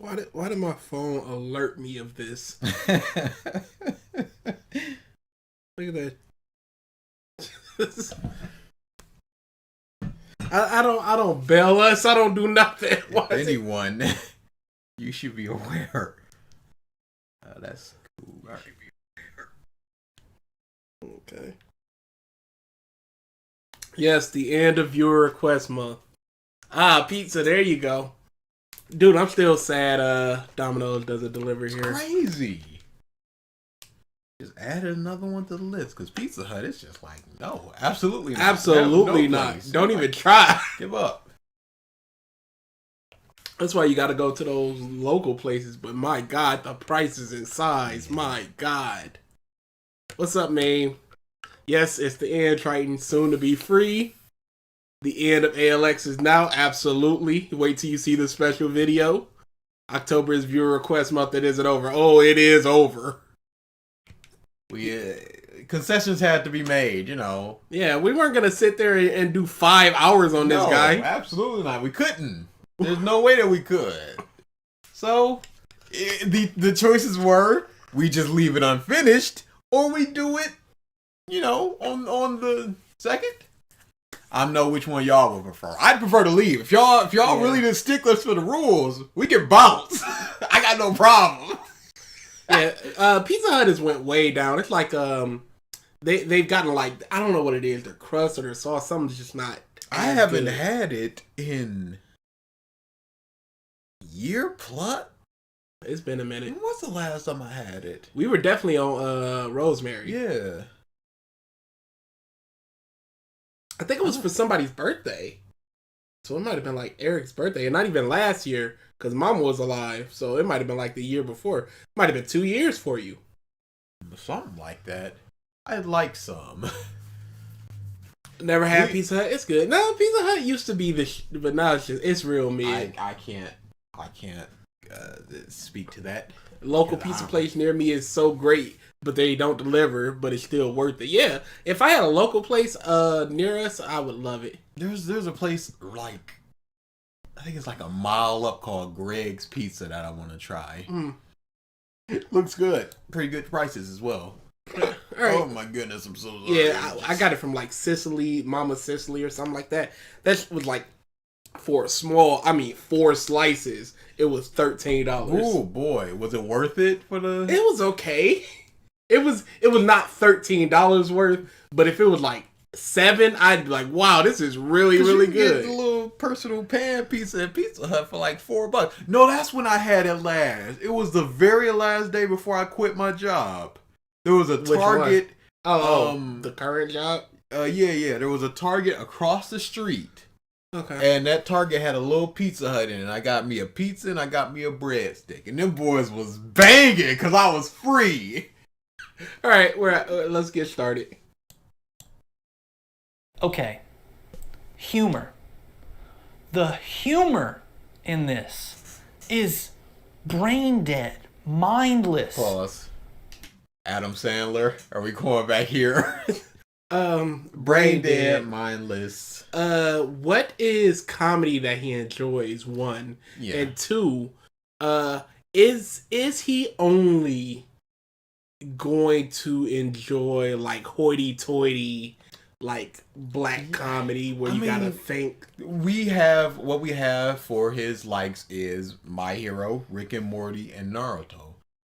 Why did my phone alert me of this? Look at that. I don't bail us. I don't do nothing. If anyone, you should be aware. That's cool. Okay. Yes, the end of viewer request month. Pizza. There you go. Dude, I'm still sad Domino's doesn't deliver here. Crazy. Just added another one to the list because Pizza Hut is just like, no, absolutely not. Absolutely not. Don't even try. Give up. That's why you got to go to those local places. But my God, the prices and size. My God. What's up, man? Yes, it's the end. Triton soon to be free. The end of ALX is now. Absolutely. Wait till you see the special video. October is viewer request month. It isn't over. Oh, it is over. Concessions had to be made, you know. Yeah, we weren't going to sit there and do 5 hours on this guy. Absolutely not. We couldn't. There's no way that we could. So, the choices were, we just leave it unfinished, or we do it, you know, on the second. I know which one y'all would prefer. I'd prefer to leave. If y'all really the sticklers for the rules, we can bounce. I got no problem. Yeah, Pizza Hut has went way down. It's like they've gotten like, I don't know what it is, their crust or their sauce. Something's just not. I haven't had it in year plus. It's been a minute. When was the last time I had it? We were definitely on Rosemary. Yeah. I think it was for somebody's birthday. So it might have been like Eric's birthday. And not even last year, because Mama was alive. So it might have been like the year before. It might have been 2 years for you. Something like that. I'd like some. Never had Pizza Hut. It's good. No, Pizza Hut used to be but now it's real mid. I can't speak to that. Local pizza place near me is so great, but they don't deliver, but it's still worth it. Yeah, if I had a local place near us, I would love it. There's a place like, I think it's like a mile up called Greg's Pizza that I want to try. It looks good. Pretty good prices as well. All right. Oh my goodness, I'm so sorry. Yeah, I got it from like Sicily, Mama Sicily or something like that. That was like for 4 slices, it was $13. Oh boy, was it worth it for the? It was okay. It was not $13 worth, but if it was like 7, I'd be like, wow, this is really good. Get the little personal pan pizza at Pizza Hut for like $4. No, that's when I had it last. It was the very last day before I quit my job. There was a Target. The current job? Yeah. There was a Target across the street. Okay. And that Target had a little Pizza Hut in it. I got me a pizza and I got me a breadstick. And them boys was banging because I was free. All right, let's get started. Okay. Humor. The humor in this is brain dead, mindless. Pause. Adam Sandler, are we going back here? Brain dead, mindless. What is comedy that he enjoys? 1, and 2, is he only going to enjoy like hoity-toity, like black comedy where you gotta think? What we have for his likes is My Hero, Rick and Morty, and Naruto.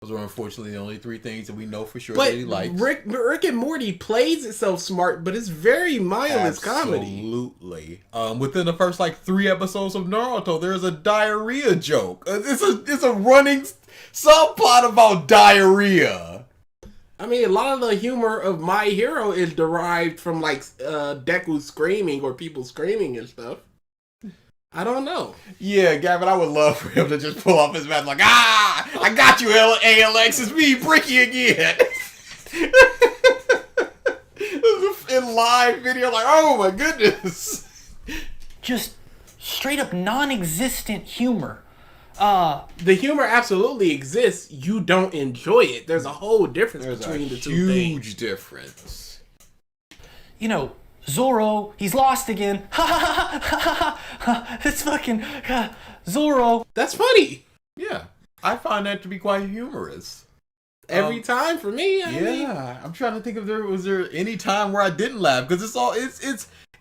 Those are unfortunately the only 3 things that we know for sure that he likes. Rick and Morty plays itself smart, but it's very mindless comedy. Absolutely. Within the first like 3 episodes of Naruto, there's a diarrhea joke. It's a running subplot about diarrhea. I mean, a lot of the humor of My Hero is derived from like Deku screaming or people screaming and stuff. I don't know. Yeah, Gavin, I would love for him to just pull off his mask like, I got you, ALX, it's me, Bricky again. In live video, like, oh my goodness. Just straight up non-existent humor. The humor absolutely exists. You don't enjoy it. There's a whole difference between the two things. Huge difference. You know, Zoro, he's lost again. Ha ha ha ha ha! It's fucking Zoro. That's funny. Yeah, I find that to be quite humorous. Every time for me. I mean, I'm trying to think if there was any time where I didn't laugh, because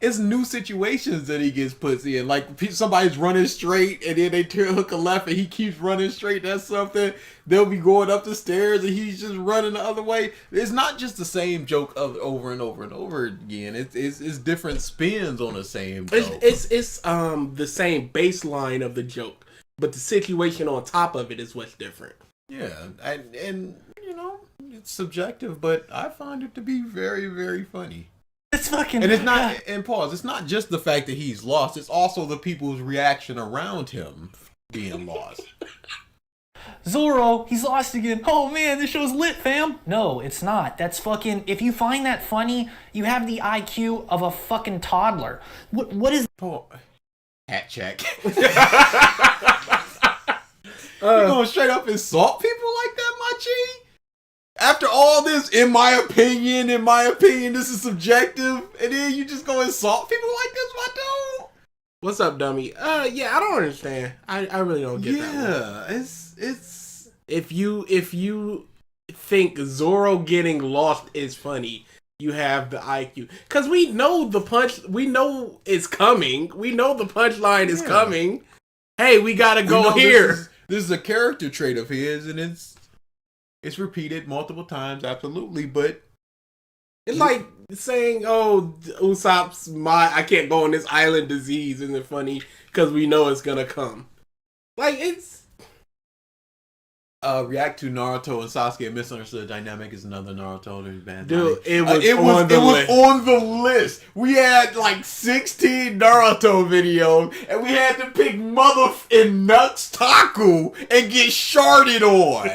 it's new situations that he gets put in. Like somebody's running straight and then they hook a left and he keeps running straight. That's something. They'll be going up the stairs and he's just running the other way. It's not just the same joke over and over and over again. It's different spins on the same joke. It's the same baseline of the joke, but the situation on top of it is what's different. Yeah, and you know, it's subjective, but I find it to be very, very funny. It's fucking... And it's not, and pause, it's not just the fact that he's lost, it's also the people's reaction around him being lost. Zorro, he's lost again. Oh man, this show's lit, fam. No, it's not. That's fucking... If you find that funny, you have the IQ of a fucking toddler. What is... Hat check. You going straight up insult people like that, my G? After all this, in my opinion, this is subjective, and then you just go insult people like this, my dude? What's up, dummy? Yeah, I don't understand. I really don't get that one. Yeah, it's if you think Zorro getting lost is funny, you have the IQ. Cause we know it's coming. We know the punchline is coming. Hey, we gotta go here. This is a character trait of his, and it's repeated multiple times, absolutely, but it's like saying, "Oh, Usopp's I can't go on this island disease," isn't it funny? Because we know it's gonna come. Like it's react to Naruto and Sasuke misunderstood dynamic is another Naruto. There's bad. Dude, it was on the list. We had like 16 Naruto videos, and we had to pick Mother and Nuts Taku and get sharded on.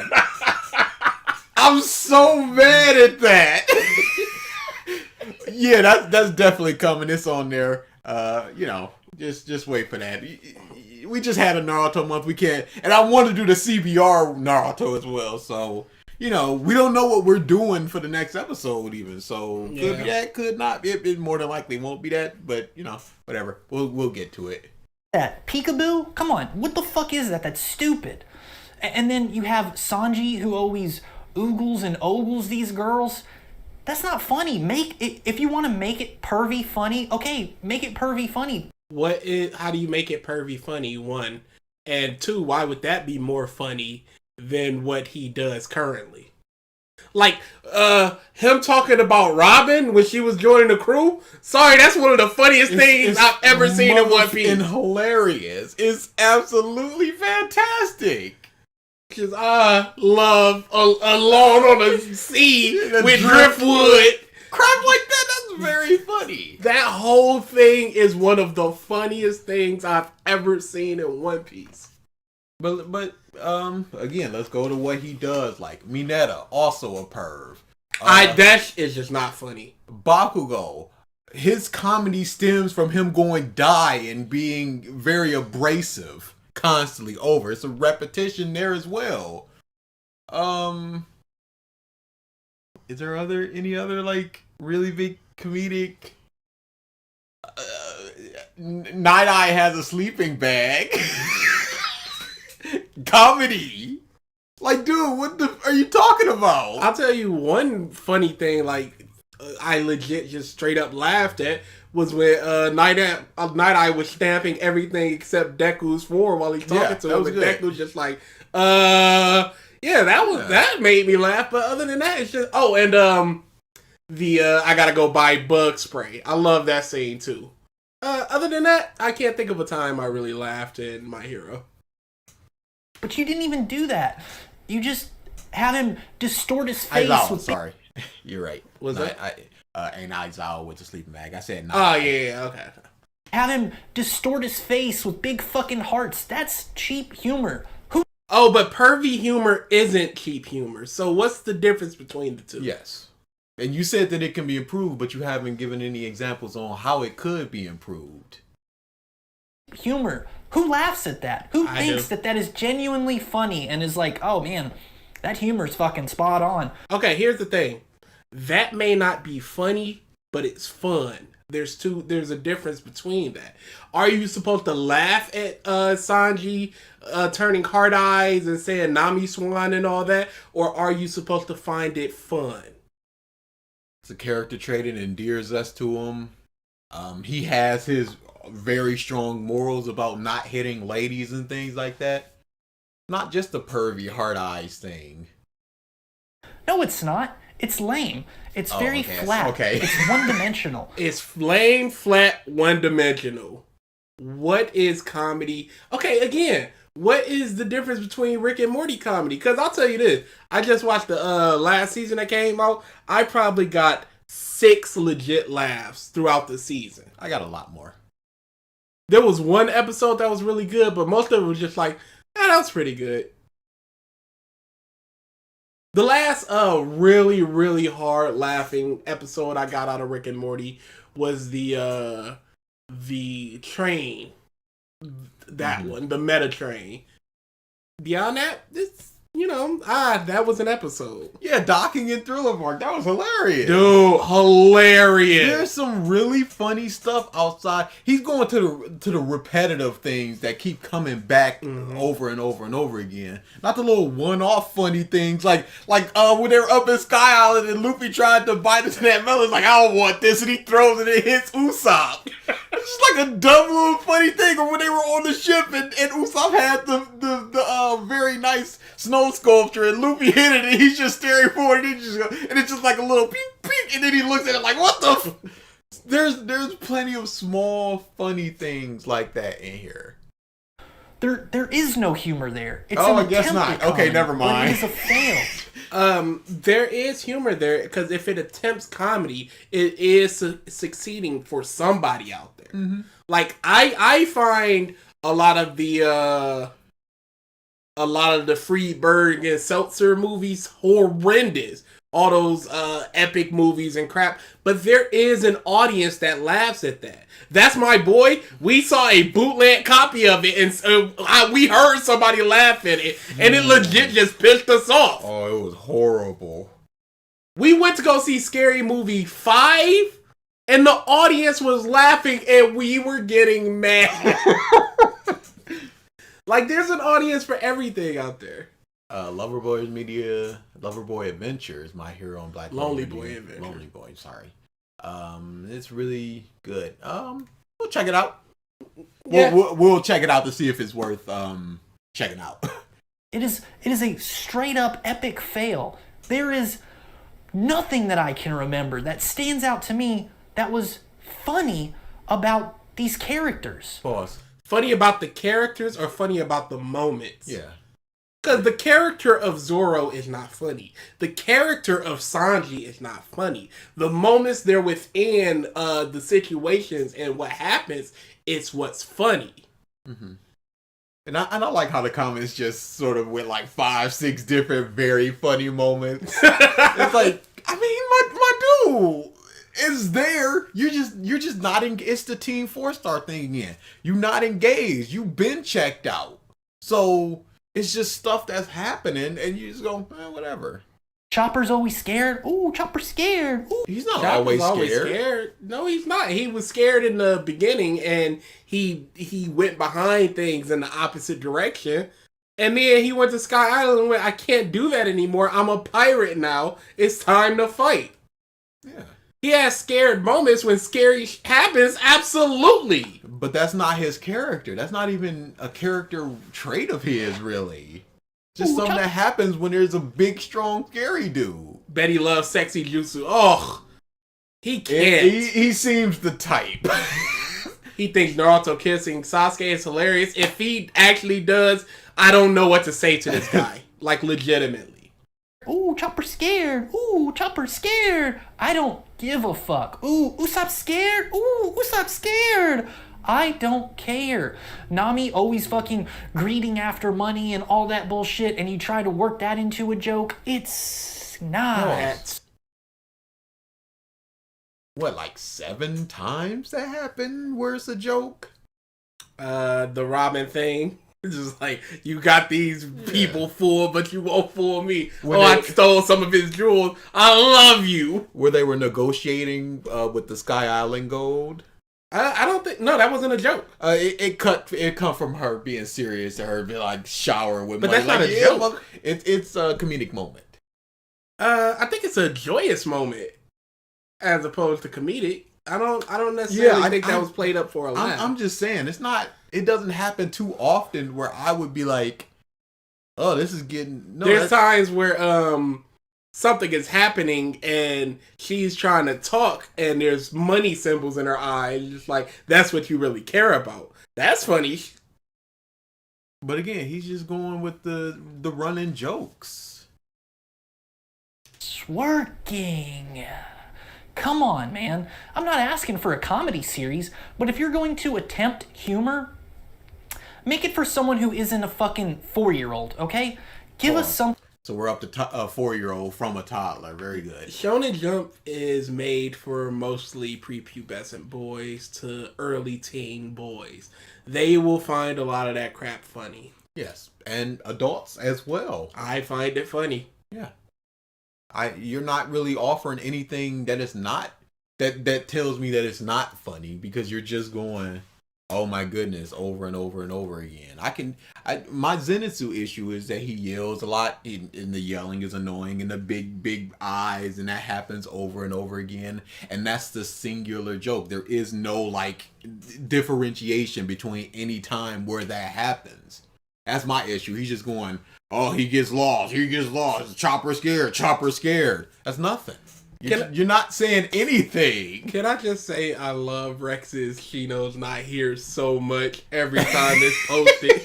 I'm so mad at that. Yeah, that's definitely coming. It's on there. You know, just wait for that. We just had a Naruto month. We can't, and I want to do the CBR Naruto as well. So you know, we don't know what we're doing for the next episode even. So could be that, could not be. It more than likely won't be that. But you know, whatever. We'll get to it. That peekaboo? Come on, what the fuck is that? That's stupid. And then you have Sanji who always oogles and ogles these girls. That's not funny. If you want to make it pervy funny, okay, make it pervy funny. How do you make it pervy funny? One, and two, why would that be more funny than what he does currently? Like, him talking about Robin when she was joining the crew. Sorry, that's one of the funniest things I've ever seen in One Piece. And hilarious. It's absolutely fantastic. Because I love Alone on the Sea with driftwood. Crap like that, that's very funny. That whole thing is one of the funniest things I've ever seen in One Piece. But again, let's go to what he does. Like Mineta, also a perv. That is just not funny. Bakugo, his comedy stems from him going die and being very abrasive constantly over. It's a repetition there as well. Is there any other like really big comedic? Night Eye has a sleeping bag. Comedy. Like, dude, what the are you talking about? I'll tell you one funny thing. Like, I legit just straight up laughed at was when Night Eye was stamping everything except Deku's form while he's talking to him, and Deku's just like, yeah, that made me laugh. But other than that, it's just I gotta go buy bug spray. I love that scene too. Other than that, I can't think of a time I really laughed in My Hero. But you didn't even do that. You just have him distort his face. Sorry, you're right. Was that? Ain't Aizawa with the sleeping bag. I said no. Oh yeah, okay. Have him distort his face with big fucking hearts. That's cheap humor. Oh, but pervy humor isn't cheap humor. So what's the difference between the two? Yes. And you said that it can be improved, but you haven't given any examples on how it could be improved. Humor. Who laughs at that? Who thinks that is genuinely funny and is like, oh man, that humor's fucking spot on. Okay, here's the thing. That may not be funny, but it's fun. There's a difference between that. Are you supposed to laugh at Sanji turning hard eyes and saying Nami Swan and all that, or are you supposed to find it fun? It's a character trait and endears us to him. He has his very strong morals about not hitting ladies and things like that. Not just the pervy hard eyes thing. No, it's not. It's lame. It's very flat. Okay. It's one-dimensional. It's lame, flat, one-dimensional. What is comedy? Okay, again, what is the difference between Rick and Morty comedy? Because I'll tell you this. I just watched the last season that came out. I probably got 6 legit laughs throughout the season. I got a lot more. There was one episode that was really good, but most of it was just like, that was pretty good. The last really, really hard laughing episode I got out of Rick and Morty was the train. That one, the meta train. Beyond that, that was an episode. Yeah, docking in Thriller Bark. That was hilarious. Dude, hilarious. There's some really funny stuff outside. He's going to the repetitive things that keep coming back over and over and over again. Not the little one-off funny things like when they were up in Sky Island and Luffy tried to bite into that melon. It's like, I don't want this, and he throws it and it hits Usopp. It's just like a dumb little funny thing. Or when they were on the ship and Usopp had the very nice snow sculpture and Luffy hit it and he's just staring forward and it's just like a little peek peek and then he looks at it like, what the There's plenty of small funny things like that in here. There is no humor there. It's I guess not. Okay, never mind. It is a fail. There is humor there because if it attempts comedy, it is succeeding for somebody out there. Mm-hmm. Like I find a lot of the Friedberg and Seltzer movies horrendous. All those epic movies and crap. But there is an audience that laughs at that. That's my boy. We saw a bootleg copy of it and we heard somebody laugh at it. And it legit just pissed us off. Oh, it was horrible. We went to go see Scary Movie 5 and the audience was laughing and we were getting mad. Like, there's an audience for everything out there. Loverboy Media, Loverboy Adventures, My Hero on Black. Lonely Boy Adventure. Lonely Boy, sorry. It's really good. We'll check it out. Yeah. We'll check it out to see if it's worth checking out. It is a straight up epic fail. There is nothing that I can remember that stands out to me that was funny about these characters. Pause. Funny about the characters or funny about the moments? Yeah. Because the character of Zoro is not funny. The character of Sanji is not funny. The moments they're within the situations and what happens, it's what's funny. Mm-hmm. And I like how the comments just sort of went like 5-6 different very funny moments. It's like, I mean, my dude is there. You're just not it's the Team 4-star thing again. You're not engaged. You've been checked out. So it's just stuff that's happening and you just go, whatever. Chopper's always scared. Ooh, Chopper's scared. Ooh. He's not Chopper's always scared. No, he's not. He was scared in the beginning and he went behind things in the opposite direction. And then he went to Sky Island and went, I can't do that anymore. I'm a pirate now. It's time to fight. Yeah. He has scared moments when scary happens, absolutely. But that's not his character. That's not even a character trait of his, really. Just something that happens when there's a big, strong, scary dude. Betty loves sexy jutsu. Oh, he can't. He seems the type. He thinks Naruto kissing Sasuke is hilarious. If he actually does, I don't know what to say to this guy. Like, legitimately. Ooh, Chopper's scared. Ooh, Chopper's scared. I don't give a fuck. Ooh, Usopp's scared. Ooh, Usopp's scared. I don't care. Nami always fucking greeding after money and all that bullshit, and you try to work that into a joke. It's not. What, like 7 times that happened where it's a joke? The Robin thing. It's just like, you got these people fooled, but you won't fool me. When I they- stole some of his jewels. I love you. Where they were negotiating with the Sky Island gold. I don't think... No, that wasn't a joke. It come from her being serious to her being like showering with But money. that's not a joke. It's a comedic moment. I think it's a joyous moment as opposed to comedic. I don't necessarily think that was played up for a laugh. I'm just saying it doesn't happen too often where I would be like, oh, this is getting... No, There's times where something is happening and she's trying to talk and there's money symbols in her eyes. Just like, that's what you really care about. That's funny. But again, he's just going with the running jokes. It's working. Come on, man. I'm not asking for a comedy series, but if you're going to attempt humor, make it for someone who isn't a fucking 4-year-old, okay? Give us some... So we're up to a 4-year-old from a toddler. Very good. Shonen Jump is made for mostly prepubescent boys to early teen boys. They will find a lot of that crap funny. Yes, and adults as well. I find it funny. Yeah. You're not really offering anything that is not that tells me that it's not funny, because you're just going, oh my goodness, over and over and over again. My Zenitsu issue is that he yells a lot, and the yelling is annoying, and the big eyes, and that happens over and over again, and that's the singular joke. There is no like differentiation between any time where that happens. That's my issue. He's just going, oh, he gets lost. Chopper scared. That's nothing. You're not saying anything. Can I just say I love Rex's Shino's Not Here so much every time it's posted.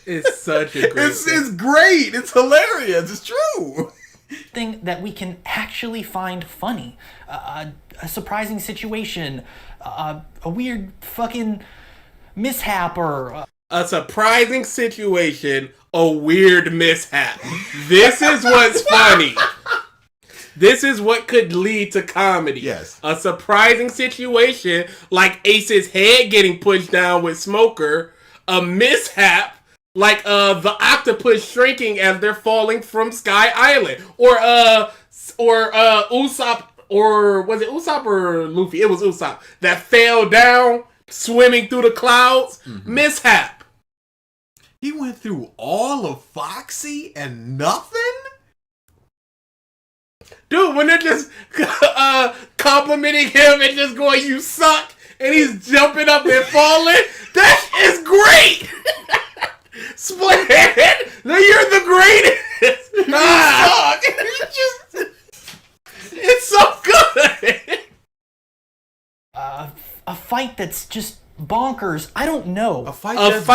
It's such a great It's great. It's hilarious. It's true. thing that we can actually find funny. A surprising situation. A weird fucking mishap or... A surprising situation, a weird mishap. This is what's funny. This is what could lead to comedy. Yes. A surprising situation, like Ace's head getting pushed down with Smoker. A mishap, like the octopus shrinking as they're falling from Sky Island. Or Usopp, or was it Usopp or Luffy? It was Usopp that fell down, swimming through the clouds. Mm-hmm. Mishap. He went through all of Foxy and nothing? Dude, when they're just complimenting him and just going, you suck, and he's jumping up and falling, that is great! Split! No, you're the greatest! You suck! It's so good! A fight that's just bonkers. I don't know. A fight that's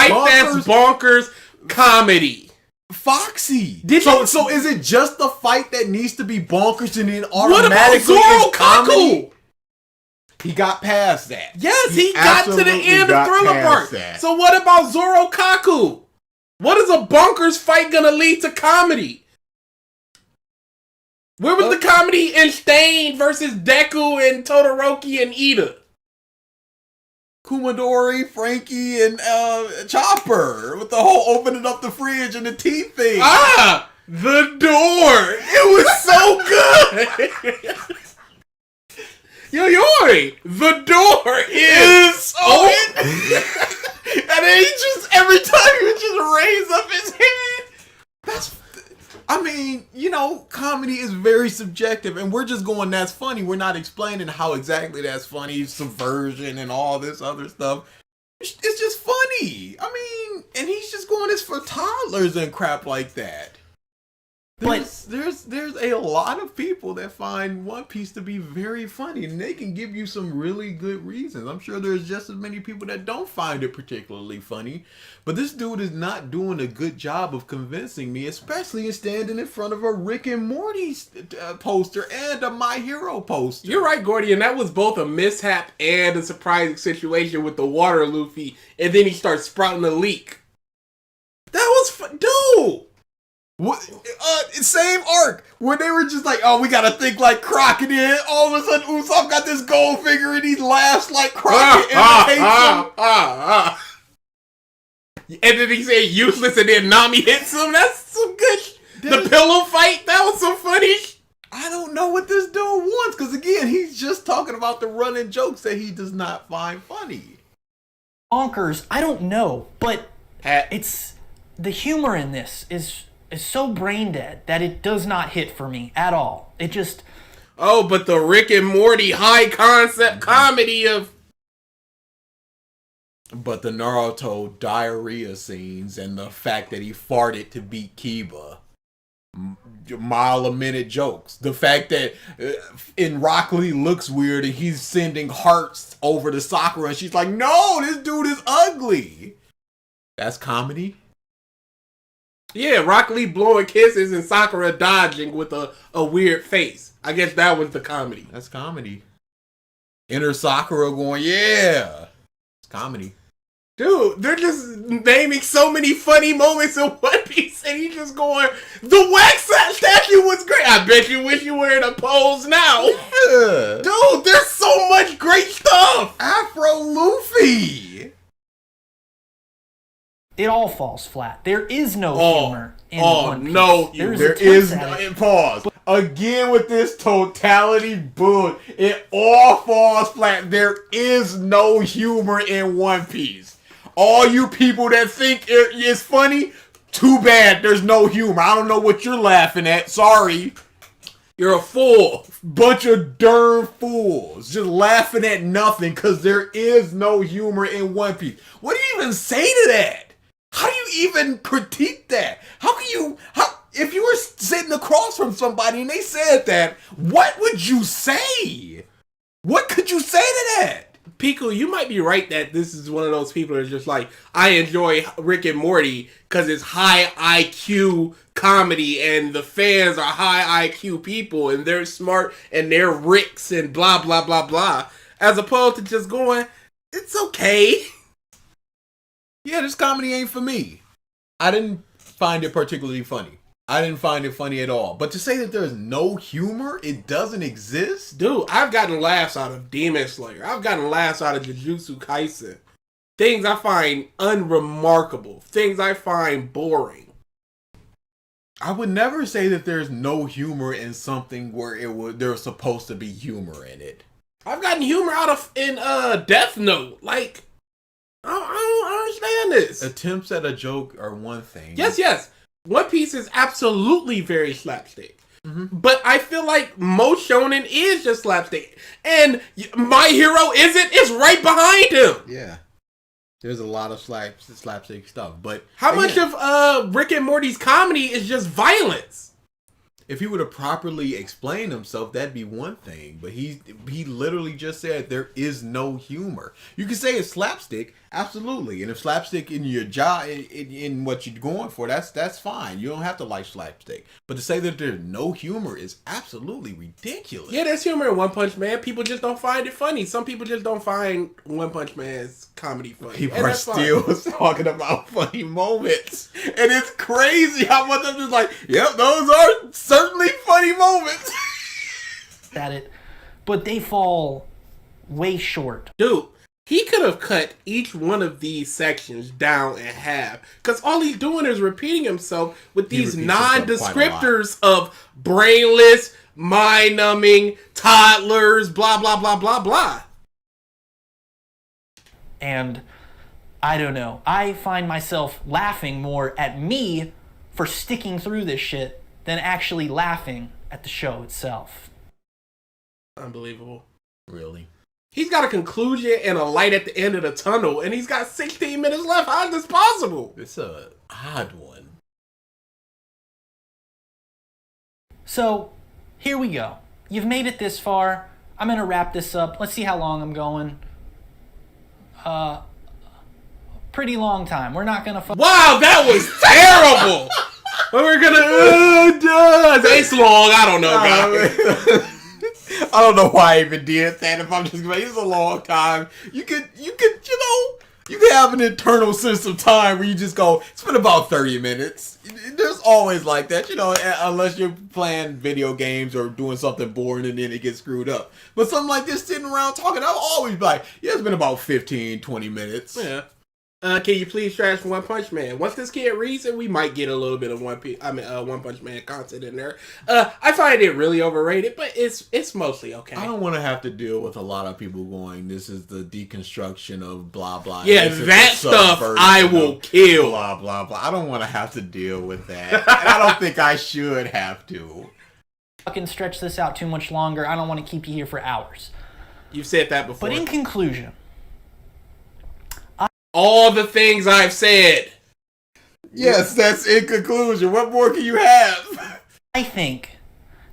bonkers comedy. Foxy. So is it just the fight that needs to be bonkers and then automatically what about Zoro is comedy? Kaku? He got past that. Yes, he got to the end of Thriller Bark. So what about Zoro Kaku? What is a bonkers fight gonna lead to comedy? Where was the comedy in Stain versus Deku and Todoroki and Ida? Kumadori, Frankie, and Chopper with the whole opening up the fridge and the teeth thing. Ah, the door. It was so good. Yo, Yori, the door is open. And then he just, every time he would just raise up his hand. I mean, comedy is very subjective, and we're just going, that's funny. We're not explaining how exactly that's funny, subversion and all this other stuff. It's just funny. I mean, and he's just going, it's for toddlers and crap like that. There's a lot of people that find One Piece to be very funny, and they can give you some really good reasons. I'm sure there's just as many people that don't find it particularly funny, but this dude is not doing a good job of convincing me, especially in standing in front of a Rick and Morty poster and a My Hero poster. You're right, Gordy, and that was both a mishap and a surprising situation with the water Luffy, and then he starts sprouting a leak. That was dude! What? Same arc where they were just like, oh, we gotta think like Croc, and then all of a sudden Usopp got this gold figure and he laughs like Croc and imitates him. And then he said useless, and then Nami hits him. That's some good. The pillow fight, that was some funny. I don't know what this dude wants, because again, he's just talking about the running jokes that he does not find funny. Bonkers, I don't know, but it's the humor in this is so brain dead that it does not hit for me at all. It just but the Rick and Morty high concept comedy of But the Naruto diarrhea scenes and the fact that he farted to beat Kiba, mile a minute jokes. The fact that in Rock Lee looks weird and he's sending hearts over to Sakura and she's like, no, this dude is ugly. That's comedy. Yeah, Rock Lee blowing kisses and Sakura dodging with a weird face. I guess that was the comedy. That's comedy. Inner Sakura going, yeah. It's comedy. Dude, they're just naming so many funny moments in One Piece, and he's just going, the wax statue was great. I bet you wish you were in a pose now. Yeah. Dude, there's so much great stuff. Afro Luffy. it all falls flat. There is no humor in One Piece. No, there is no pause. Again with this totality bull, it all falls flat. There is no humor in One Piece. All you people that think it is funny, too bad. There's no humor. I don't know what you're laughing at. Sorry. You're a fool. Bunch of darn fools. Just laughing at nothing because there is no humor in One Piece. What do you even say to that? How do you even critique that? If you were sitting across from somebody and they said that, what would you say? What could you say to that? Pico, you might be right that this is one of those people that's just like, I enjoy Rick and Morty because it's high IQ comedy and the fans are high IQ people and they're smart and they're Ricks and blah, blah, blah, blah. As opposed to just going, it's okay. Yeah, this comedy ain't for me. I didn't find it particularly funny. I didn't find it funny at all. But to say that there's no humor, it doesn't exist? Dude, I've gotten laughs out of Demon Slayer. I've gotten laughs out of Jujutsu Kaisen. Things I find unremarkable. Things I find boring. I would never say that there's no humor in something where there's supposed to be humor in it. I've gotten humor out of in Death Note. Like, I don't understand this. Attempts at a joke are one thing. Yes. One Piece is absolutely very slapstick. Mm-hmm. But I feel like most shonen is just slapstick. And My Hero isn't. It's right behind him. Yeah. There's a lot of slapstick stuff. But how much of Rick and Morty's comedy is just violence? If he would have properly explained himself, that'd be one thing. But he literally just said there is no humor. You can say it's slapstick, absolutely. And if slapstick in your job, in what you're going for, that's fine. You don't have to like slapstick. But to say that there's no humor is absolutely ridiculous. Yeah, there's humor in One Punch Man. People just don't find it funny. Some people just don't find One Punch Man's comedy funny. People are still talking about funny moments. And it's crazy how much I'm just like, yep, those are certainly funny moments. At it, but they fall way short. Dude, he could have cut each one of these sections down in half. Because all he's doing is repeating himself with these non-descriptors of brainless, mind-numbing, toddlers, blah, blah, blah, blah, blah. And I don't know. I find myself laughing more at me for sticking through this shit than actually laughing at the show itself. Unbelievable. Really? He's got a conclusion and a light at the end of the tunnel, and he's got 16 minutes left. How is this possible? It's a odd one. So, here we go. You've made it this far. I'm going to wrap this up. Let's see how long I'm going. Pretty long time. We're not going to... Wow, that was terrible! We're gonna... it's long. I don't know, guys. I don't know why I even did that. If I'm just like, it's a long time. You could, you could have an internal sense of time where you just go, it's been about 30 minutes. There's always like that, unless you're playing video games or doing something boring and then it gets screwed up. But something like this, sitting around talking, I'll always be like, yeah, it's been about 15, 20 minutes. Yeah. Can you please trash One Punch Man? Once this kid reads it, we might get a little bit of One Punch Man content in there. I find it really overrated, but it's mostly okay. I don't want to have to deal with a lot of people going, this is the deconstruction of blah blah. Yeah, that stuff I will kill. Blah blah blah. I don't want to have to deal with that. And I don't think I should have to. Fucking stretch this out too much longer. I don't want to keep you here for hours. You've said that before. But in conclusion, all the things I've said. Yes, that's in conclusion. What more can you have? I think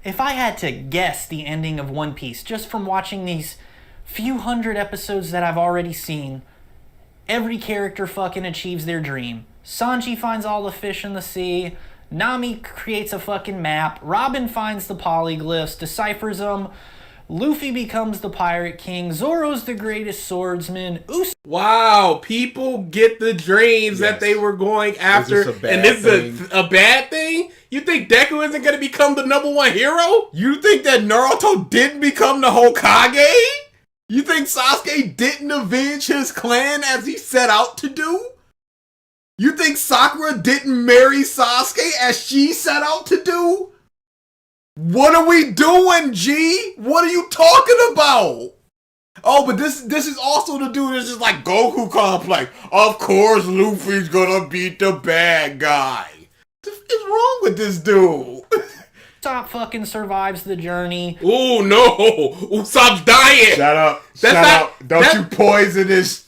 if I had to guess the ending of One Piece just from watching these few hundred episodes that I've already seen, every character fucking achieves their dream. Sanji finds all the fish in the sea. Nami creates a fucking map. Robin finds the polyglyphs, deciphers them. Luffy becomes the Pirate King. Zoro's the greatest swordsman. Wow, people get the dreams that they were going after. And this is a bad thing? You think Deku isn't going to become the #1 hero? You think that Naruto didn't become the Hokage? You think Sasuke didn't avenge his clan as he set out to do? You think Sakura didn't marry Sasuke as she set out to do? What are we doing, G? What are you talking about? Oh, but this is also the dude that's just like Goku complex. Of course Luffy's gonna beat the bad guy. What is wrong with this dude? Usopp fucking survives the journey. Oh no! Usopp's dying! Shut up. Shut up. Don't you poison this.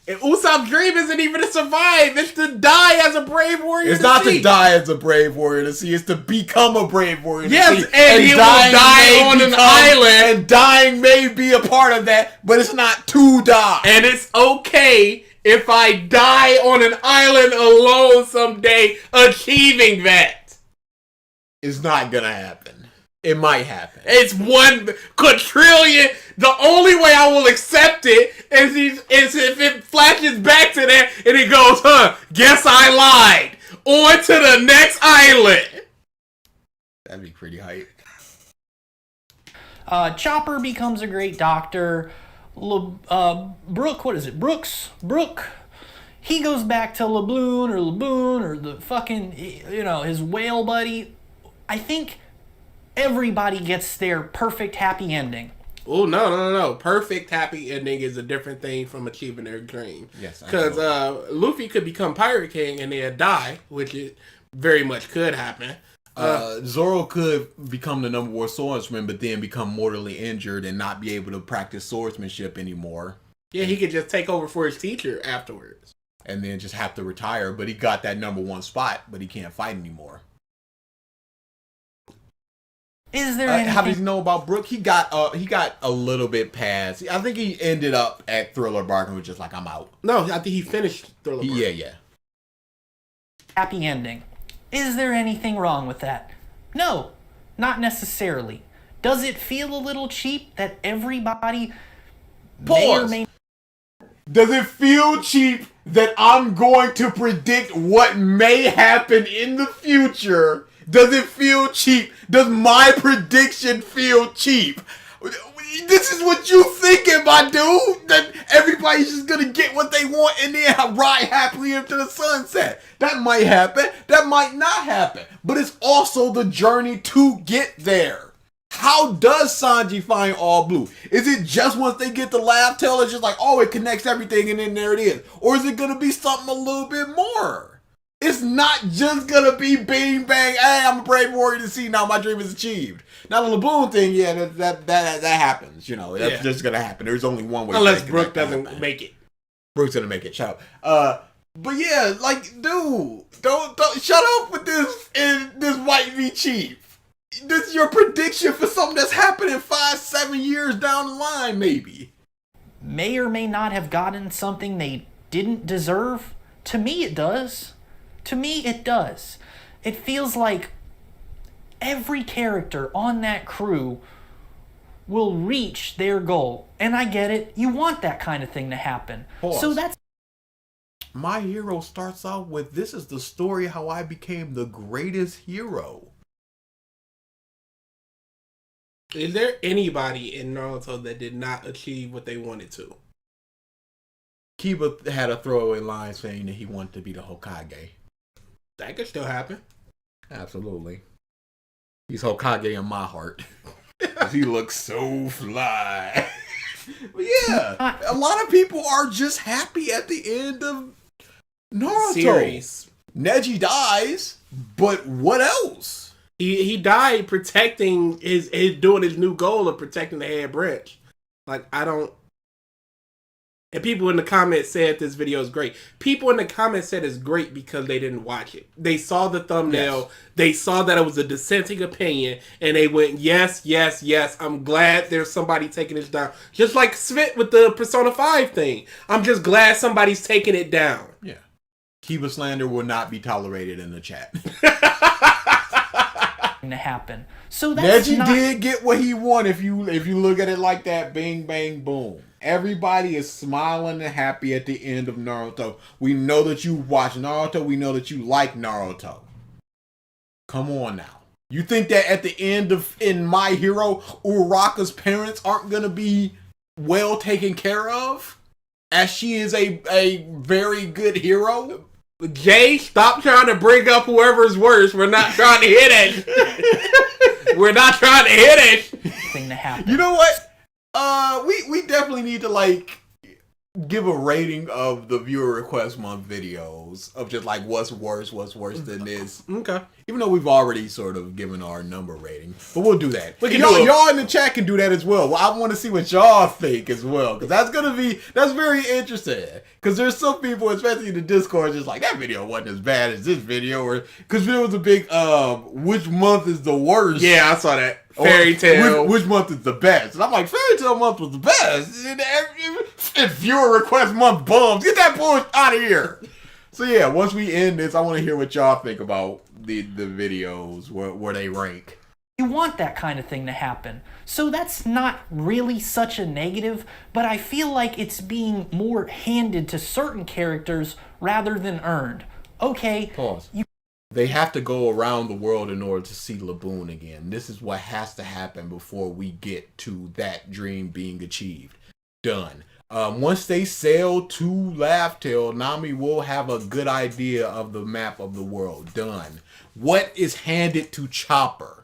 And Usopp's dream isn't even to survive. It's to die as a brave warrior. It's not to die as a brave warrior to see. It's to become a brave warrior to see. Yes, and he will die on an island. And dying may be a part of that, but it's not to die. And it's okay if I die on an island alone someday achieving that. It's not gonna happen. It might happen. It's 1 quadrillion. The only way I will accept it is if it flashes back to that and it goes, guess I lied. On to the next island. That'd be pretty hype. Chopper becomes a great doctor. Brooke, what is it? Brooke. He goes back to Laboon or the fucking, his whale buddy. I think everybody gets their perfect happy ending. Oh, no. Perfect happy ending is a different thing from achieving their dream. Yes. Because Luffy could become Pirate King and then die, which it very much could happen. Zoro could become the #1 swordsman, but then become mortally injured and not be able to practice swordsmanship anymore. Yeah, he could just take over for his teacher afterwards. And then just have to retire, but he got that #1 spot, but he can't fight anymore. Is there anything... How does he know about Brooke? He got a little bit past. I think he ended up at Thriller Bark and was just like, I'm out. No, I think he finished Thriller Bark. Yeah. Happy ending. Is there anything wrong with that? No, not necessarily. Does it feel a little cheap that everybody may or may... Does it feel cheap that I'm going to predict what may happen in the future? Does it feel cheap? Does my prediction feel cheap? This is what you thinking, my dude? That everybody's just gonna get what they want and then ride happily into the sunset. That might happen. That might not happen. But it's also the journey to get there. How does Sanji find All Blue? Is it just once they get the laugh tail, it's just like, oh, it connects everything and then there it is? Or is it gonna be something a little bit more? It's not just gonna be bing bang, hey, I'm a brave warrior to see now my dream is achieved. Now the Laboon thing, yeah, that happens, that's just gonna happen. There's only one way. Unless Brooke doesn't make it. Brooke's gonna make it, shut up. But yeah, like, dude, don't shut up with this white v cheap. This is your prediction for something that's happening 5-7 years down the line, maybe. May or may not have gotten something they didn't deserve. To me, it does. To me, it does. It feels like every character on that crew will reach their goal. And I get it. You want that kind of thing to happen. Pause. So that's... My hero starts out with, this is the story how I became the greatest hero. Is there anybody in Naruto that did not achieve what they wanted to? Kiba had a throwaway line saying that he wanted to be the Hokage. That could still happen. Absolutely. He's Hokage in my heart. He looks so fly. But yeah, a lot of people are just happy at the end of Naruto. Series. Neji dies, but what else? He died protecting his doing his new goal of protecting the head branch. Like, I don't. And people in the comments said this video is great. People in the comments said it's great because they didn't watch it. They saw the thumbnail. Yes. They saw that it was a dissenting opinion. And they went, yes, yes, yes. I'm glad there's somebody taking this down. Just like Svit with the Persona 5 thing. I'm just glad somebody's taking it down. Yeah. Kiba slander will not be tolerated in the chat. To happen. So that's Neji did get what he wanted if you look at it like that. Bing, bang, boom. Everybody is smiling and happy at the end of Naruto. We know that you watch Naruto. We know that you like Naruto. Come on now. You think that at the end of In My Hero, Uraraka's parents aren't going to be well taken care of? As she is a very good hero? Jay, stop trying to bring up whoever's worse. We're not trying to hit it. We're not trying to hit it. Thing to happen. You know what? We definitely need to like give a rating of the viewer request month videos of just like what's worse than this. Okay. Even though we've already sort of given our number rating, but we'll do that. Y'all in the chat can do that as well. I want to see what y'all think as well, because that's very interesting. Because there's some people, especially in the Discord, just like that video wasn't as bad as this video, or because there was a big which month is the worst? Yeah, I saw that. Fairy Tail. Which month is the best? And I'm like, Fairy Tail month was the best. And viewer request month bums. Get that bullshit out of here. So yeah, once we end this, I want to hear what y'all think about the videos where they rank. You want that kind of thing to happen. So that's not really such a negative, but I feel like it's being more handed to certain characters rather than earned. Okay. Pause. They have to go around the world in order to see Laboon again. This is what has to happen before we get to that dream being achieved. Done. Once they sail to Laugh-Tale, Nami will have a good idea of the map of the world. Done. What is handed to Chopper?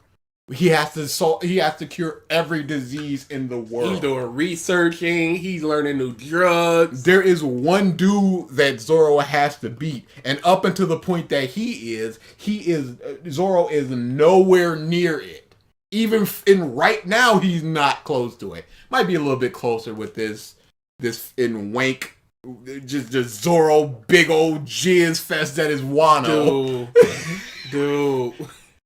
He has to cure every disease in the world. He's doing researching. He's learning new drugs. There is one dude that Zoro has to beat, and up until the point that Zoro is nowhere near it. Even right now, he's not close to it. Might be a little bit closer with this in Wank. Just Zoro, big old jizz fest that is Wano. Dude.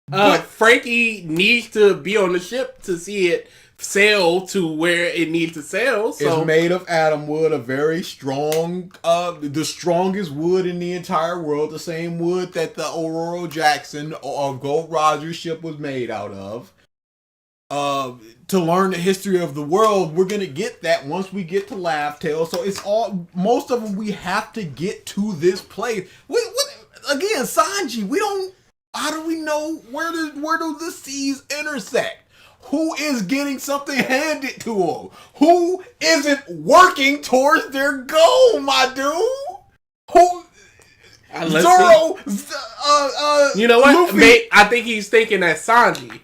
But Frankie needs to be on the ship to see it sail to where it needs to sail. So. It's made of atom wood, a very strong, the strongest wood in the entire world. The same wood that the Aurora Jackson or Gold Roger ship was made out of. To learn the history of the world, we're gonna get that once we get to Laugh-Tale. So it's most of them we have to get to this place. Again, Sanji, we don't. How do we know where do the seas intersect? Who is getting something handed to them? Who isn't working towards their goal, my dude? Who? Zoro. You know what? Luffy. I think he's thinking that Sanji,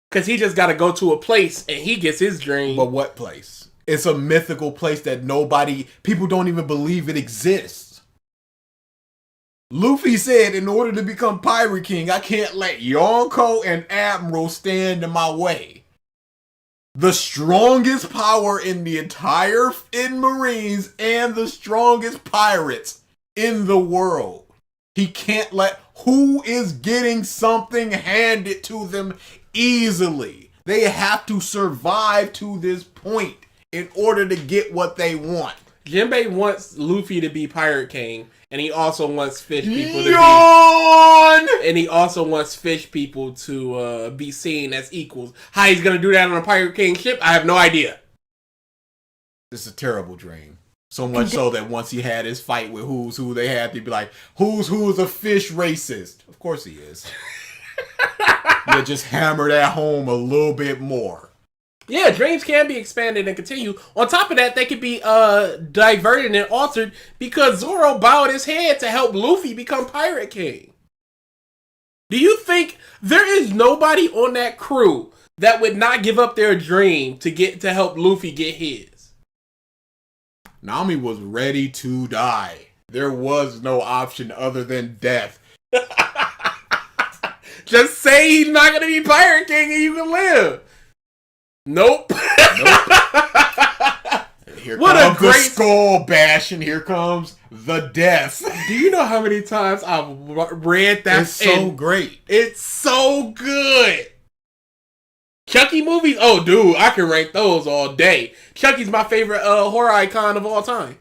because he just got to go to a place and he gets his dream. But what place? It's a mythical place that people don't even believe it exists. Luffy said, in order to become Pirate King, I can't let Yonko and Admiral stand in my way. The strongest power in the entire Marines and the strongest pirates in the world. He can't let who is getting something handed to them easily. They have to survive to this point in order to get what they want. Jinbei wants Luffy to be Pirate King, and he also wants fish people to be seen as equals. How he's gonna do that on a Pirate King ship, I have no idea. This is a terrible dream. So much so that once he had his fight with Who's Who, they had to be like, who's a fish racist? Of course he is. You just hammer that home a little bit more. Yeah, dreams can be expanded and continue. On top of that, they could be diverted and altered because Zoro bowed his head to help Luffy become Pirate King. Do you think there is nobody on that crew that would not give up their dream to help Luffy get his? Nami was ready to die. There was no option other than death. Just say he's not going to be Pirate King and you can live. Nope. Here what comes the skull bash, and here comes the death. Do you know how many times I've read that? It's so great. It's so good. Chucky movies? Oh, dude, I can rank those all day. Chucky's my favorite horror icon of all time.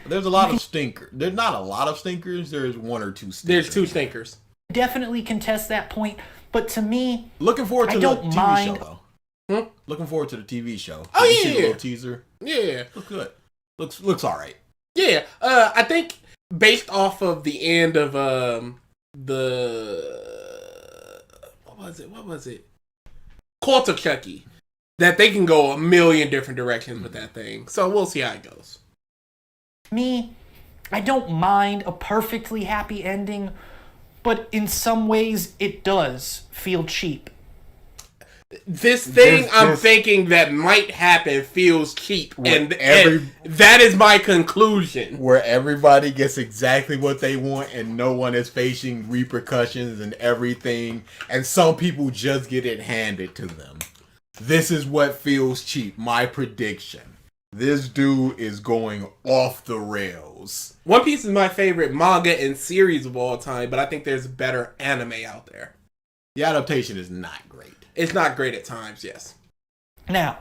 There's a lot of stinkers. There's not a lot of stinkers. There's one or two stinkers. There's two stinkers. Definitely contest that point, but to me, looking forward to the TV show, though. Hmm? Looking forward to the TV show. Oh, Did yeah. you see the little teaser? Yeah. Looks good. Looks all right. Yeah. I think based off of the end of what was it? Cult of Chucky. That they can go a million different directions with that thing. So we'll see how it goes. Me, I don't mind a perfectly happy ending, but in some ways it does feel cheap. This thing I'm thinking that might happen feels cheap, and that is my conclusion. Where everybody gets exactly what they want and no one is facing repercussions and everything, and some people just get it handed to them. This is what feels cheap. My prediction. This dude is going off the rails. One Piece is my favorite manga and series of all time, but I think there's better anime out there. The adaptation is not great. It's not great at times, yes. Now,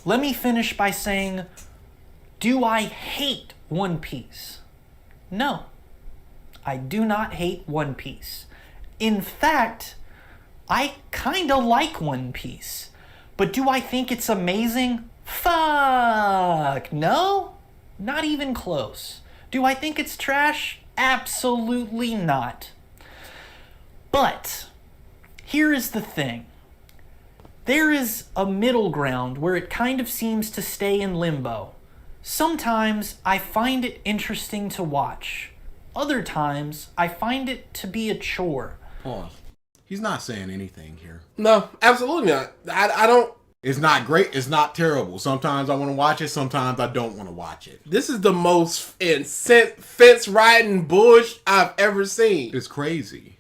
let me finish by saying, do I hate One Piece? No, I do not hate One Piece. In fact, I kind of like One Piece. But do I think it's amazing? Fuck, no, not even close. Do I think it's trash? Absolutely not. But here is the thing. There is a middle ground where it kind of seems to stay in limbo. Sometimes I find it interesting to watch. Other times I find it to be a chore. Pause. He's not saying anything here. No, absolutely not. I don't. It's not great. It's not terrible. Sometimes I want to watch it. Sometimes I don't want to watch it. This is the most fence riding bush I've ever seen. It's crazy.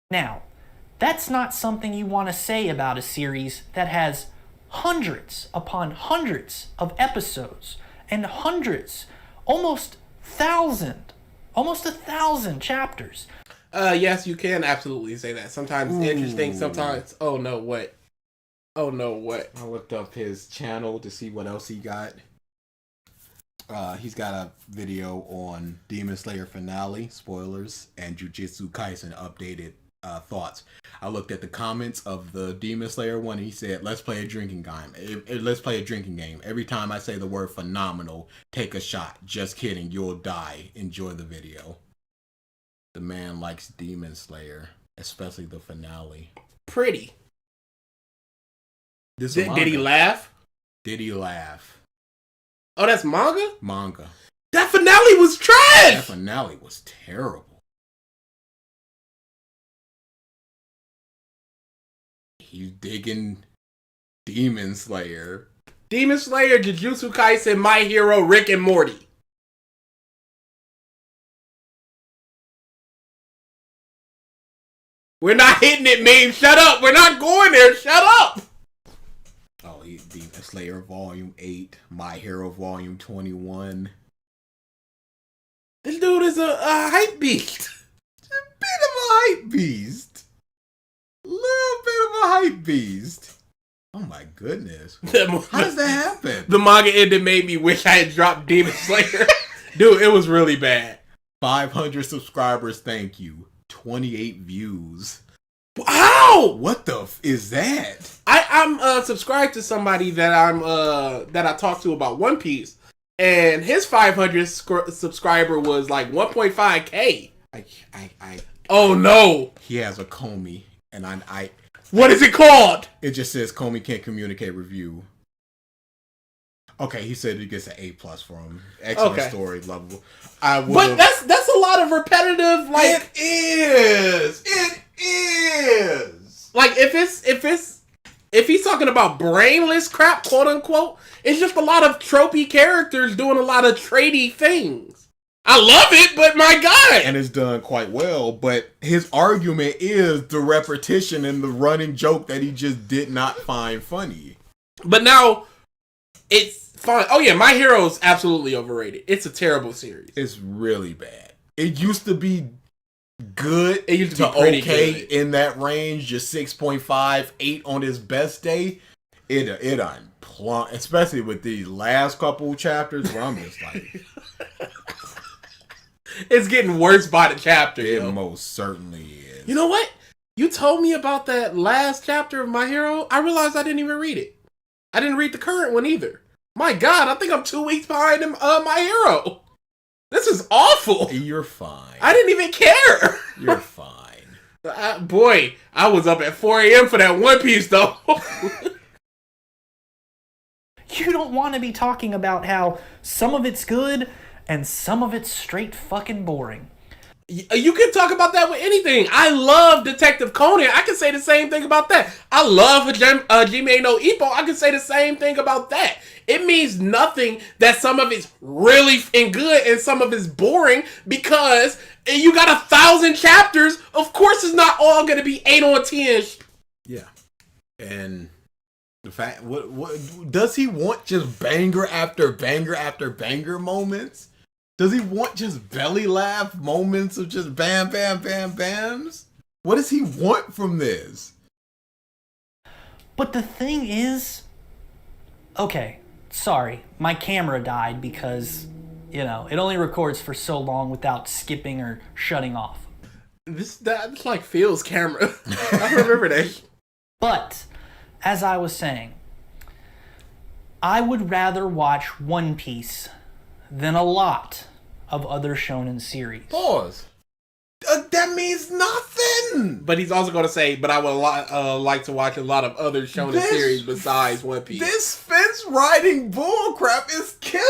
Now, that's not something you want to say about a series that has hundreds upon hundreds of episodes and hundreds, almost a thousand chapters. Yes, you can absolutely say that. Sometimes it's interesting, sometimes, oh no, what? I looked up his channel to see what else he got. He's got a video on Demon Slayer finale, spoilers, and Jujutsu Kaisen updated thoughts. I looked at the comments of the Demon Slayer one, and he said, let's play a drinking game. Let's play a drinking game. Every time I say the word phenomenal, take a shot. Just kidding, you'll die. Enjoy the video. The man likes Demon Slayer, especially the finale. Pretty. Did he laugh? Did he laugh? Oh, that's manga? Manga. That finale was trash! That finale was terrible. He's digging Demon Slayer. Demon Slayer, Jujutsu Kaisen, My Hero, Rick and Morty. We're not hitting it, meme. Shut up. We're not going there. Shut up. Oh, Demon Slayer Volume 8, My Hero Volume 21. This dude is a hype beast. A bit of a hype beast. Little bit of a hype beast. Oh my goodness. How does that happen? The manga ending made me wish I had dropped Demon Slayer. Dude, it was really bad. 500 subscribers, thank you. 28 views. How? What the is that? I'm subscribed to somebody that I talked to about One Piece, and his 500 subscriber was like 1.5K. I Oh no. He has a Comey, and What is it called? It just says Comey can't communicate review. Okay, he said he gets an A+ from excellent story level. But that's a lot of repetitive. Like it is. Like if he's talking about brainless crap, quote unquote, it's just a lot of tropey characters doing a lot of tradey things. I love it, but my God, and it's done quite well. But his argument is the repetition and the running joke that he just did not find funny. But now it's fine. Oh yeah, My Hero is absolutely overrated. It's a terrible series. It's really bad. It used to be good. It used to be pretty good. In that range, just 6.5, 8 on his best day. It unplumbed, especially with these last couple chapters where I'm just like, it's getting worse by the chapter. It most certainly is. You know what? You told me about that last chapter of My Hero. I realized I didn't even read it. I didn't read the current one either. My God, I think I'm 2 weeks behind My Hero. This is awful. You're fine. I didn't even care. You're fine. Boy, I was up at 4 a.m. for that One Piece, though. You don't want to be talking about how some of it's good and some of it's straight fucking boring. You can talk about that with anything. I love Detective Conan. I can say the same thing about that. I love Hajime no Ippo. I can say the same thing about that. It means nothing that some of it's really good and some of it's boring because you got 1,000 chapters. Of course, it's not all going to be 8 on 10. Yeah, and the fact, what does he want? Just banger after banger after banger moments? Does he want just belly laugh moments of just bam, bam, bam, bams? What does he want from this? But the thing is, okay, sorry, my camera died because, it only records for so long without skipping or shutting off. That's like Phil's camera. I remember that. But, as I was saying, I would rather watch One Piece than a lot of other shonen series. Pause. That means nothing. But he's also going to say, but I would like to watch a lot of other shonen series besides One Piece. This fence riding bullcrap is killing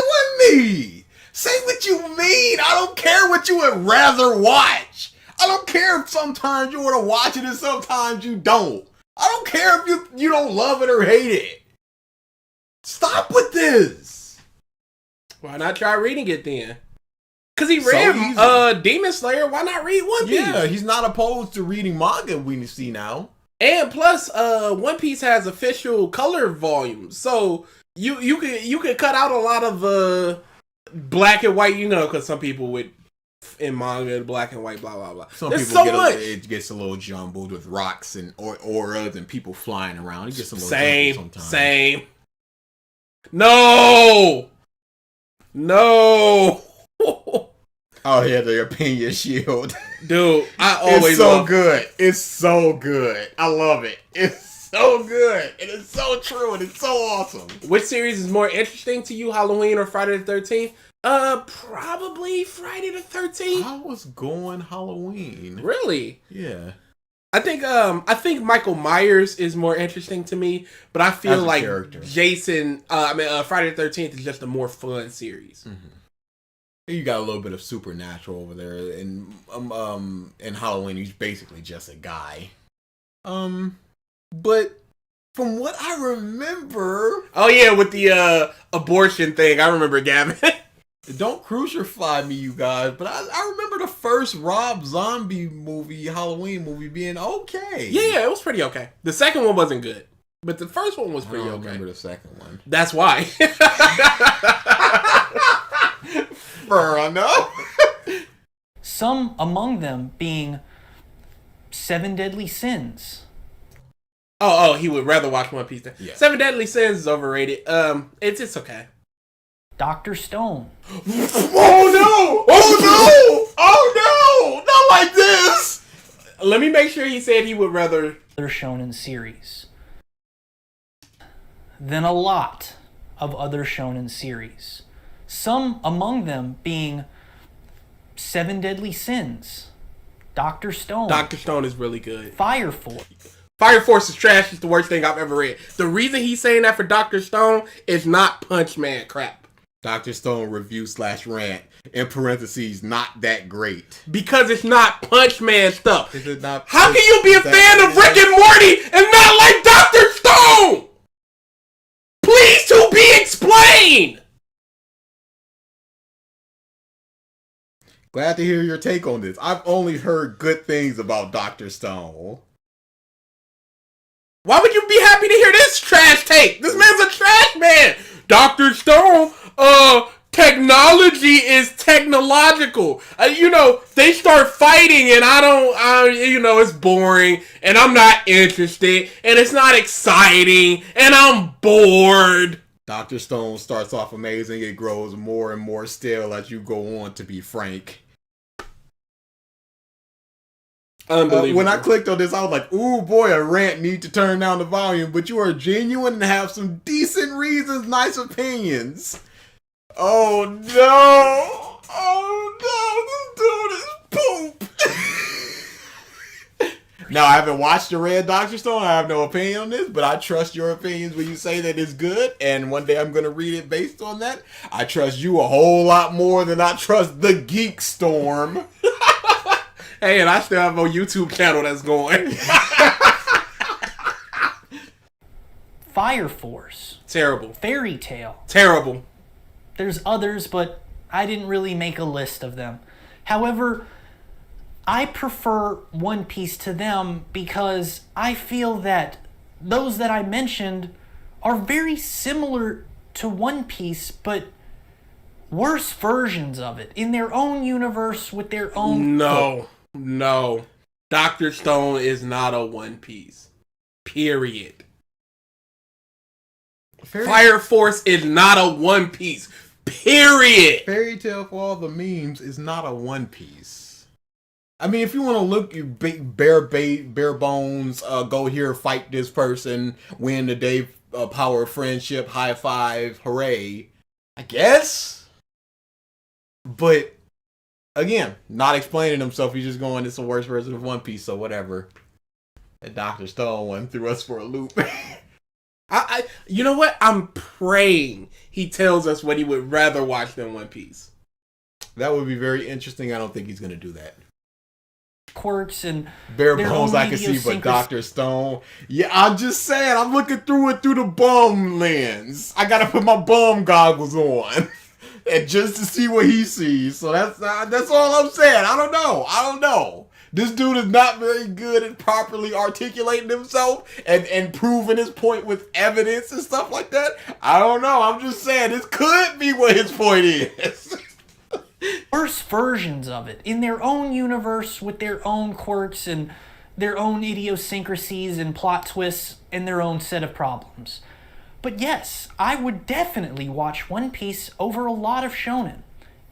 me. Say what you mean. I don't care what you would rather watch. I don't care if sometimes you want to watch it and sometimes you don't. I don't care if you don't love it or hate it. Stop with this. Why not try reading it then? Because he read Demon Slayer. Why not read One Piece? Yeah, he's not opposed to reading manga we see now. And plus, One Piece has official color volumes, so you could cut out a lot of black and white. Because some people in manga black and white, blah blah blah. Some people it gets a little jumbled with rocks and auras and people flying around. It gets a little jumbled sometimes. Same. No. Oh yeah, the opinion shield. Dude, I always good. It's so good. I love it. It's so good. And it's so true and it's so awesome. Which series is more interesting to you, Halloween or Friday the 13th? Probably Friday the 13th. I was going Halloween. Really? Yeah. I think Michael Myers is more interesting to me, but I feel like Jason, Friday the 13th is just a more fun series. Mm-hmm. You got a little bit of supernatural over there, and in Halloween he's basically just a guy. But from what I remember, oh yeah, with the abortion thing, I remember Gavin. Don't crucify me, you guys, but I remember the first Rob Zombie movie, Halloween movie, being okay. Yeah, it was pretty okay. The second one wasn't good, but the first one was pretty okay. I don't remember the second one. That's why. I know. Some among them being 7 Deadly Sins. Oh, he would rather watch One Piece. Yeah. 7 Deadly Sins is overrated. It's okay. Dr. Stone. Oh no! Oh no! Oh no! Not like this! Let me make sure he said he would rather other shonen series than a lot of other shonen series. Some among them being 7 Deadly Sins, Dr. Stone. Dr. Stone is really good. Fire Force. Fire Force is trash. It's the worst thing I've ever read. The reason he's saying that for Dr. Stone is not Punch Man crap. Dr. Stone review / rant, in parentheses, not that great. Because it's not Punch Man stuff. Is it not? How can you be a fan of Rick and Morty and not like Dr. Stone? Please to be explained. Glad to hear your take on this. I've only heard good things about Dr. Stone. Why would you be happy to hear this trash take? This man's a trash man. Dr. Stone, technology is technological. They start fighting and it's boring and I'm not interested and it's not exciting and I'm bored. Dr. Stone starts off amazing. It grows more and more stale as you go on, to be frank. Unbelievable. When I clicked on this, I was like, ooh, boy, a rant need to turn down the volume, but you are genuine and have some decent reasons, nice opinions. Oh, no. Oh, no. This dude is poop. Now, I haven't watched the Red Dr. Stone. I have no opinion on this, but I trust your opinions when you say that it's good, and one day I'm going to read it based on that. I trust you a whole lot more than I trust the Geek Storm. Hey, and I still have a YouTube channel that's going. Fire Force. Terrible. Fairy Tale. Terrible. There's others, but I didn't really make a list of them. However, I prefer One Piece to them because I feel that those that I mentioned are very similar to One Piece, but worse versions of it in their own universe with their own... No. Dr. Stone is not a One Piece. Period. Fire Force is not a One Piece. Period. Fairy Tale, for all the memes, is not a One Piece. I mean, if you want to look, you big bare bones, go here, fight this person, win the day, power of friendship, high five, hooray. I guess. But again, not explaining himself. He's just going, it's the worst version of One Piece, so whatever. And Dr. Stone went threw us for a loop. You know what? I'm praying he tells us what he would rather watch than One Piece. That would be very interesting. I don't think he's going to do that. Quirks and bare bones I can see, but Dr. Stone. Yeah, I'm just saying, I'm looking through it through the bum lens. I gotta put my bum goggles on. And just to see what he sees. So that's all I'm saying. I don't know. This dude is not very good at properly articulating himself and proving his point with evidence and stuff like that. I don't know. I'm just saying this could be what his point is. Worse versions of it in their own universe with their own quirks and their own idiosyncrasies and plot twists and their own set of problems. But yes, I would definitely watch One Piece over a lot of shonen.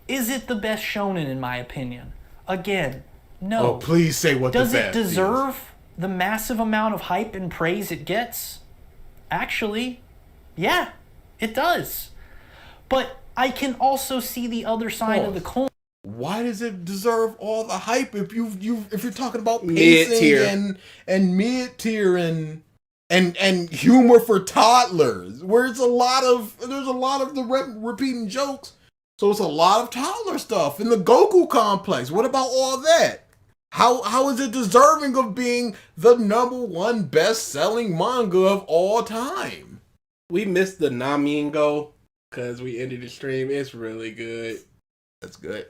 Is it the best shonen in my opinion? Again, no. Oh, please say what the best is. Does it deserve the massive amount of hype and praise it gets? Actually, yeah, it does. But I can also see the other side of the coin. Why does it deserve all the hype if you're talking about mid-tier pacing and mid-tier and humor for toddlers, where there's a lot of the repeating jokes, so it's a lot of toddler stuff in the Goku complex. What about all that? How is it deserving of being the #1 best-selling manga of all time? We missed the Namingo because we ended the stream. It's really good. That's good.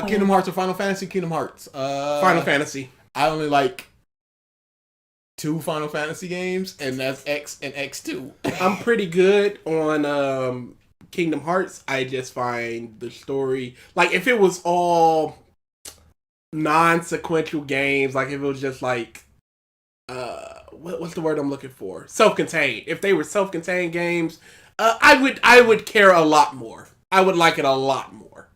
Kingdom Hearts or Final Fantasy? Kingdom Hearts. Final Fantasy. I only like 2 Final Fantasy games, and that's X and X2. I'm pretty good on Kingdom Hearts. I just find the story, like if it was all non-sequential games, like if it was just like what's the word I'm looking for? Self-contained. If they were self-contained games, I would care a lot more. I would like it a lot more.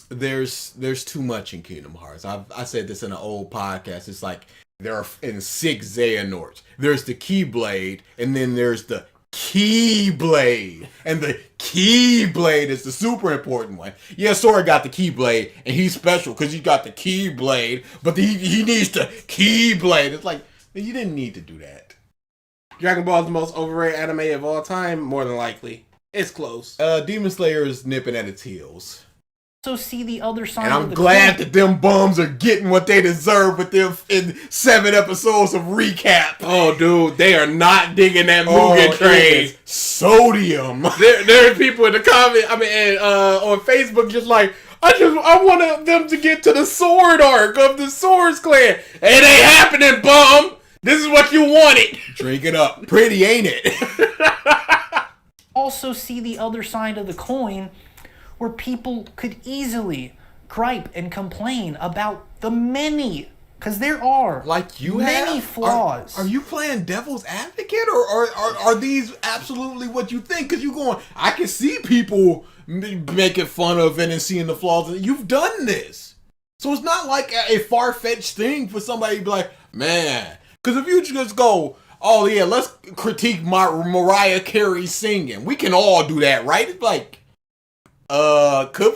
There's too much in Kingdom Hearts. I said this in an old podcast. It's like there are in 6 Xehanorts. There's the Keyblade, and then there's the Keyblade. And the Keyblade is the super important one. Yeah, Sora got the Keyblade, and he's special because he got the Keyblade, but he needs the Keyblade. It's like, you didn't need to do that. Dragon Ball is the most overrated anime of all time, more than likely. It's close. Demon Slayer is nipping at its heels. So see the other side And of I'm the glad coin. that them bums are getting what they deserve with them in 7 episodes of recap. Oh, dude, they are not digging that Mugen train. It is sodium. There's people in the on Facebook just like, I wanted them to get to the sword arc of the Swords Clan. It ain't happening, bum. This is what you wanted. Drink it up. Pretty, ain't it? Also see the other side of the coin, where people could easily gripe and complain about the many, because there are Like you many have? flaws. Are you playing devil's advocate, or are these absolutely what you think? Because you going, I can see people making fun of it and seeing the flaws. You've done this, so it's not like a far-fetched thing for somebody to be like, man. Because if you just go, oh yeah, let's critique Mariah Carey singing, we can all do that, right? It's like, could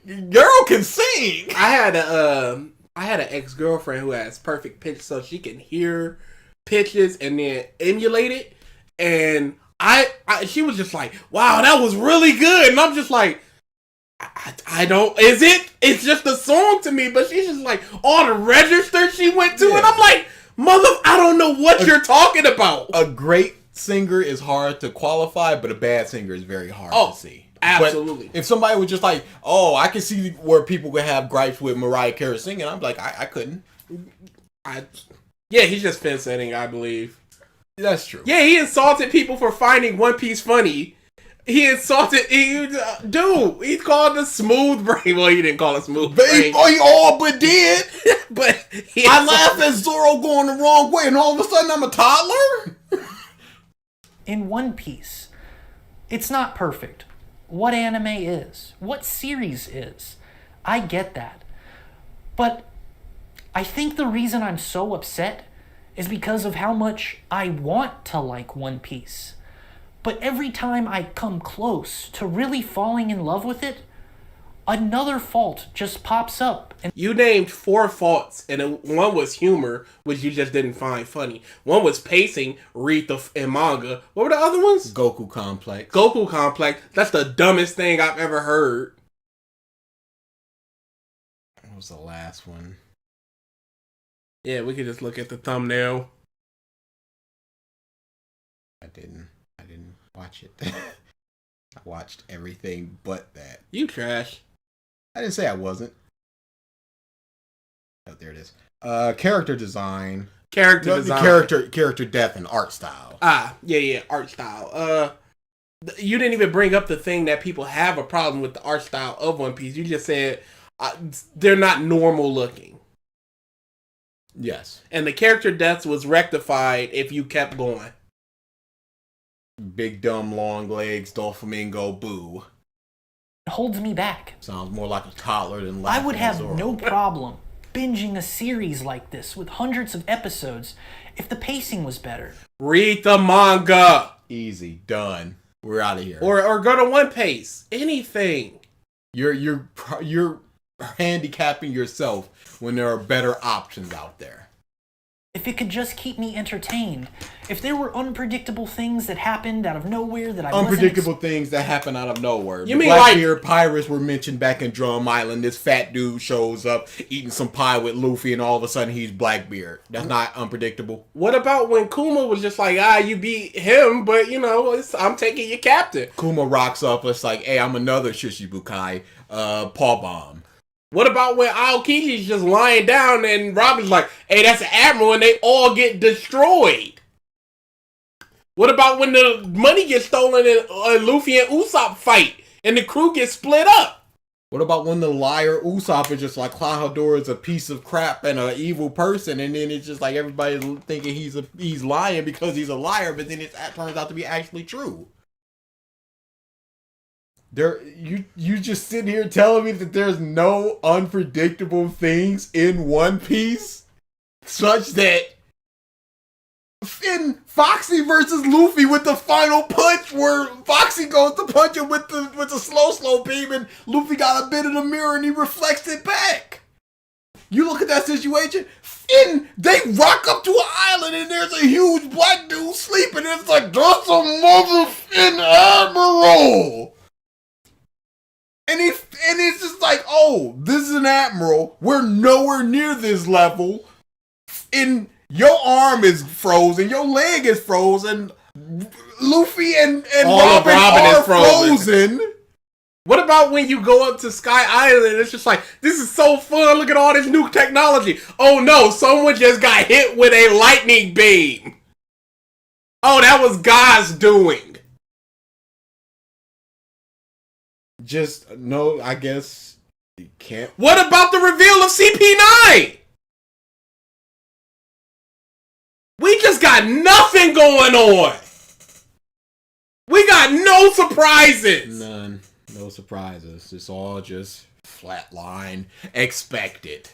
we? Girl can sing. I had an ex-girlfriend who has perfect pitch, so she can hear pitches and then emulate it. And she was just like, "Wow, that was really good." And I'm just like, I don't. Is it? It's just a song to me. But she's just like all the registers she went to, Yeah. and I'm like, "Mother, I don't know what you're talking about." A great singer is hard to qualify, but a bad singer is very hard to see. Absolutely. But if somebody was just like, oh, I can see where people could have gripes with Mariah Carey singing, I'm like, I couldn't. Yeah, he's just fence sitting, I believe. That's true. Yeah, he insulted people for finding One Piece funny. He insulted, dude, he called the smooth brain. Well, he didn't call it smooth brain. He all but did. But I laughed at Zoro going the wrong way, and all of a sudden I'm a toddler? In One Piece, it's not perfect. What anime is, what series is. I get that. But I think the reason I'm so upset is because of how much I want to like One Piece. But every time I come close to really falling in love with it, another fault just pops up. And you named 4 faults, and one was humor, which you just didn't find funny. One was pacing, read and manga. What were the other ones? Goku Complex. Goku Complex. That's the dumbest thing I've ever heard. What was the last one? Yeah, we could just look at the thumbnail. I didn't watch it. I watched everything but that. You trash. I didn't say I wasn't. Oh, there it is. Character design. Character design. Character depth and art style. Yeah, art style. You didn't even bring up the thing that people have a problem with the art style of One Piece. You just said they're not normal looking. Yes. And the character depth was rectified if you kept going. Big dumb long legs, Doflamingo, boo. it holds me back. Sounds more like a toddler than I laughing would at have Zoro. no problem binging a series like this with hundreds of episodes if the pacing was better. Read the manga. Easy, done. We're out of here. Or go to One Piece. Anything. You're handicapping yourself when there are better options out there. If it could just keep me entertained. If there were unpredictable things that happened out of nowhere that I Unpredictable things that happen out of nowhere. You The mean like Blackbeard pirates were mentioned back in Drum Island. This fat dude shows up eating some pie with Luffy, and all of a sudden he's Blackbeard. That's not unpredictable. what about when Kuma was just like, you beat him, but I'm taking your captain. Kuma rocks up. It's like, hey, I'm another Shishibukai, paw bomb. What about when Aokiji's just lying down and Robin's like, hey, that's an admiral, and they all get destroyed? What about when the money gets stolen and Luffy and Usopp fight and the crew gets split up? What about when the liar Usopp is just like Klahadore is a piece of crap and an evil person, and then it's just like everybody's thinking he's lying because he's a liar, but then it turns out to be actually true. You just sitting here telling me that there's no unpredictable things in One Piece, such that in Foxy versus Luffy with the final punch where Foxy goes to punch him with the slow beam and Luffy got a bit in the mirror and he reflects it back. You look at that situation, and they rock up to an island and there's a huge black dude sleeping. It's like, that's a motherfucking admiral. And it's just like, oh, this is an admiral. We're nowhere near this level. And your arm is frozen, your leg is frozen. Luffy and Robin are frozen. What about when you go up to Sky Island and it's just like, this is so fun, look at all this new technology. Oh no, someone just got hit with a lightning beam. Oh, that was God's doing. Just, no, I guess you can't. What about the reveal of CP9? We just got nothing going on. We got no surprises. None. No surprises. It's all just flatline. Expected.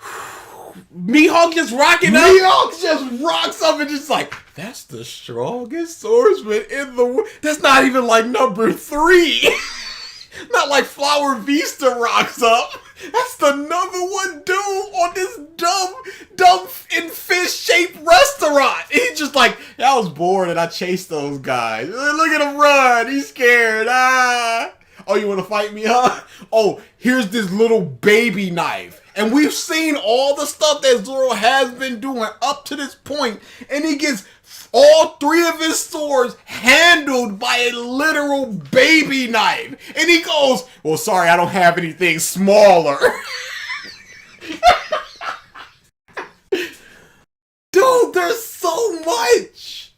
Mihawk just rocking up. Mihawk just rocks up and just like, that's the strongest swordsman in the world. That's not even like number 3. Not like Flower Vista rocks up. That's the number 1 dude on this dumb and fish-shaped restaurant. He's just like, I was bored and I chased those guys. Look at him run. He's scared. Oh, you want to fight me, huh? Oh, here's this little baby knife. And we've seen all the stuff that Zoro has been doing up to this point, and he gets all 3 of his swords handled by a literal baby knife. And he goes, well, sorry, I don't have anything smaller. Dude, there's so much.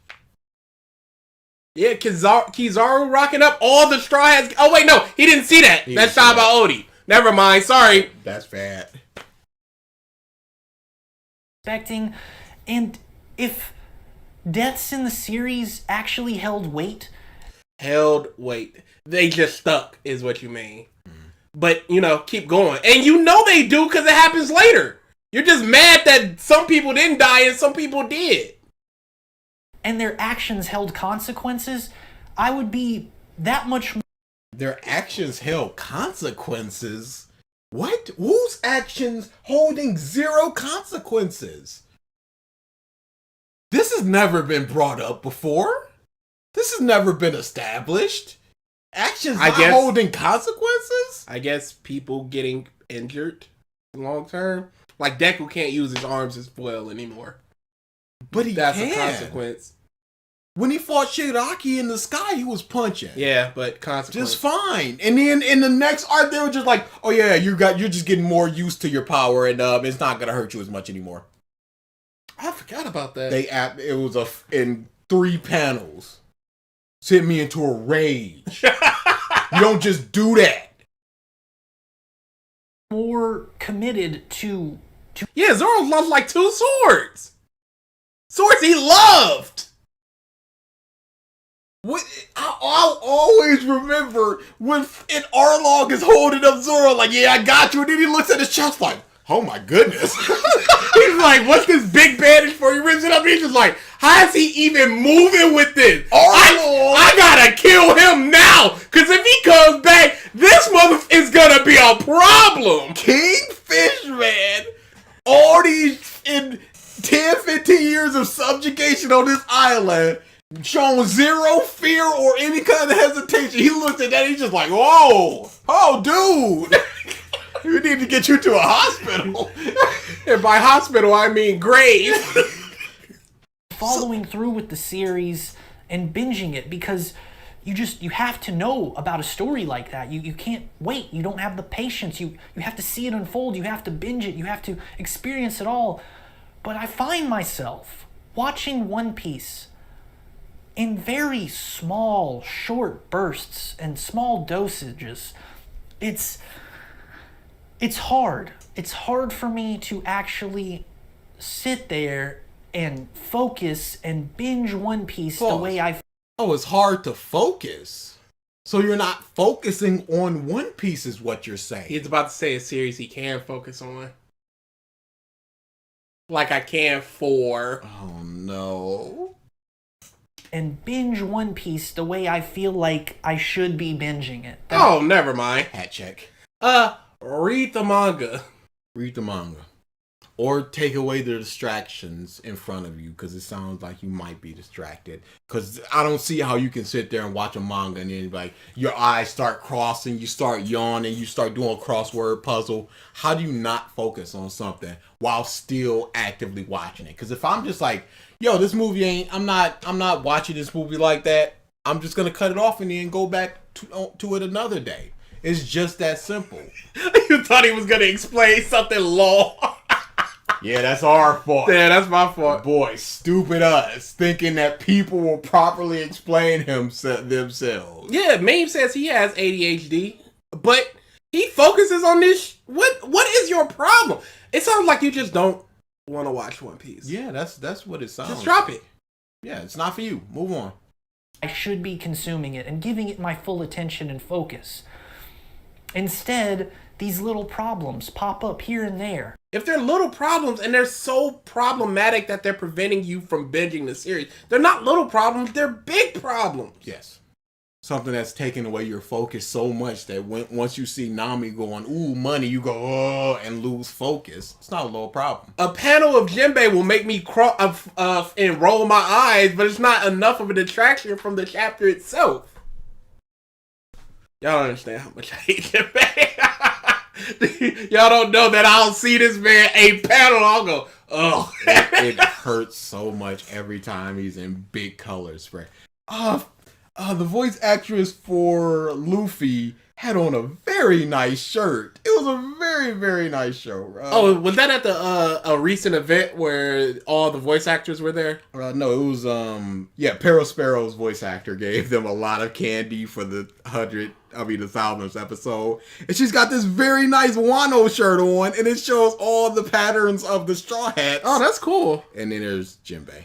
Yeah, Kizaru rocking up all the Straw Hats. Oh, wait, no, he didn't see that. That's shot by Odie. Never mind, sorry. That's bad. Expecting, and if deaths in the series actually held weight. They just stuck, is what you mean. But, keep going. And they do because it happens later. You're just mad that some people didn't die and some people did. And their actions held consequences, I would be that much more. Their actions held consequences? What? Whose actions holding 0 consequences? This has never been brought up before. This has never been established. Actions holding consequences? I guess people getting injured long term. Like Deku can't use his arms as foil anymore. But That's a consequence. When he fought Shiraki in the sky, he was punching. Yeah, but consequence. Just fine. And then in the next arc, they were just like, oh yeah, you're just getting more used to your power and it's not going to hurt you as much anymore. I forgot about that. It was in 3 panels. Sent me into a rage. You don't just do that. More committed to. Yeah, Zoro lost like 2 swords. Swords he loved. What I'll always remember when Arlong is holding up Zoro like, yeah, I got you, and then he looks at his chest like, oh my goodness. He's like, what's this big bandage for? He rips it up, and he's just like, how is he even moving with this? I gotta kill him now, because if he comes back, this mother is gonna be a problem. Kingfish, man. All these in 10, 15 years of subjugation on this island, shown 0 fear or any kind of hesitation. He looked at that, he's just like, whoa, oh, dude. We need to get you to a hospital. And by hospital, I mean grave. Following through with the series and binging it, because you have to know about a story like that. You can't wait. You don't have the patience. You have to see it unfold. You have to binge it. You have to experience it all. But I find myself watching One Piece in very small, short bursts and small dosages. It's hard. It's hard for me to actually sit there and focus and binge One Piece the way I... Oh, it's hard to focus. So you're not focusing on One Piece is what you're saying. He's about to say a series he can focus on. Like I can for... Oh, no. No. and binge One Piece the way I feel like I should be binging it. Oh, never mind. Hat check. Read the manga. Read the manga. Or take away the distractions in front of you, because it sounds like you might be distracted. Because I don't see how you can sit there and watch a manga and then like your eyes start crossing, you start yawning, you start doing a crossword puzzle. How do you not focus on something while still actively watching it? Because if I'm just like, yo, this movie ain't, I'm not watching this movie like that. I'm just gonna cut it off and then go back to it another day. It's just that simple. You thought he was gonna explain something long. Yeah, that's our fault. Yeah, that's my fault. Boy, stupid us, thinking that people will properly explain themselves. Yeah, Mame says he has ADHD, but he focuses on this. What is your problem? It sounds like you just don't want to watch One Piece. Yeah, that's what it sounds Just drop it. Yeah, it's not for you. Move on. I should be consuming it and giving it my full attention and focus. Instead, these little problems pop up here and there. If they're little problems and they're so problematic that they're preventing you from binging the series, they're not little problems, they're big problems. Yes. Something that's taking away your focus so much that once you see Nami going, ooh, money, you go, oh, and lose focus. It's not a little problem. A panel of Jinbei will make me and roll my eyes, but it's not enough of a distraction from the chapter itself. Y'all don't understand how much I hate Jinbei. Y'all don't know that I'll see this man a panel, I'll go, oh. It hurts so much every time he's in big colors. The voice actress for Luffy had on a very nice shirt. It was a very, very nice show. Was that at the a recent event where all the voice actors were there? No, it was Perosporo's voice actor gave them a lot of candy for the 1000th episode. And she's got this very nice Wano shirt on, and it shows all the patterns of the Straw Hats. Oh, that's cool. And then there's Jinbei.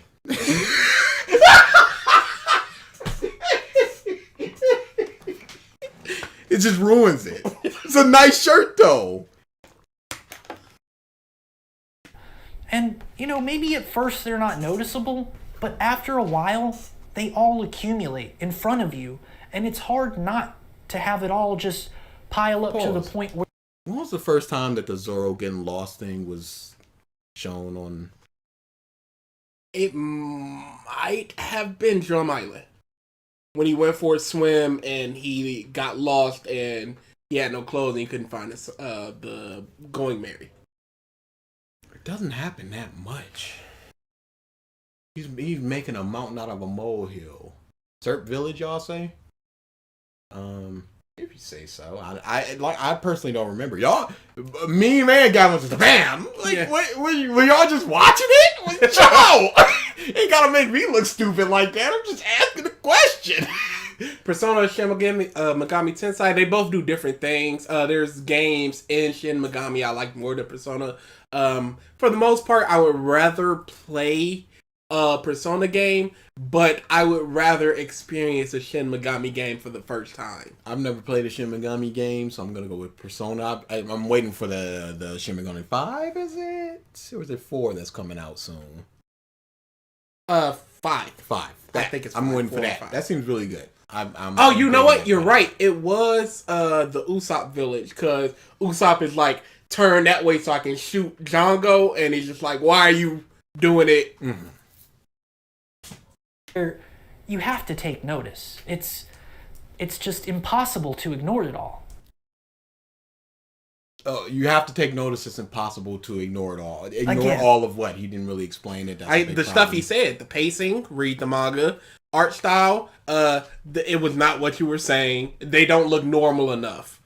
It just ruins it. It's a nice shirt, though. And, maybe at first they're not noticeable, but after a while, they all accumulate in front of you, and it's hard not to have it all just pile up to the point where... When was the first time that the Zoro getting lost thing was shown on... It might have been Drum Island. When he went for a swim and he got lost and he had no clothes and he couldn't find the Going Merry. It doesn't happen that much. He's making a mountain out of a molehill. Serp Village, y'all say? If you say so. I personally don't remember. Y'all, me man got into the bam. Like, yeah. Were y'all just watching it? Joe! Ain't gotta make me look stupid like that. I'm just asking a question. Persona, Shin Megami Tensei, they both do different things. There's games in Shin Megami I like more than Persona. For the most part, I would rather play a Persona game, but I would rather experience a Shin Megami game for the first time. I've never played a Shin Megami game, so I'm gonna go with Persona. I'm waiting for the Shin Megami 5, is it? Or is it 4 that's coming out soon? 5. I think it's 5. I'm waiting for that. 5. That seems really good. You know what? You're right. It was the Usopp village, because Usopp is like, turn that way so I can shoot Django, and he's just like, why are you doing it? Mm-hmm. You have to take notice. It's just impossible to ignore it all. Oh, you have to take notice. It's impossible to ignore it all. Again. All of what? He didn't really explain it. The stuff he said, the pacing, read the manga, art style, it was not what you were saying. They don't look normal enough.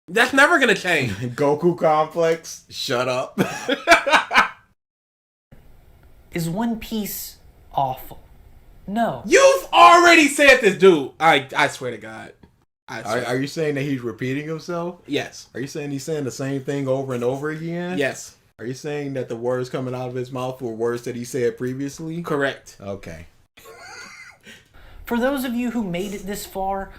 That's never going to change. Goku complex? Shut up. Is One Piece awful? No. You've already said this, dude. I swear to God. Are you saying that he's repeating himself? Yes. Are you saying he's saying the same thing over and over again? Yes. Are you saying that the words coming out of his mouth were words that he said previously? Correct. Okay. For those of you who made it this far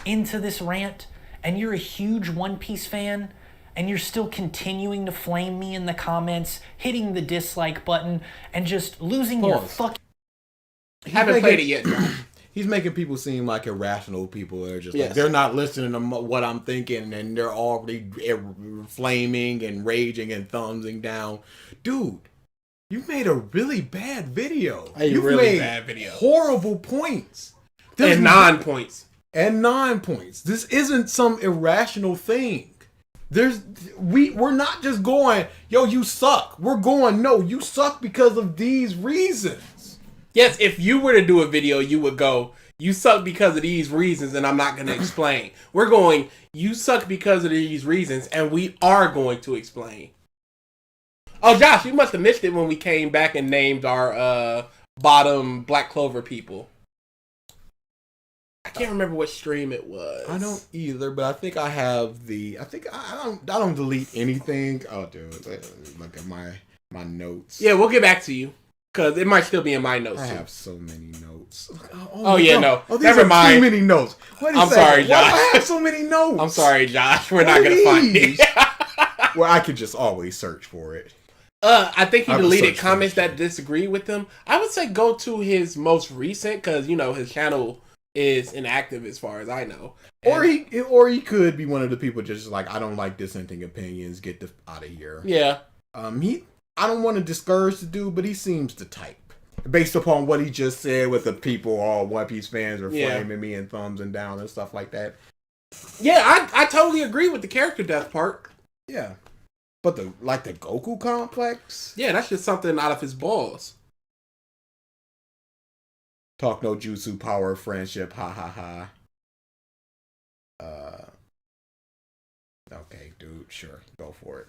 into this rant, and you're a huge One Piece fan, and you're still continuing to flame me in the comments, hitting the dislike button, and just losing your fucking... Haven't played it yet, John. He's making people seem like irrational people. They're just Yes. like, they're not listening to what I'm thinking, and they're already flaming and raging and thumbsing down. Dude, you made a really bad video. You've made bad video. Horrible points. And 9 points. And 9 points. This isn't some irrational thing. We're not just going, yo, you suck. We're going, no, you suck because of these reasons. Yes, if you were to do a video, you would go, you suck because of these reasons, and I'm not going to explain. We're going, you suck because of these reasons, and we are going to explain. Oh, Josh, you must have missed it when we came back and named our bottom Black Clover people. I can't remember what stream it was. I don't either, but I think I have I don't delete anything. Oh, dude, look at my notes. Yeah, we'll get back to you. Because it might still be in my notes, I too. have so many notes. Oh yeah, no. Oh, these Never are mind. too many notes. I'm sorry, Josh. Why do I have so many notes? I'm sorry, Josh. We're not going to find it. Well, I could just always search for it. I think he I have a deleted search comments function. that disagree with him. I would say go to his most recent, because, his channel is inactive as far as I know. Or he could be one of the people just like, I don't like dissenting opinions, get out of here. Yeah. I don't want to discourage the dude, but he seems to type. Based upon what he just said with the people, all One Piece fans are flaming me and thumbs and down and stuff like that. Yeah, I totally agree with the character death part. Yeah. But the Goku complex? Yeah, that's just something out of his balls. Talk no jutsu, power of friendship, ha ha ha. Okay, dude, sure, go for it.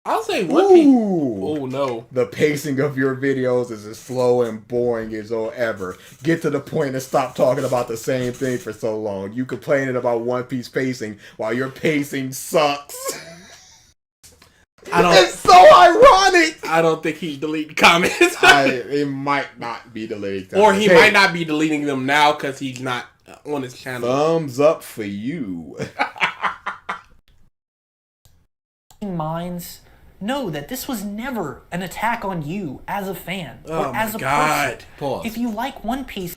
I'll say One Piece. Ooh. Oh no. The pacing of your videos is as slow and boring as ever. Get to the point and stop talking about the same thing for so long. You complaining about One Piece pacing while your pacing sucks. It's so ironic. I don't think he's deleting comments. It might not be deleted. Or he might not be deleting them now because he's not on his channel. Thumbs up for you. minds know that this was never an attack on you as a fan Oh or as a my God. person. Pause. If you like One Piece,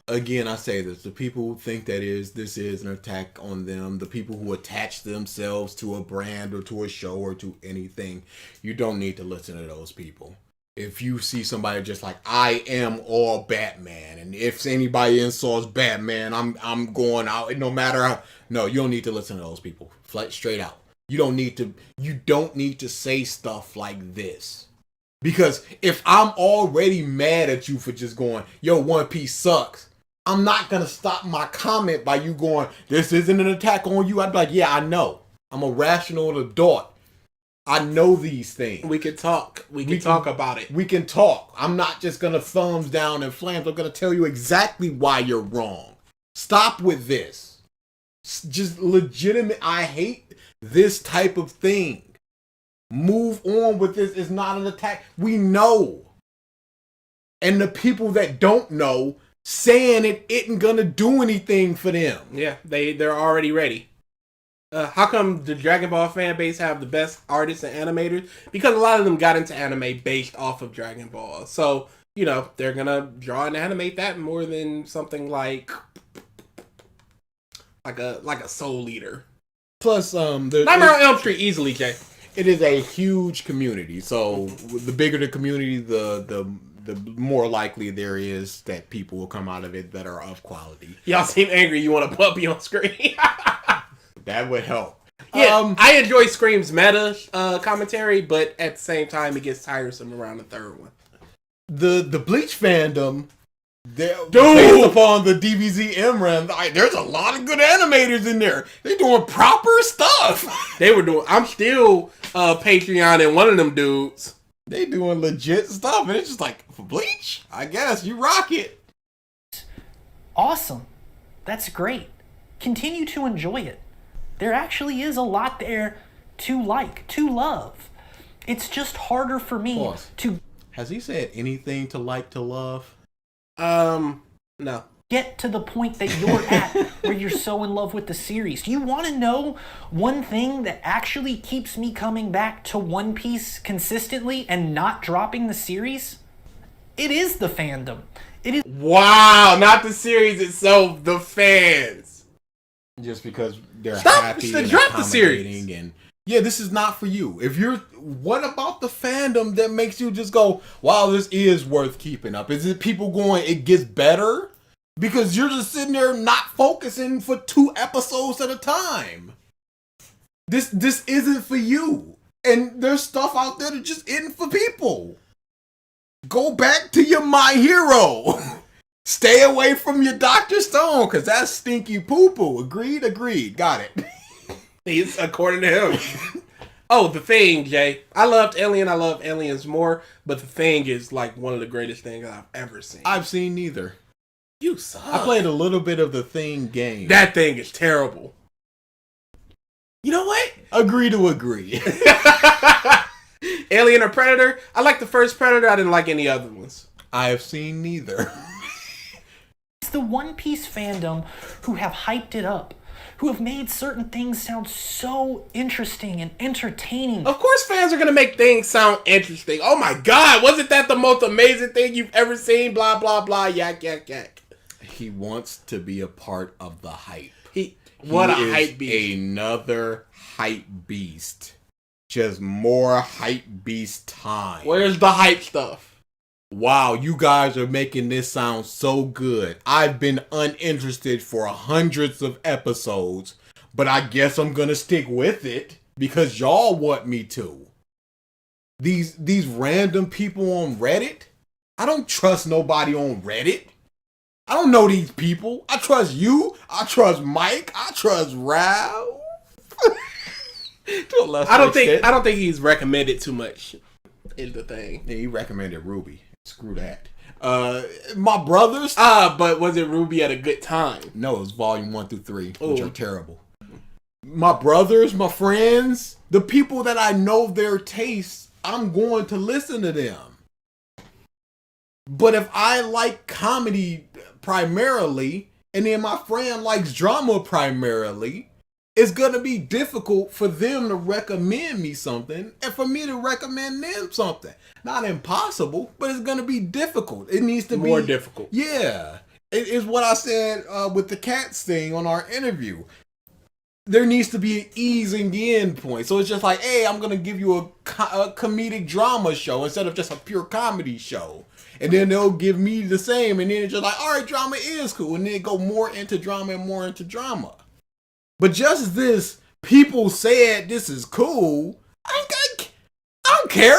Again, I say this. The people who think this is an attack on them, the people who attach themselves to a brand or to a show or to anything, you don't need to listen to those people. If you see somebody just like, I am all Batman, and if anybody insults Batman, I'm going out, no matter how. No, you don't need to listen to those people. Straight out. You don't need to say stuff like this. Because if I'm already mad at you for just going, yo, One Piece sucks, I'm not going to stop my comment by you going, this isn't an attack on you. I'd be like, yeah, I know. I'm a rational adult. I know these things. We can talk. We can talk about it. We can talk. I'm not just going to thumbs down and flames. I'm going to tell you exactly why you're wrong. Stop with this. Just legitimate. I hate this type of thing. Move on with this. It's not an attack. We know. And the people that don't know, saying it isn't going to do anything for them. Yeah, they're already ready. How come the Dragon Ball fan base have the best artists and animators? Because a lot of them got into anime based off of Dragon Ball. So, they're going to draw and animate that more than something like a Soul Eater. Plus, Nightmare on Elm Street easily, Jay. It is a huge community. So the bigger the community, the more likely there is that people will come out of it that are of quality. Y'all seem angry. You want a puppy on screen? That would help. Yeah, I enjoy Scream's meta commentary, but at the same time, it gets tiresome around the third one. The Bleach fandom, based upon the DBZ MRAM, there's a lot of good animators in there. They're doing proper stuff. I'm still Patreon and one of them dudes. They doing legit stuff, and it's just like, for Bleach, I guess you rock it. awesome. That's great. Continue to enjoy it. There actually is a lot there to like, to love. It's just harder for me Pause. to... Has he said anything to like, to love? No. get to the point that you're at where you're so in love with the series? Do you want to know one thing that actually keeps me coming back to One Piece consistently and not dropping the series? It is the fandom. It is. Wow, not the series itself, the fans. Just because they're Stop, happy then and drop the series. accommodating and yeah, this is not for you. What about the fandom that makes you just go, wow, this is worth keeping up? Is it people going, it gets better? Because you're just sitting there not focusing for 2 episodes at a time. This isn't for you. And there's stuff out there that just isn't for people. Go back to your My Hero. Stay away from your Dr. Stone, because that's stinky poo-poo. Agreed. Got it. He's according to him. Oh, The Thing, Jay. I loved Alien. I love Aliens more, but The Thing is like one of the greatest things I've ever seen. I've seen neither. You suck. I played a little bit of the Thing game. That thing is terrible. You know what? Agree to agree. Alien or Predator? I like the first Predator. I didn't like any other ones. I have seen neither. It's the One Piece fandom who have hyped it up, who have made certain things sound so interesting and entertaining. Of course fans are going to make things sound interesting. Oh my God, wasn't that the most amazing thing you've ever seen? Blah, blah, blah, yak, yak, yak. He wants to be a part of the hype. What a He is hype beast. Another hype beast. Just more hype beast time. Where's the hype stuff? Wow, you guys are making this sound so good. I've been uninterested for hundreds of episodes, but I guess I'm gonna stick with it because y'all want me to. These random people on Reddit? I don't trust nobody on Reddit. I don't know these people. I trust you. I trust Mike. I trust Ralph. I don't think he's recommended too much in the thing. Yeah, he recommended Ruby. Screw that. My brothers. But was it Ruby at a good time? No, it was volume 1 through 3, which are terrible. My brothers, my friends, the people that I know their tastes, I'm going to listen to them. But if I like comedy primarily, and then my friend likes drama primarily, it's going to be difficult for them to recommend me something and for me to recommend them something. Not impossible, but it's going to be difficult. It needs to be more difficult. Yeah. It is what I said with the Cats thing on our interview. There needs to be an easing in point. So it's just like, hey, I'm going to give you a comedic drama show instead of just a pure comedy show. And then they'll give me the same. And then it's just like, all right, drama is cool. And then go more into drama and more into drama. But just this, people said this is cool. I don't care.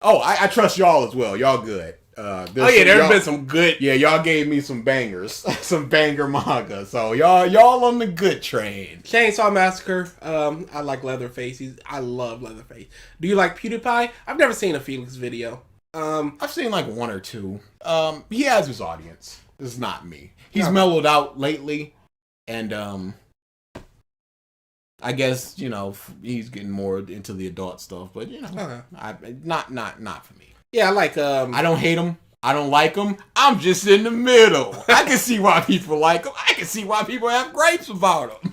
Oh, I trust y'all as well. Y'all good. There's been some good. Yeah, y'all gave me some bangers, some banger manga. So y'all on the good train. Chainsaw Massacre. I like Leatherface. I love Leatherface. Do you like PewDiePie? I've never seen a Felix video. I've seen like 1 or 2. He has his audience. It's not me. He's mellowed out lately, and I guess he's getting more into the adult stuff. But not for me. Yeah, I like. I don't hate him. I don't like him. I'm just in the middle. I can see why people like him. I can see why people have gripes about him.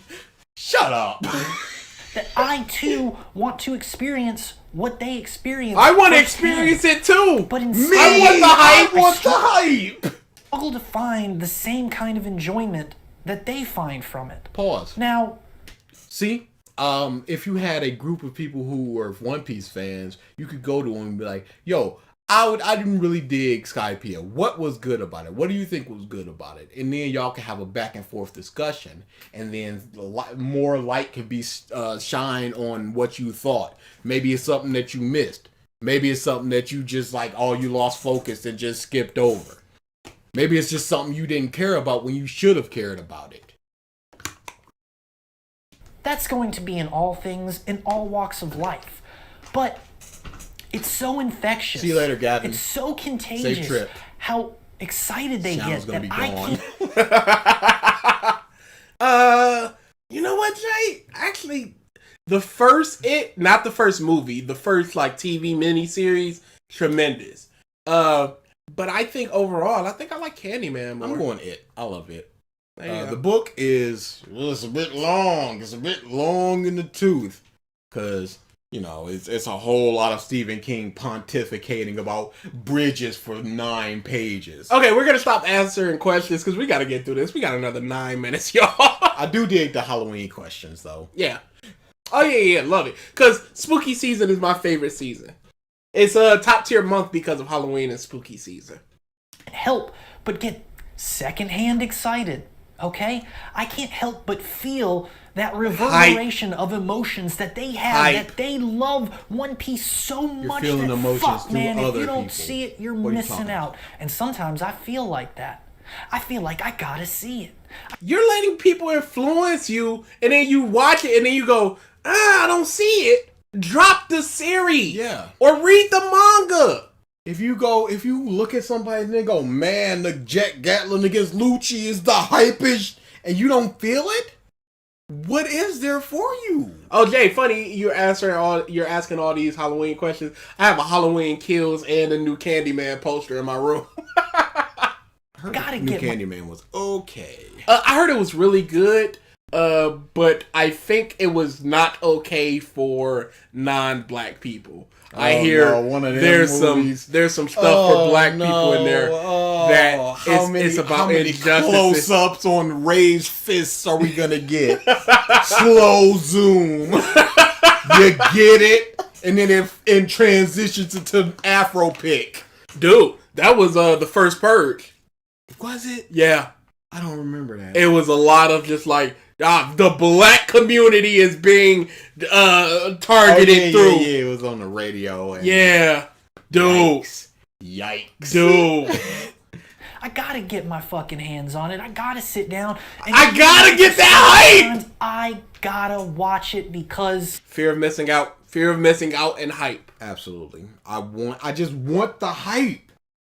Shut up. That I too want to experience what they experience. I want to experience it too. But instead, I want the hype. Struggle to find the same kind of enjoyment that they find from it. Pause. Now, see, if you had a group of people who were One Piece fans, you could go to them and be like, "Yo, I didn't really dig Skypiea. What was good about it? What do you think was good about it?" And then y'all can have a back and forth discussion, and then more light can be shine on what you thought. Maybe it's something that you missed. Maybe it's something that you just you lost focus and just skipped over. Maybe it's just something you didn't care about when you should have cared about it. that's going to be in all things, in all walks of life. But it's so infectious. See you later, Gavin. It's so contagious. Safe trip. How excited they Sound's get gonna that be I You know what, Jay? Actually, not the first movie, the first TV miniseries, tremendous. But I think overall, I like Candyman more. I'm going It. I love It. There you go. The book is it's a bit long. It's a bit long in the tooth because it's a whole lot of Stephen King pontificating about bridges for 9 pages. Okay, we're gonna stop answering questions because we gotta get through this. We got another 9 minutes, y'all. I do dig the Halloween questions though. Yeah. Oh yeah, love it. Cause spooky season is my favorite season. It's a top tier month because of Halloween and spooky season. Help but get secondhand excited. Okay? I can't help but feel that reverberation of emotions that they have, that they love One Piece so much feeling that emotions fuck, through man, if other you don't people. see it, you're What are you missing talking out. And sometimes I feel like that. I feel like I gotta see it. You're letting people influence you, and then you watch it, and then you go, I don't see it. Drop the series. Yeah. Or read the manga. If you look at somebody and they go, man, the Jack Gatlin against Lucci is the hypest, and you don't feel it, what is there for you? Oh, Jay, funny you're asking all these Halloween questions. I have a Halloween Kills and a new Candyman poster in my room. Gotta New get Candyman was okay. I heard it was really good, but I think it was not okay for non-black people. I hear one of them there's movies. some stuff for black people in there that it's about how many injustice. close-ups on raised fists are we gonna get? Slow zoom. You get it, and then it transitions into Afro pick. Dude, that was the first Purge. Was it? Yeah, I don't remember that. it was a lot of just like the black community is being targeted through. Yeah, it was on the radio. And Yeah, dude. Yikes. Dude. I gotta get my fucking hands on it. I gotta sit down. And I gotta get that hype! I gotta watch it because Fear of missing out and hype. Absolutely. I just want the hype.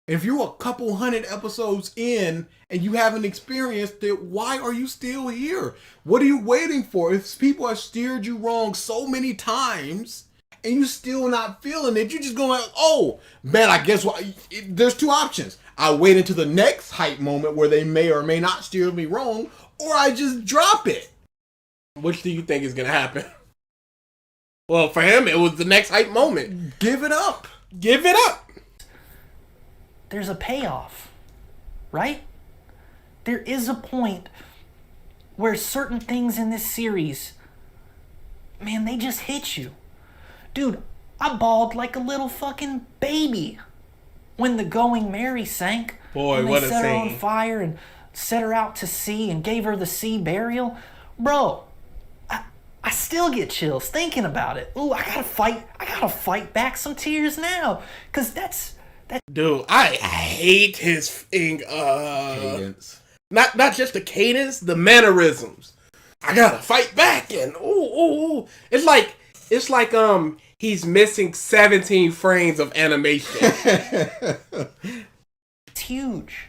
If you're a couple hundred episodes in and you haven't experienced it, why are you still here? What are you waiting for? If people have steered you wrong so many times and you still not feeling it, you're just going like, oh, man, I guess what? There's 2 options. I wait until the next hype moment where they may or may not steer me wrong, or I just drop it. Which do you think is gonna happen? Well, for him, it was the next hype moment. Give it up. Give it up. there's a payoff, right? There is a point where certain things in this series, man, they just hit you. Dude, I bawled like a little fucking baby when the Going Mary sank. Boy, when they what a set her on scene. fire and set her out to sea and gave her the sea burial. Bro, I still get chills thinking about it. Ooh, I gotta fight back some tears now. Cause that's Dude, I hate his thing. Cadence. Not just the cadence, the mannerisms. I gotta fight back and ooh. It's like he's missing 17 frames of animation. it's huge.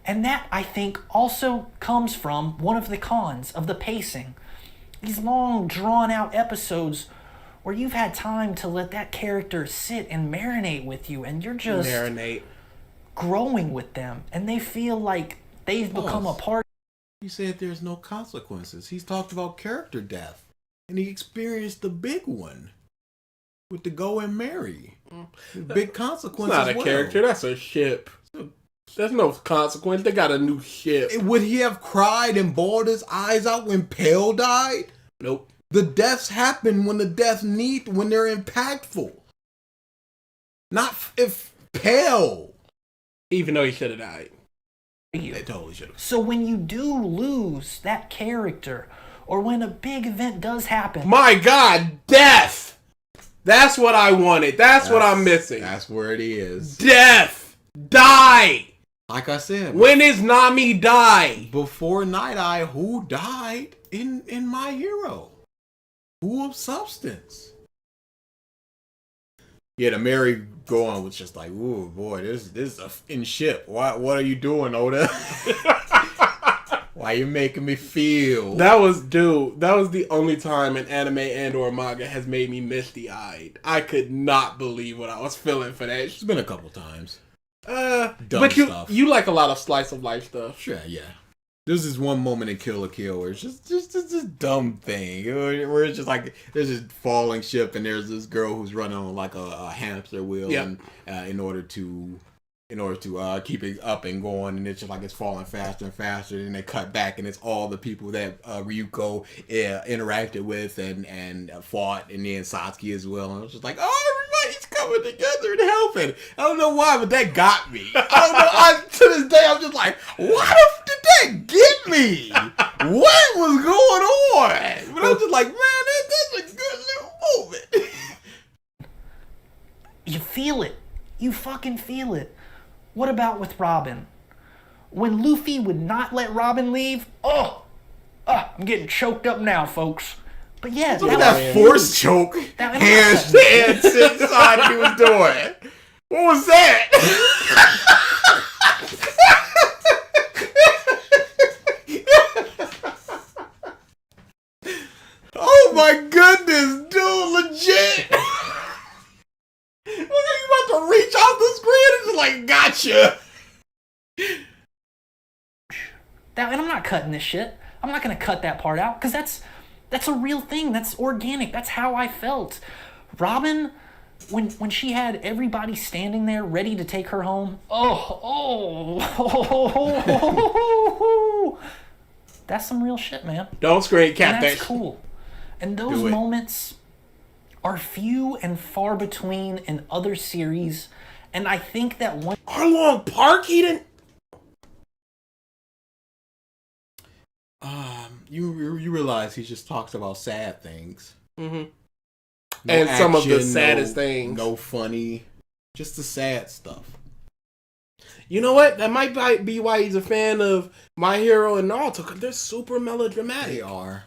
And that, I think, also comes from one of the cons of the pacing. These long, drawn-out episodes where you've had time to let that character sit and marinate with you, and you're just Marinate. growing with them, and they feel like they've become a part. He said there's no consequences. He's talked about character death, and he experienced the big one with the Go and Marry. Big It's consequences. not a character, that's a ship. There's no consequence. They got a new ship. Would he have cried and bawled his eyes out when Pale died? Nope. The deaths happen when when they're impactful. Not if Pale. Even though he should have died. You. They totally should have. So when you do lose that character, or when a big event does happen, My God, death! That's what I wanted. That's what I'm missing. That's where it is. Death! Die! Like I said, When is Nami die? before Night Eye, who died in My Hero? Who of substance? Yeah, the merry go on was just like, ooh boy, this is a in ship. What are you doing, Oda? Why you making me feel? That was the only time an anime and or manga has made me misty-eyed. I could not believe what I was feeling for that. It's been a couple times. But stuff. you like a lot of slice of life stuff. Sure, yeah. There's this one moment in Kill la Kill where it's just this dumb thing where it's just like there's this falling ship and there's this girl who's running on like a hamster wheel and in order to keep it up and going, and it's just like it's falling faster and faster, and they cut back and it's all the people that Ryuko interacted with and fought, and then Satsuki as well, and I was just like, oh, everybody's coming together and helping. I don't know why, but that got me. I don't know. To this day, I'm just like, why did that get me? What was going on? But I was just like, man, that's a good little moment. You feel it. You fucking feel it. What about with Robin? When Luffy would not let Robin leave, I'm getting choked up now, folks. But yeah, look at that force choke. Handstand side he was doing. What was that? Oh my goodness, dude, legit. Look, you about to reach out the screen and just like, gotcha. And I'm not cutting this shit. I'm not gonna cut that part out because that's a real thing. That's organic. That's how I felt. Robin, when she had everybody standing there ready to take her home, that's some real shit, man. Don't scream, Cap. And that's cool. And those moments are few and far between in other series, and I think that one Arlong Park, he didn't. You realize he just talks about sad things. Mm-hmm. No and action, some of the saddest things. No funny, just the sad stuff. You know what? That might be why he's a fan of My Hero and Naruto, because they're super melodramatic. They are.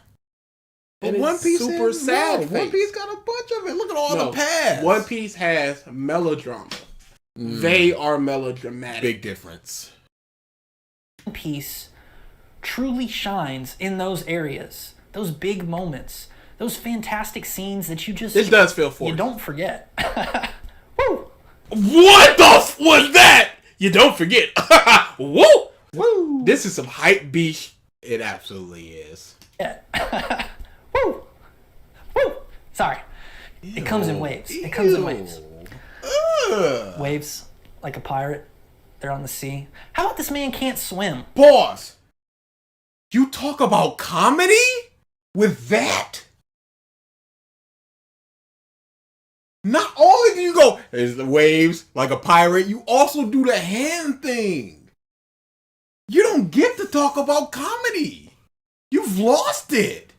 And But One Piece super sad. One Piece got a bunch of it. Look at all the past. One Piece has melodrama. They are melodramatic. Big difference. One Piece truly shines in those areas, those big moments, those fantastic scenes that you just... This does feel forced. You don't forget. Woo! What the was that? You don't forget. Woo! Woo! This is some hype beast. It absolutely is. Yeah. Woo! Woo! Sorry. Ew. It comes in waves. It comes in waves. Waves, like a pirate. They're on the sea. How about this man can't swim? Pause. You talk about comedy with that? Not only do you go, there's the waves like a pirate, you also do the hand thing. You don't get to talk about comedy. You've lost it.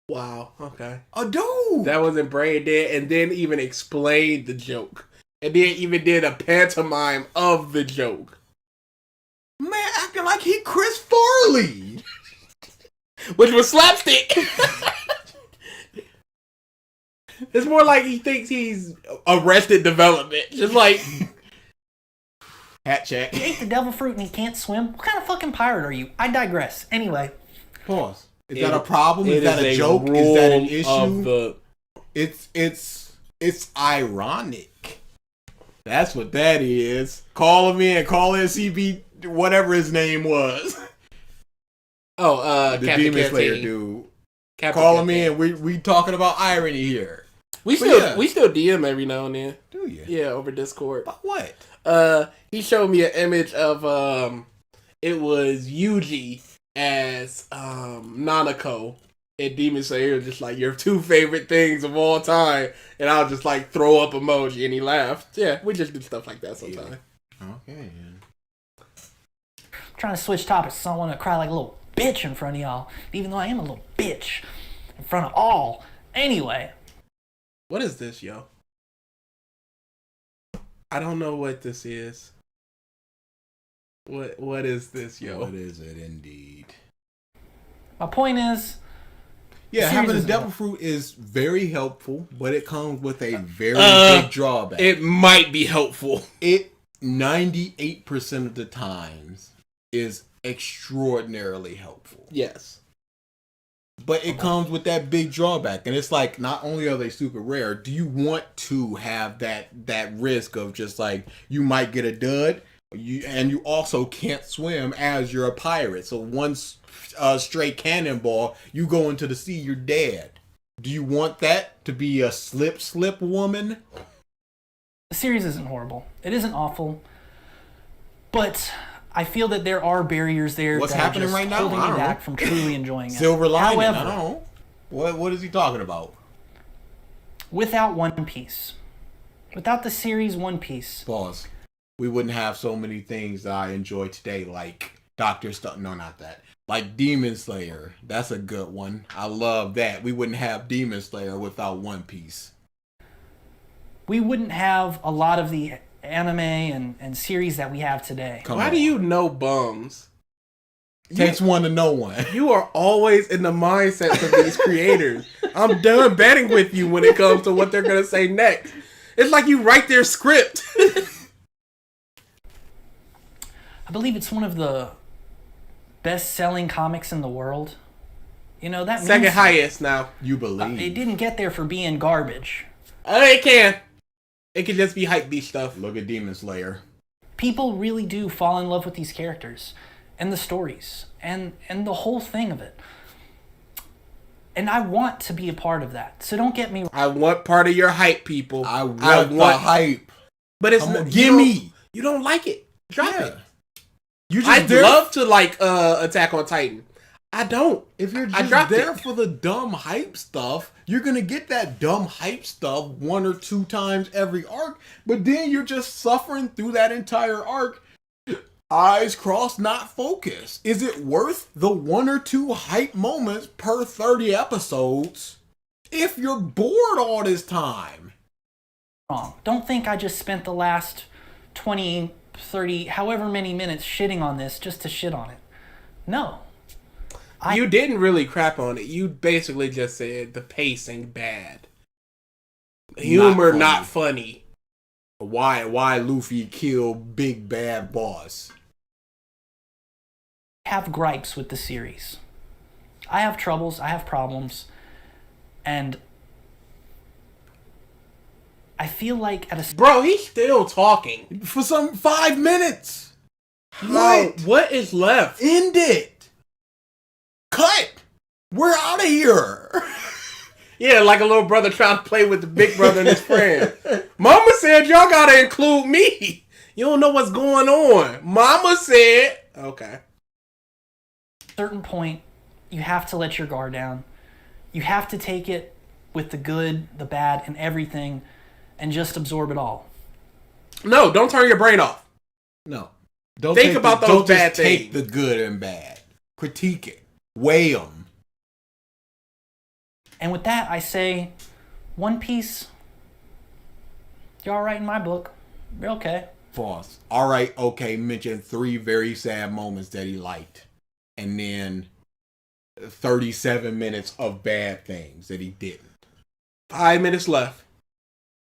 Wow, okay. A dude. That wasn't brain dead, and then even explained the joke. And then even did a pantomime of the joke. Man acting like he Chris Farley. Which was slapstick. It's more like he thinks he's Arrested Development. Just like... Hat check. He ate the devil fruit and he can't swim? What kind of fucking pirate are you? I digress. Anyway. Pause. Is that a problem? Is that a joke? Is that an issue? It's ironic. That's what that is. Call him in. Call in CB, whatever his name was. Oh, the Captain Demon Slayer dude. Call him in. We talking about irony here. We still DM every now and then. Do you? Yeah, over Discord. About what? He showed me an image of it was Yuji as Nanako and Demon Slayer, just like your two favorite things of all time, and I'll just like throw up emoji, and he laughed. Yeah, we just do stuff like that sometimes. Yeah. Okay. I'm trying to switch topics, so I don't want to cry like a little bitch in front of y'all, even though I am a little bitch in front of all. Anyway. What is this, yo? I don't know what this is. What is this, yo? What is it, indeed? My point is... Yeah, having a devil fruit is very helpful, but it comes with a very big drawback. It might be helpful. It 98% of the times is extraordinarily helpful. Yes. But it comes with that big drawback, and it's like not only are they super rare, do you want to have that risk of just like you might get a dud, and you also can't swim as you're a pirate. So once straight cannonball, you go into the sea, you're dead. Do you want that to be a slip woman? The series isn't horrible. It isn't awful, but I feel that there are barriers there. What's that happening are just right now? holding I me don't back know. from truly enjoying it. Silver lining. However, I don't know. What is he talking about? Without One Piece, without the series One Piece, Pause. We wouldn't have so many things that I enjoy today, like Doctor Stone. No, not that. Like Demon Slayer. That's a good one. I love that. We wouldn't have Demon Slayer without One Piece. we wouldn't have a lot of the anime and series that we have today. Why do you know bums? Takes one to know one. You are always in the mindsets of these creators. I'm done betting with you when it comes to what they're going to say next. It's like you write their script. I believe it's one of the best-selling comics in the world. You know, that Second means highest now. You believe. it didn't get there for being garbage. It can. It could just be hype beast stuff. Look at Demon Slayer. People really do fall in love with these characters and the stories and the whole thing of it. And I want to be a part of that. So don't get me wrong. I want part of your hype, people. I want the hype. But it's gimme. You don't like it. Drop it. You just I'd there, love to like Attack on Titan. I don't. if you're I just dropped there it. for the dumb hype stuff, you're gonna get that dumb hype stuff 1 or 2 times every arc, but then you're just suffering through that entire arc. Eyes crossed, not focused. Is it worth the 1 or 2 hype moments per 30 episodes if you're bored all this time? Don't think I just spent the last 20, 30, however many minutes shitting on this just to shit on it. No. You didn't really crap on it. You basically just said the pacing bad. Humor not funny. Why Luffy kill big bad boss? I have gripes with the series. I have troubles, I have problems, and I feel like Bro, he's still talking. For some 5 minutes. What is left? End it. Cut. We're out of here. Yeah, like a little brother trying to play with the big brother and his friend. Mama said y'all gotta include me. You don't know what's going on. Mama said... Okay. certain point, you have to let your guard down. You have to take it with the good, the bad, and everything, and just absorb it all. No, don't turn your brain off. No. Don't Think about those don't bad just take things. the good and bad. Critique it. Weigh them. And with that, I say, One Piece, you're all right in my book. You're okay. False. All right, okay, mention 3 very sad moments that he liked. And then 37 minutes of bad things that he didn't. 5 minutes left.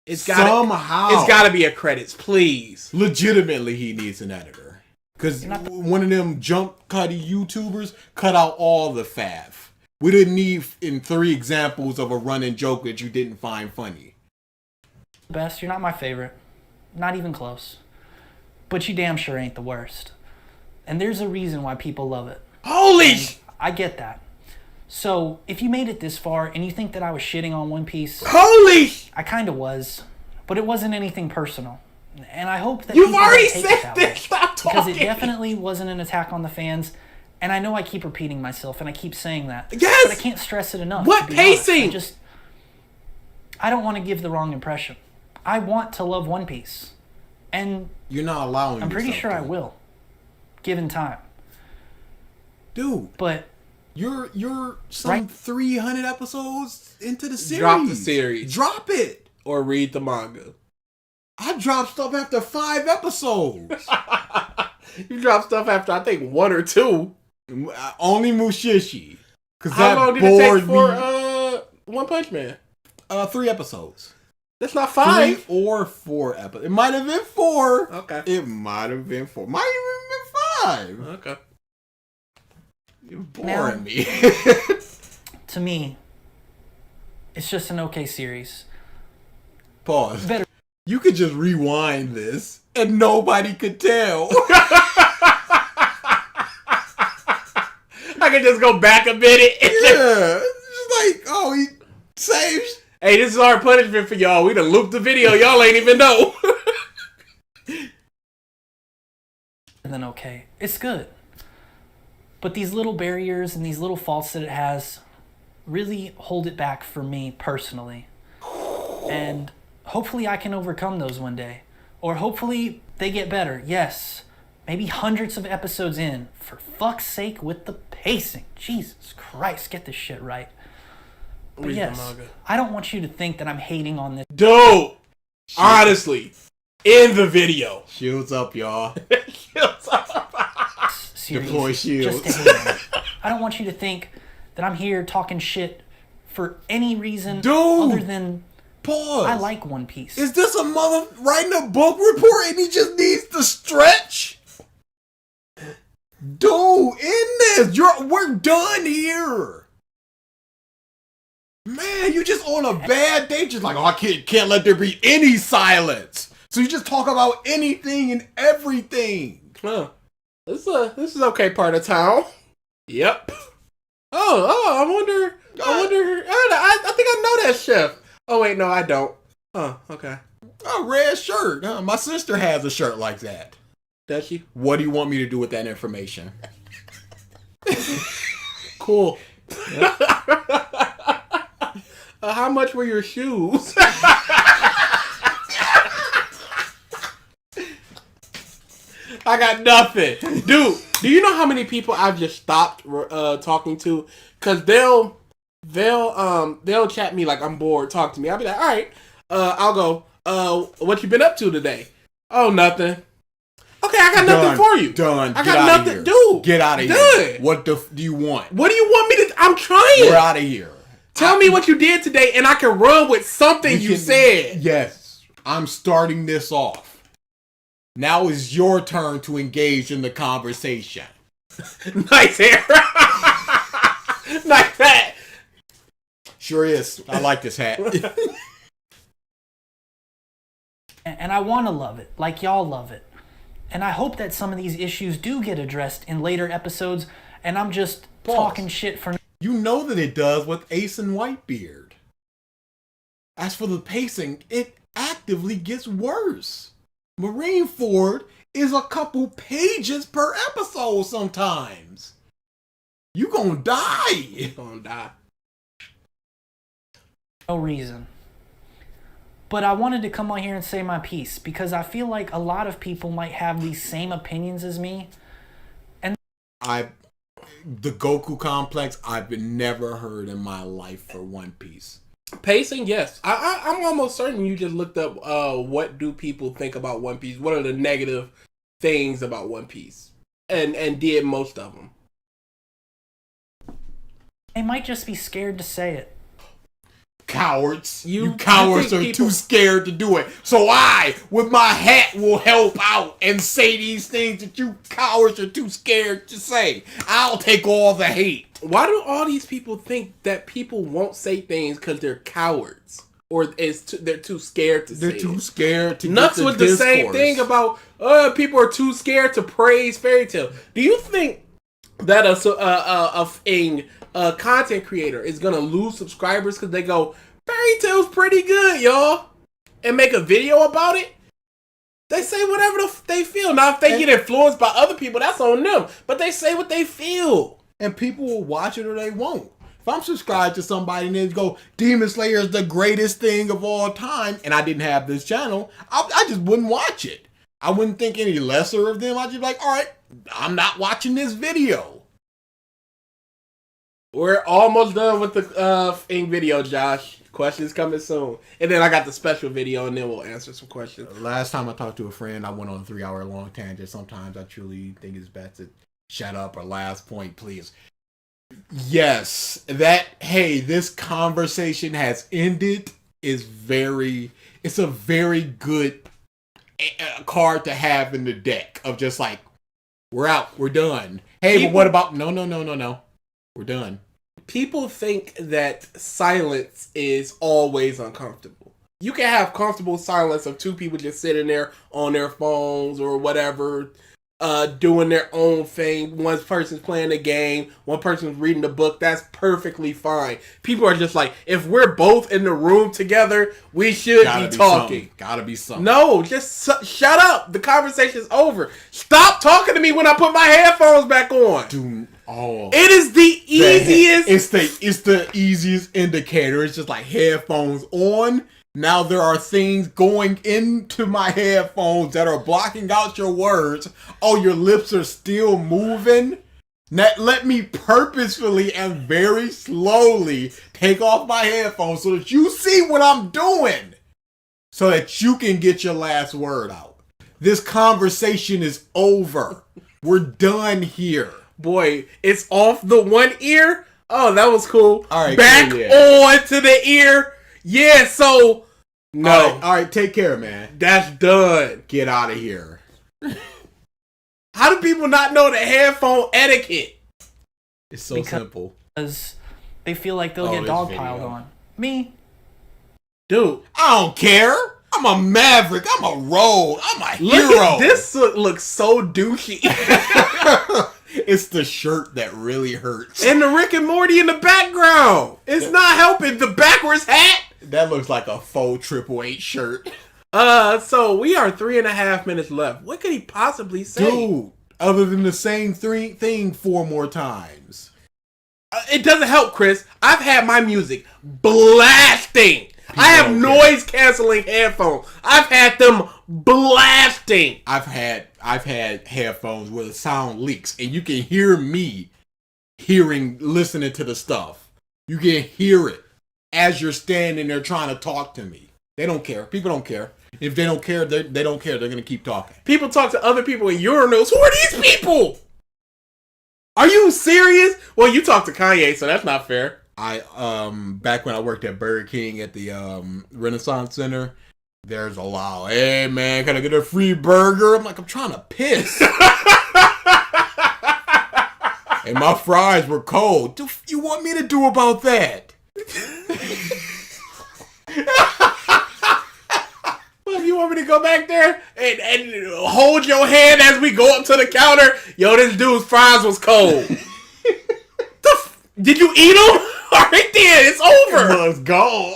It's gotta be a credits, please. Legitimately, he needs an editor. Because one of them jump cutty YouTubers cut out all the faff. We didn't need in 3 examples of a running joke that you didn't find funny. Best, you're not my favorite. Not even close. But you damn sure ain't the worst. And there's a reason why people love it. Holy I get that. So, if you made it this far and you think that I was shitting on One Piece, Holy! I kind of was. But it wasn't anything personal. And I hope that You've people don't already take it said that way. this. Stop talking. Because it definitely wasn't an attack on the fans. And I know I keep repeating myself and I keep saying that. Yes! But I can't stress it enough. What to be honest. pacing? I don't want to give the wrong impression. I want to love One Piece. And You're not allowing I'm pretty yourself sure to. I will. Given time. Dude, But you're some Right. 300 episodes into the series. Drop the series. Drop it. Or read the manga. I dropped stuff after 5 episodes. You drop stuff after, I think, 1 or 2. Only Mushishi. Because How that long did it bored take for me. One Punch Man? 3 episodes. That's not 5. 3 or 4 episodes. It might have been 4. Okay. It might have been 4. Might even been 5. Okay. You're boring me. to me, it's just an okay series. Pause. Better. You could just rewind this and nobody could tell. I can just go back a minute. Yeah. It's like, oh, he saves. Hey, this is our punishment for y'all. We done looped the video. Y'all ain't even know. And then okay, it's good. But these little barriers and these little faults that it has really hold it back for me personally. And hopefully I can overcome those one day. Or hopefully they get better. Yes, maybe hundreds of episodes in. For fuck's sake with the pacing. Jesus Christ, get this shit right. But Read the yes, manga. I don't want you to think that I'm hating on this. Dude, honestly, in the video. Shields up, y'all. Series Deploy shields. just to hate on it. I don't want you to think that I'm here talking shit for any reason Dude. other than Pause. I like One Piece. Is this a mother writing a book report and he just needs to stretch? Dude, in this, we're done here. Man, you just on a bad day, just like, oh, I can't let there be any silence. So you just talk about anything and everything. Huh. This is okay part of town. Yep. Oh, I wonder. I think I know that chef. Oh wait, no, I don't. Oh, okay. A red shirt. My sister has a shirt like that. Does she? What do you want me to do with that information? Cool. How much were your shoes? I got nothing, dude. Do you know how many people I've just stopped talking to? Cause they'll chat me like I'm bored. Talk to me. I'll be like, all right. I'll go. What you been up to today? Oh, nothing. Okay, I got nothing for you. Done. I Get got outta nothing. here. Dude, Get out of here. done. What do you want? What do you want me to? I'm trying. We're out of here. Tell me what you did today, and I can run with something you said. Yes. I'm starting this off. Now is your turn to engage in the conversation. Nice hair. Nice hat. Sure is. I like this hat. And I want to love it, like y'all love it. And I hope that some of these issues do get addressed in later episodes, and I'm just talking shit for... You know that it does with Ace and Whitebeard. As for the pacing, it actively gets worse. Marineford is a couple pages per episode sometimes. You gonna die. You're gonna die. no reason. But I wanted to come on here and say my piece, because I feel like a lot of people might have these same opinions as me. The Goku complex, I've never heard in my life for One Piece. Pacing, yes. I'm almost certain you just looked up what do people think about One Piece? What are the negative things about One Piece? And did most of them. They might just be scared to say it. Cowards. You You cowards think are people- too scared to do it. So I, with my hat, will help out and say these things that you cowards are too scared to say. I'll take all the hate. Why do all these people think that people won't say things because they're cowards? Or they're too scared to They're say too it? scared to Nuts get with the same discourse. thing about people are too scared to praise fairy tale. Do you think that a content creator is gonna lose subscribers because they go, fairy tale's pretty good, y'all, and make a video about it? They say whatever they feel. Now, if they get influenced by other people, that's on them. But they say what they feel. And people will watch it or they won't. If I'm subscribed to somebody and they go, Demon Slayer is the greatest thing of all time, and I didn't have this channel, I just wouldn't watch it. I wouldn't think any lesser of them. I'd just be like, all right, I'm not watching this video. We're almost done with the video, Josh. Questions coming soon. And then I got the special video, and then we'll answer some questions. Last time I talked to a friend, I went on a 3-hour long tangent. Sometimes I truly think it's best to shut up or last point, please. Yes, this conversation has ended is it's a very good card to have in the deck of just like, we're out, we're done. Hey, but what about, no. We're done. People think that silence is always uncomfortable. You can have comfortable silence of two people just sitting there on their phones or whatever, doing their own thing. One person's playing a game, one person's reading a book. That's perfectly fine. People are just like, if we're both in the room together, we should be talking. Gotta be something. No, just shut up. The conversation's over. Stop talking to me when I put my headphones back on. Dude, it is the easiest. It's the easiest indicator. It's just like headphones on. Now there are things going into my headphones that are blocking out your words. Oh, your lips are still moving. Let me purposefully and very slowly take off my headphones so that you see what I'm doing. So that you can get your last word out. This conversation is over. We're done here. Boy, it's off the one ear. Oh, that was cool. All right, back cool, yeah. on to the ear. Yeah, so no. All right, take care, man. That's done. Get out of here. How do people not know the headphone etiquette? It's so simple. Because they feel like they'll get dogpiled on. Me? Dude. I don't care. I'm a maverick. I'm a rogue. I'm a hero. This looks so douchey. It's the shirt that really hurts. And the Rick and Morty in the background. It's not helping. The backwards hat. That looks like a faux 888 shirt. So we are 3.5 minutes left. What could he possibly say? Dude, other than the same thing 4 more times. It doesn't help, Chris. I've had my music blasting. I have noise canceling headphones. I've had them blasting. I've had headphones where the sound leaks and you can hear me listening to the stuff. You can hear it as you're standing there trying to talk to me. They don't care. People don't care. If they don't care, they don't care. They're going to keep talking. People talk to other people in urinals. Who are these people? Are you serious? Well, you talk to Kanye, so that's not fair. Back when I worked at Burger King at the Renaissance Center, there's a lot. Hey man, can I get a free burger? I'm like, I'm trying to piss. And my fries were cold. What do you want me to do about that? Well, you want me to go back there and hold your hand as we go up to the counter? Yo, this dude's fries was cold. Did you eat them? All right then, it's over. Let's go.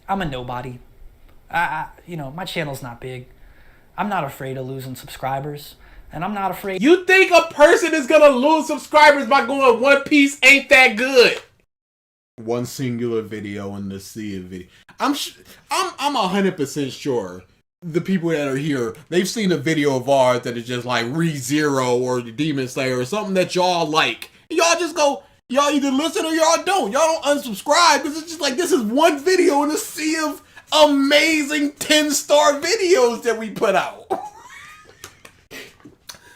I'm a nobody. My channel's not big. I'm not afraid of losing subscribers. And I'm not afraid. You think a person is gonna lose subscribers by going One Piece ain't that good? One singular video in the sea of video. I'm 100% sure the people that are here, they've seen a video of ours that is just like ReZero or Demon Slayer or something that y'all like. Y'all just go, y'all either listen or y'all don't. Y'all don't unsubscribe because it's just like, this is one video in a sea of amazing 10-star videos that we put out.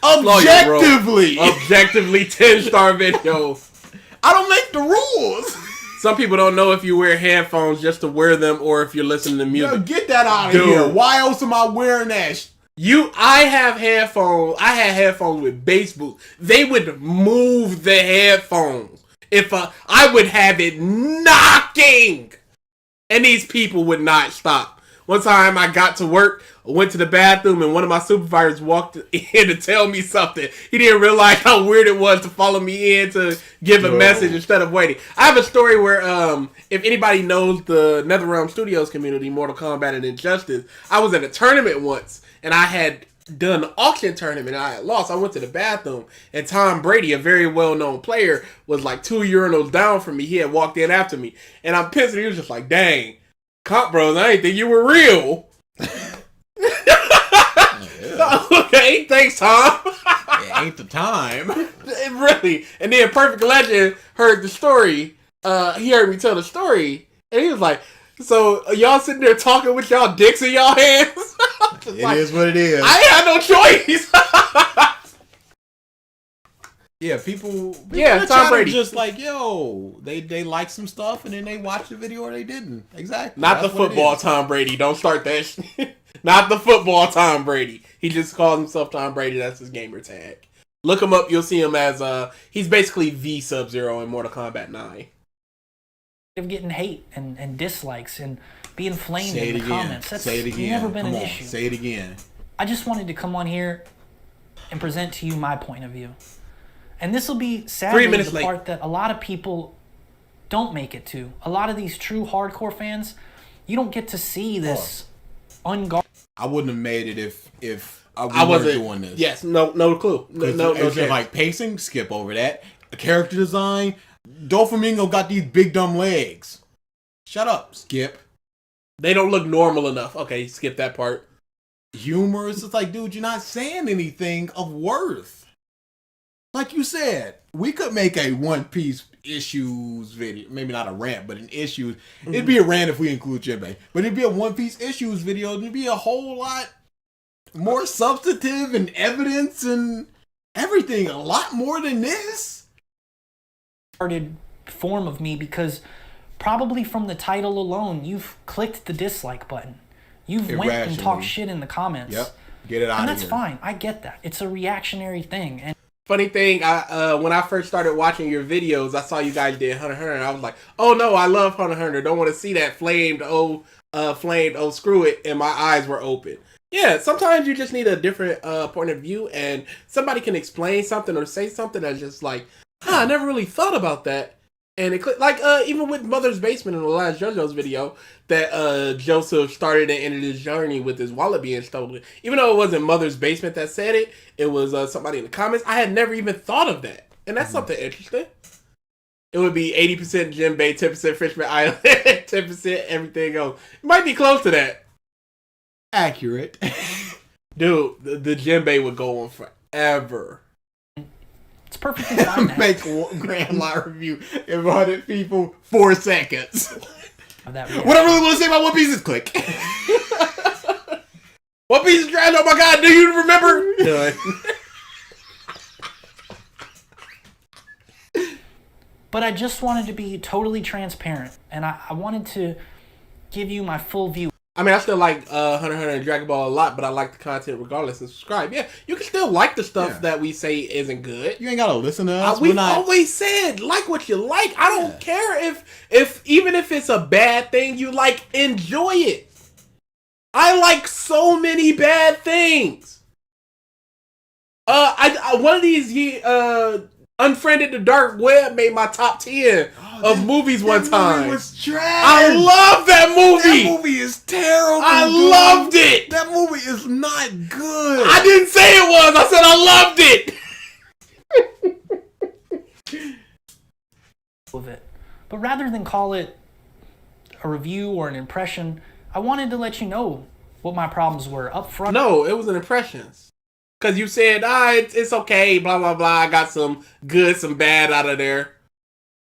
Objectively 10-star videos. I don't make the rules. Some people don't know if you wear headphones just to wear them or if you're listening to music. Yo, get that out of here. Why else am I wearing that? I have headphones. I had headphones with bass boots. They would move the headphones. If I would have it knocking, and these people would not stop. One time I got to work, went to the bathroom, and one of my supervisors walked in to tell me something. He didn't realize how weird it was to follow me in to give a message instead of waiting. I have a story where, if anybody knows the NetherRealm Studios community, Mortal Kombat and Injustice, I was at a tournament once, and I had done an auction tournament, and I had lost. I went to the bathroom, and Tom Brady, a very well-known player, was like 2 urinals down from me. He had walked in after me, and I'm pissed, and he was just like, dang. Comp Bros, I didn't think you were real. Okay, thanks, Tom. It ain't the time. Really. And then Perfect Legend heard the story. He heard me tell the story, and he was like, so y'all sitting there talking with y'all dicks in y'all hands? It is what it is. I ain't had no choice. Yeah, people Tom Brady. Just like, yo, they like some stuff and then they watch the video or they didn't. Exactly. Not the football Tom Brady. Don't start that shit. Not the football Tom Brady. He just calls himself Tom Brady. That's his gamer tag. Look him up. You'll see him as he's basically V Sub-Zero in Mortal Kombat 9. Of getting hate and dislikes and being flamed Say in it the again. comments. That's Say it again. never been Come an on. issue. Say it again. I just wanted to come on here and present to you my point of view. And this will be sadly 3 minutes the late. part that a lot of people don't make it to. A lot of these true hardcore fans, you don't get to see this unguarded. I wouldn't have made it if I wasn't doing this. Yes, no clue. No It's chance. like pacing, skip over that. Character design, Doflamingo got these big dumb legs. Shut up, skip. They don't look normal enough. Okay, skip that part. Humor, it's just like, dude, you're not saying anything of worth. Like you said, we could make a One Piece issues video. Maybe not a rant, but an issues. It'd be a rant if we include Jinbei. But it'd be a One Piece issues video. And it'd be a whole lot more substantive and evidence and everything. A lot more than this. Form of me because probably from the title alone, you've clicked the dislike button. You've went and talked Irrationally. shit in the comments. Yep. Get it out And of that's here. fine. I get that. It's a reactionary thing. And Funny thing, when I first started watching your videos, I saw you guys did Hunter x Hunter, and I was like, "Oh no, I love Hunter x Hunter. Don't want to see that flamed. Oh, screw it!" And my eyes were open. Yeah, sometimes you just need a different point of view, and somebody can explain something or say something that's just like, I never really thought about that. And it like even with Mother's Basement in the last JoJo's video, that Joseph started and ended his journey with his wallet being stolen. Even though it wasn't Mother's Basement that said it, it was somebody in the comments. I had never even thought of that, and that's something interesting. It would be 80% Jinbei, 10% Fishman Island, 10% everything else. It might be close to that. Accurate. Dude, the Jinbei would go on forever. it's perfectly fine. to Make a Grand Lie review in 100 people, 4 seconds. have that What I really want to say about One Piece is click. One Piece is trash. Oh my god, do you remember? Done. But I just wanted to be totally transparent, and I wanted to give you my full view. I mean, I still like Hunter x Hunter and Dragon Ball a lot, but I like the content regardless and subscribe. Yeah, you can still like the stuff that we say isn't good. You ain't gotta listen to us. We've always said, like what you like. I don't care if even if it's a bad thing you like, enjoy it. I like so many bad things. One of these Unfriended the Dark Web made my top 10 of movies one time. Movie was trash. I love that movie. That movie is terrible. I dude. loved it. That movie is not good. I didn't say it was. I said I loved it. Of it. But rather than call it a review or an impression, I wanted to let you know what my problems were up front. No, it was an impressions. Because you said, it's okay, blah, blah, blah. I got some good, some bad out of there.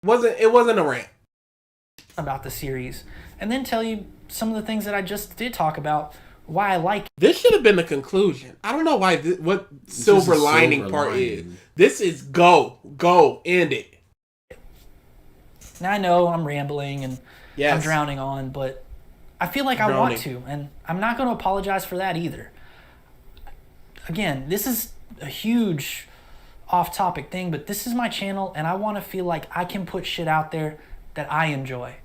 It wasn't a rant. About the series, and then tell you some of the things that I just did talk about, why I like it. This should have been the conclusion. I don't know why. What silver lining part is. This is go, end it. Now I know I'm rambling and I'm drowning on, but I feel like I want to, and I'm not going to apologize for that either. Again, this is a huge off-topic thing, but this is my channel, and I want to feel like I can put shit out there that I enjoy.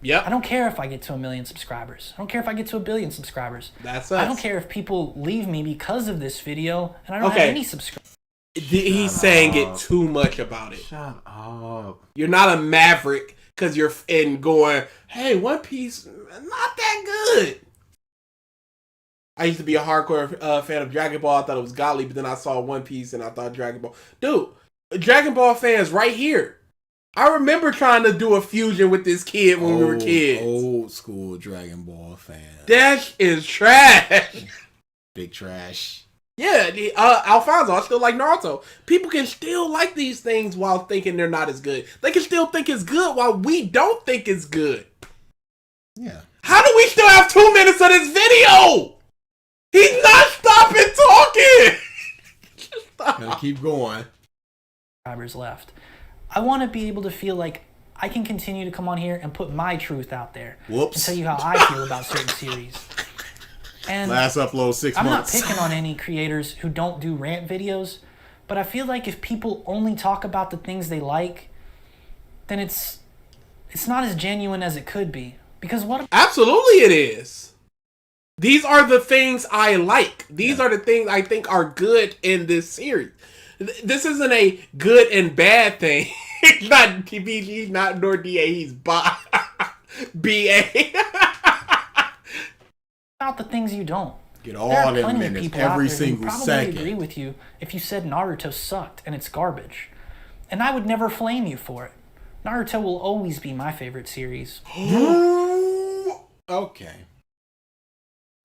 Yep. I don't care if I get to 1 million subscribers. I don't care if I get to 1 billion subscribers. That's us. I don't care if people leave me because of this video, and I don't have any subscribers. He's saying it too much about it. Shut up. You're not a maverick because you're in going, hey, One Piece, not that good. I used to be a hardcore fan of Dragon Ball. I thought it was godly, but then I saw One Piece and I thought Dragon Ball. Dude, Dragon Ball fans right here. I remember trying to do a fusion with this kid when we were kids. Old school Dragon Ball fan. That is trash. Big trash. Yeah, Alfonso, I still like Naruto. People can still like these things while thinking they're not as good. They can still think it's good while we don't think it's good. Yeah. How do we still have 2 minutes of this video? He's not stopping talking. Gotta keep going. Subscribers left. I want to be able to feel like I can continue to come on here and put my truth out there. Whoops. And tell you how I feel about certain series. And Last upload 6 I'm months. not picking on any creators who don't do rant videos, But I feel like if people only talk about the things they like, then it's not as genuine as it could be. Because what? Absolutely, it is. These are the things I like. These are the things I think are good in this series. This isn't a good and bad thing. He's not TBG, not nor DA. He's BA. About the things you don't. Get all There are them plenty of minutes people out every there who single probably second. agree with you if you said Naruto sucked and it's garbage. And I would never flame you for it. Naruto will always be my favorite series. Okay.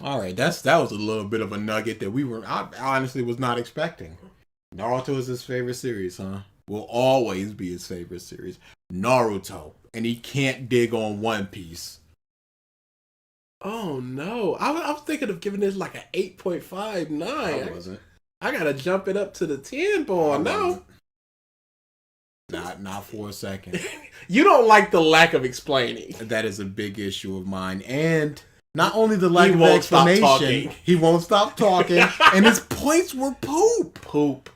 All right, that was a little bit of a nugget that I honestly was not expecting. Naruto is his favorite series, huh? Will always be his favorite series. Naruto, and he can't dig on One Piece. Oh no! I was thinking of giving this like an 8.59. I wasn't. I gotta jump it up to the 10 ball now. Not for a second. You don't like the lack of explaining. That is a big issue of mine, and not only the lack He of won't stop explanation, talking. he won't stop talking, and his points were poop.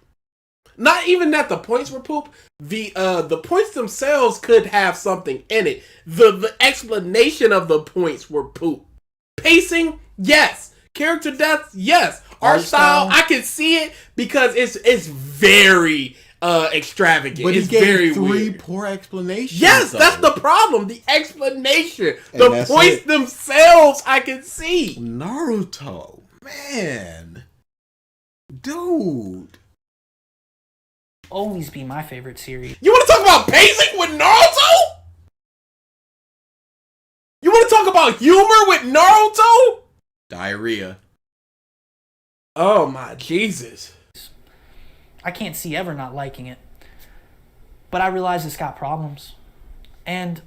Not even that the points were poop. The points themselves could have something in it. The explanation of the points were poop. Pacing, yes. Character depth, yes. Art style, I can see it because it's very extravagant. But it's he gave very three weird. poor explanations. Yes, though. that's the problem. The explanation. And The that's points it. themselves, I can see. Naruto, man, dude. Always be my favorite series. You want to talk about pacing with Naruto? You want to talk about humor with Naruto? Diarrhea. Oh my Jesus. I can't see ever not liking it. But I realize it's got problems. And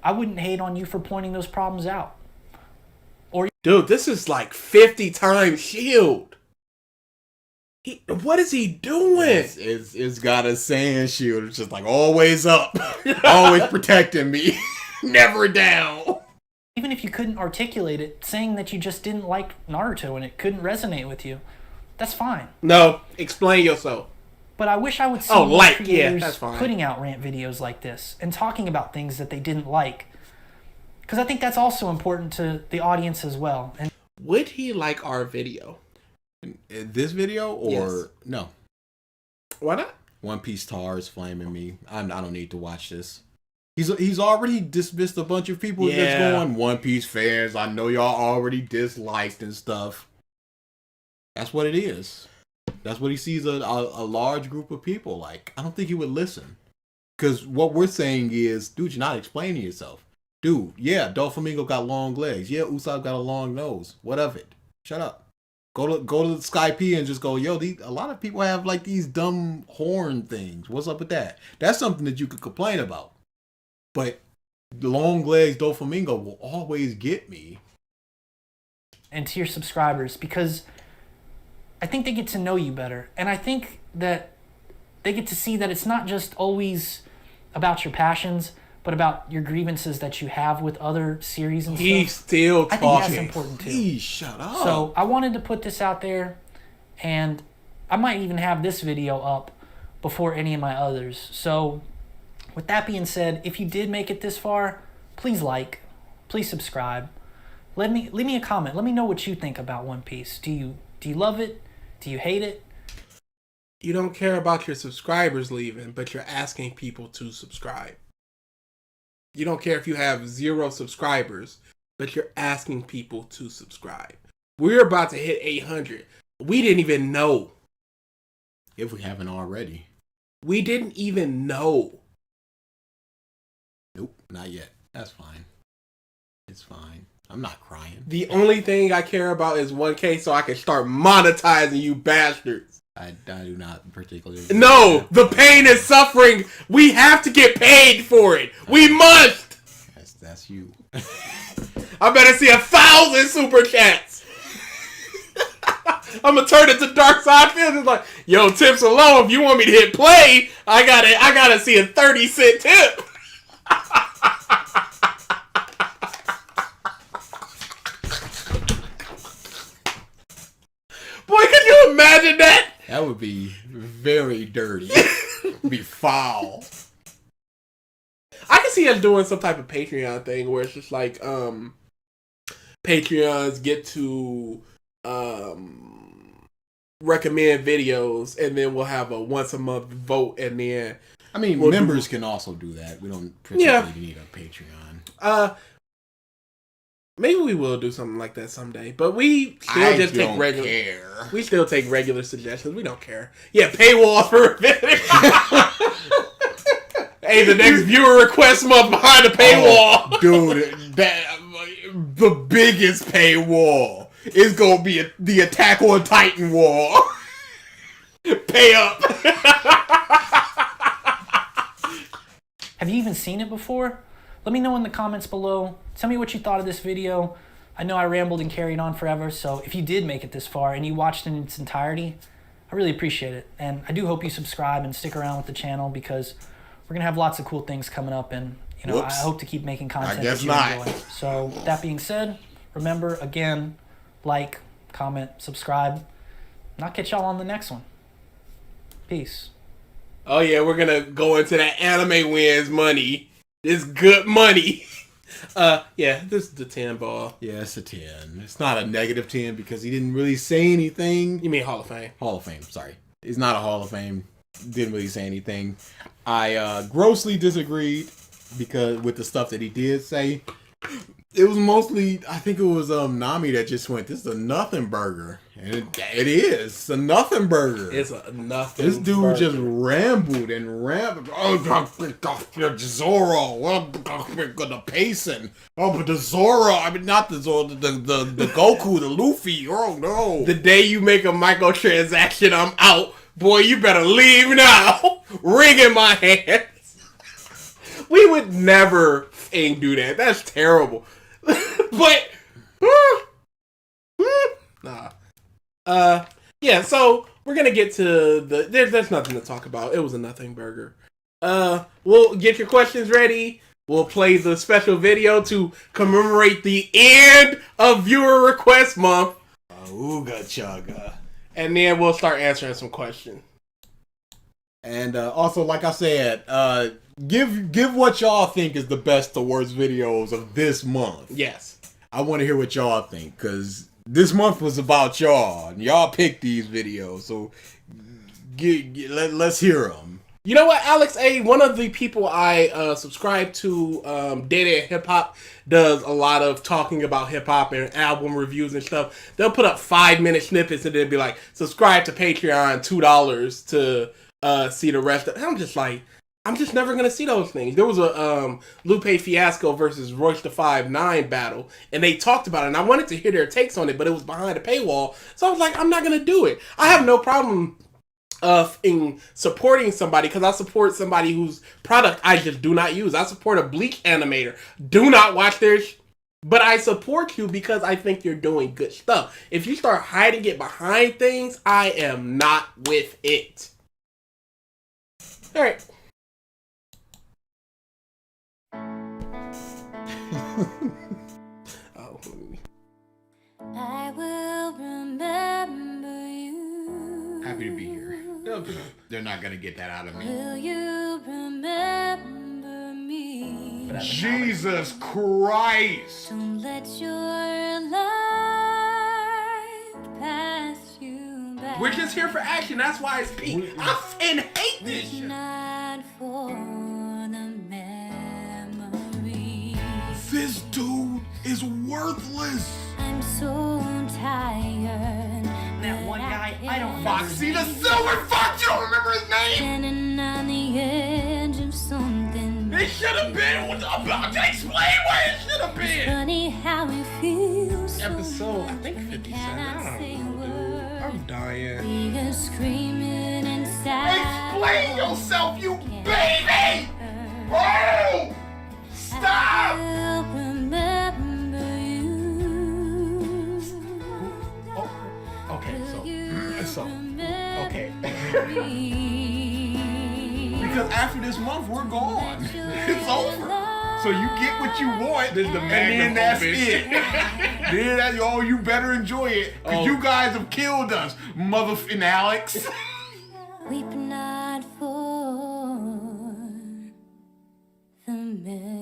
I wouldn't hate on you for pointing those problems out. Dude, this is like 50 times shield. What is he doing? It's got a sand shield. It's just like always up, always protecting me, never down. Even if you couldn't articulate it, saying that you just didn't like Naruto and it couldn't resonate with you, that's fine. No, explain yourself. But I wish I would see Oh, more like, creators yeah, that's fine. putting out rant videos like this and talking about things that they didn't like. Because I think that's also important to the audience as well. And Would he like our video? This video or Yes. no? Why not? One Piece tar is flaming me. I don't need to watch this. He's already dismissed a bunch of people that's Yeah. going One Piece fans. I know y'all already disliked and stuff. That's what it is. That's what he sees a large group of people like. I don't think he would listen. Because what we're saying is, dude, you're not explaining yourself. Dude, yeah, Doflamingo got long legs. Yeah, Usopp got a long nose. What of it? Shut up. Go to the Sky P and just go, yo, a lot of people have like these dumb horn things. What's up with that? That's something that you could complain about. But the long legs Doflamingo will always get me. and to your subscribers, because I think they get to know you better. And I think that they get to see that it's not just always about your passions, but about your grievances that you have with other series and He's stuff. still I think that's talking. important too. Please shut up. So I wanted to put this out there, and I might even have this video up before any of my others. So with that being said, if you did make it this far, please like, please subscribe. Leave me a comment. Let me know what you think about One Piece. Do you love it? Do you hate it? You don't care about your subscribers leaving, but you're asking people to subscribe. You don't care if you have 0 subscribers, but you're asking people to subscribe. We're about to hit 800. We didn't even know. If we haven't already. We didn't even know. Nope, not yet. That's fine. It's fine. I'm not crying. The only thing I care about is 1K so I can start monetizing you bastards. I do not particularly. No, the pain and suffering. We have to get paid for it. We must. That's you. I better see 1,000 super chats. I'm gonna turn it to Dark Side Field. It's like, yo, tips alone. If you want me to hit play, I gotta see a 30-cent tip. Boy, can you imagine that? That would be very dirty. Be foul. I can see us doing some type of Patreon thing where it's just like Patreons get to recommend videos, and then we'll have a once a month vote, and then I mean, members can also do that. We don't particularly need a Patreon. Maybe we will do something like that someday, but we still just take regular. Care. We still take regular suggestions. We don't care. Yeah, paywall for a video. Hey, the next viewer request month behind the paywall. Oh, dude, the biggest paywall is gonna be the Attack on Titan wall. Pay up. Have you even seen it before? Let me know in the comments below. Tell me what you thought of this video. I know I rambled and carried on forever, so if you did make it this far and you watched it in its entirety, I really appreciate it. And I do hope you subscribe and stick around with the channel, because we're going to have lots of cool things coming up, and I hope to keep making content that you enjoy. So with that being said, remember, again, like, comment, subscribe, and I'll catch y'all on the next one. Peace. Oh yeah, we're going to go into that anime wins money. This good money. Yeah, this is the 10 ball. Yeah, it's a 10. It's not a negative 10 because he didn't really say anything. You mean Hall of Fame? Hall of Fame, sorry. It's not a Hall of Fame. Didn't really say anything. I grossly disagreed because with the stuff that he did say. It was mostly, I think it was Nami that just went, this is a nothing burger. And it is. It's a nothing burger. It's a nothing This dude burger. just rambled and rambled. Oh, Zoro. The pacing. Oh, but the Zoro. I mean, not the Zoro. The Goku, the Luffy. Oh, no. The day you make a microtransaction, I'm out. Boy, you better leave now. Ring in my hands. We would never do that. That's terrible. But nah. Yeah, so we're gonna get to the there's nothing to talk about. It was a nothing burger. We'll get your questions ready. We'll play the special video to commemorate the end of viewer request month. Ooga chugga. And then we'll start answering some questions. And also, like I said, give what y'all think is the best or worst videos of this month. Yes. I want to hear what y'all think, because this month was about y'all, and y'all picked these videos, so let's hear them. You know what, Alex A., one of the people I subscribe to, Data and Hip Hop, does a lot of talking about hip hop and album reviews and stuff. They'll put up 5-minute snippets and then be like, subscribe to Patreon, $2 to see the rest of it. I'm just like, I'm just never going to see those things. There was a Lupe Fiasco versus Royce the 5'9" battle, and they talked about it, and I wanted to hear their takes on it, but it was behind a paywall, so I was like, I'm not going to do it. I have no problem in supporting somebody, because I support somebody whose product I just do not use. I support a Bleach animator. Do not watch their but I support you because I think you're doing good stuff. If you start hiding it behind things, I am not with it. All right. Oh. I will remember you. Happy to be here. They're not going to get that out of me. Will you remember me? Jesus Christ! Don't let your life pass you by. We're just here for action. That's why it's peak. I fucking hate this shit. Not for the memory. This dude is worthless! I'm so tired. That one guy, I don't remember. Foxy the Silver Fox! You don't remember his name? Standing on the edge of something. It should have been about to explain why it should have been! Funny how it feels. Episode, I think 57. I don't know, dude. I'm dying. You're screaming inside. Explain yourself, you baby! Oh! Stop! I'll remember you. Okay, okay. Me. Because after this month, we're gone. It's over. So you get what you want, This is the and magnum then that's opus. it. Then that's all. You better enjoy it, because you guys have killed us, motherfucking Alex. Weep not for the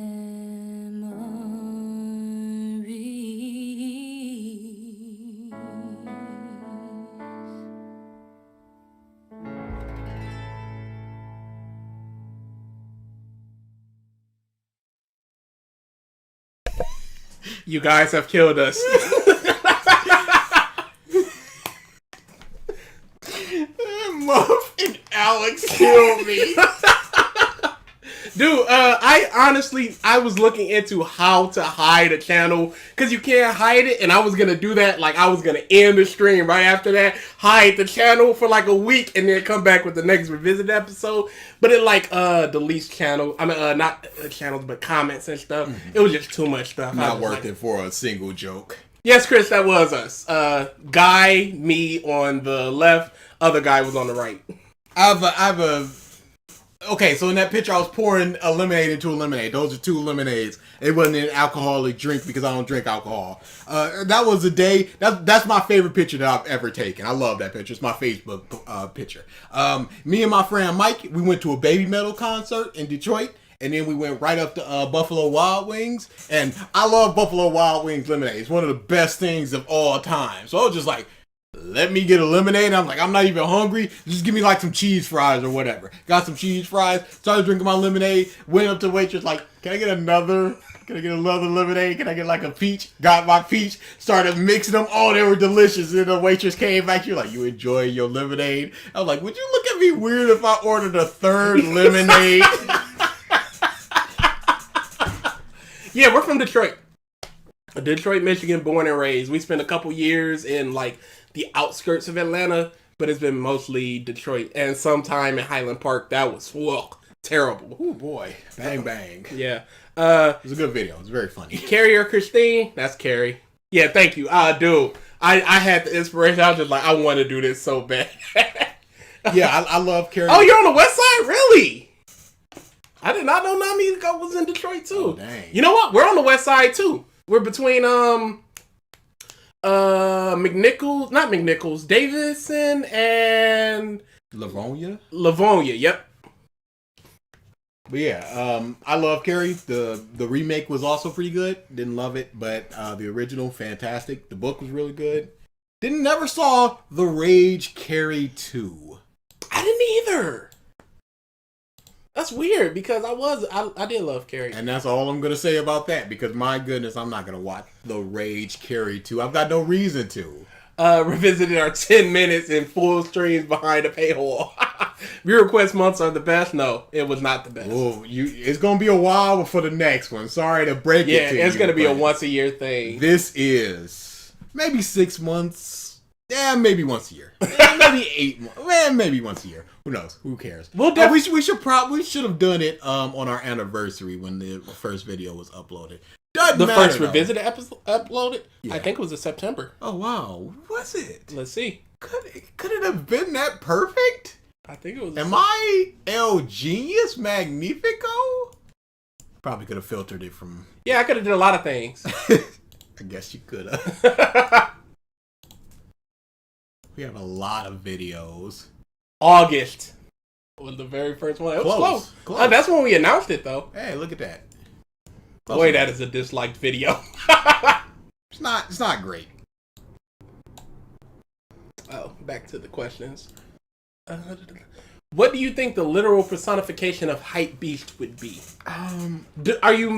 You guys have killed us. Motherfucking Alex killed me. Dude, I was looking into how to hide a channel, because you can't hide it, and I was going to do that, like, I was going to end the stream right after that, hide the channel for like a week, and then come back with the next revisit episode, but it like, deletes channel, not channels, but comments and stuff. It was just too much stuff. Not worth it for a single joke. Yes, Chris, that was us. Guy, me on the left, other guy was on the right. Okay, so in that picture, I was pouring a lemonade into a lemonade. Those are 2 lemonades. It wasn't an alcoholic drink because I don't drink alcohol. That was a day. That's my favorite picture that I've ever taken. I love that picture. It's my Facebook picture. Me and my friend Mike, we went to a Baby Metal concert in Detroit. And then we went right up to Buffalo Wild Wings. And I love Buffalo Wild Wings lemonade. It's one of the best things of all time. So I was just like, let me get a lemonade. I'm like, I'm not even hungry. Just give me like some cheese fries or whatever. Got some cheese fries. Started drinking my lemonade. Went up to the waitress like, can I get another lemonade? Can I get like a peach? Got my peach. Started mixing them. Oh, they were delicious. And the waitress came back. You're like, you enjoy your lemonade? I was like, would you look at me weird if I ordered a 3rd lemonade? Yeah, we're from Detroit. Detroit, Michigan, born and raised. We spent a couple years in like the outskirts of Atlanta, but it's been mostly Detroit, and sometime in Highland Park. That was terrible. Oh boy, bang bang. Yeah. It was a good video. It was very funny. Carrie or Christine? That's Carrie. Yeah, thank you. Dude, I had the inspiration. I was just like, I want to do this so bad. Yeah, I love Carrie. Oh, you're on the west side? Really? I did not know Nami was in Detroit too. Oh, dang. You know what? We're on the west side too. We're between McNichols, Davidson, and Livonia. Yep. But yeah, I love Carrie. The remake was also pretty good. Didn't love it, but the original, fantastic. The book was really good. Never saw The Rage Carrie 2. I didn't either. That's weird because I did love Carrie. And that's all I'm going to say about that, because my goodness, I'm not going to watch The Rage Carrie 2. I've got no reason to. Revisited our 10 minutes in full streams behind a paywall. View request months are the best. No, it was not the best. Oh, it's going to be a while before the next one. Sorry to break it to you. Yeah, it's going to be a once a year thing. This is maybe 6 months. Yeah, maybe once a year. Maybe 8 months. Maybe once a year. Who knows? Who cares? We should have done it on our anniversary when the first video was uploaded. The first revisited episode uploaded? Yeah. I think it was in September. Oh, wow. Was it? Let's see. Could it have been that perfect? I think it was. Am I El Genius Magnifico? Probably could have filtered it from... Yeah, I could have did a lot of things. I guess you could have. We have a lot of videos. August was the very first one. It was close. That's when we announced it, though. Hey, look at that. Boy, that is a disliked video. It's not great. Oh, back to the questions. What do you think the literal personification of hype beast would be? Do you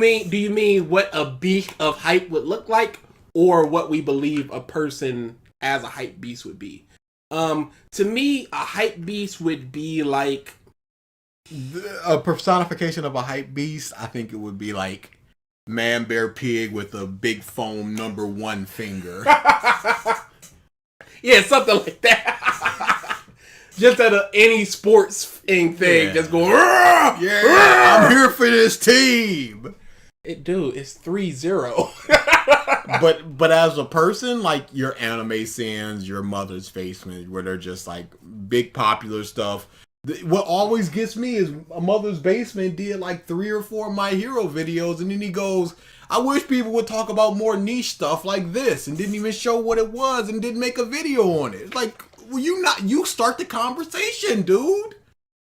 mean what a beast of hype would look like, or what we believe a person as a hype beast would be? To me, a hype beast would be like a personification of a hype beast. I think it would be like Man Bear Pig with a big foam #1 finger. Yeah, something like that. Just at any sports thing, just going. Yeah, I'm here for this team. Dude, it's 3-0. But as a person, like your anime sins, your Mother's Basement, where they're just like big popular stuff, What always gets me is a Mother's Basement did like 3 or 4 My Hero videos, and then he goes, I wish people would talk about more niche stuff like this, and didn't even show what it was, and didn't make a video on it. It's like, well, you start the conversation, dude.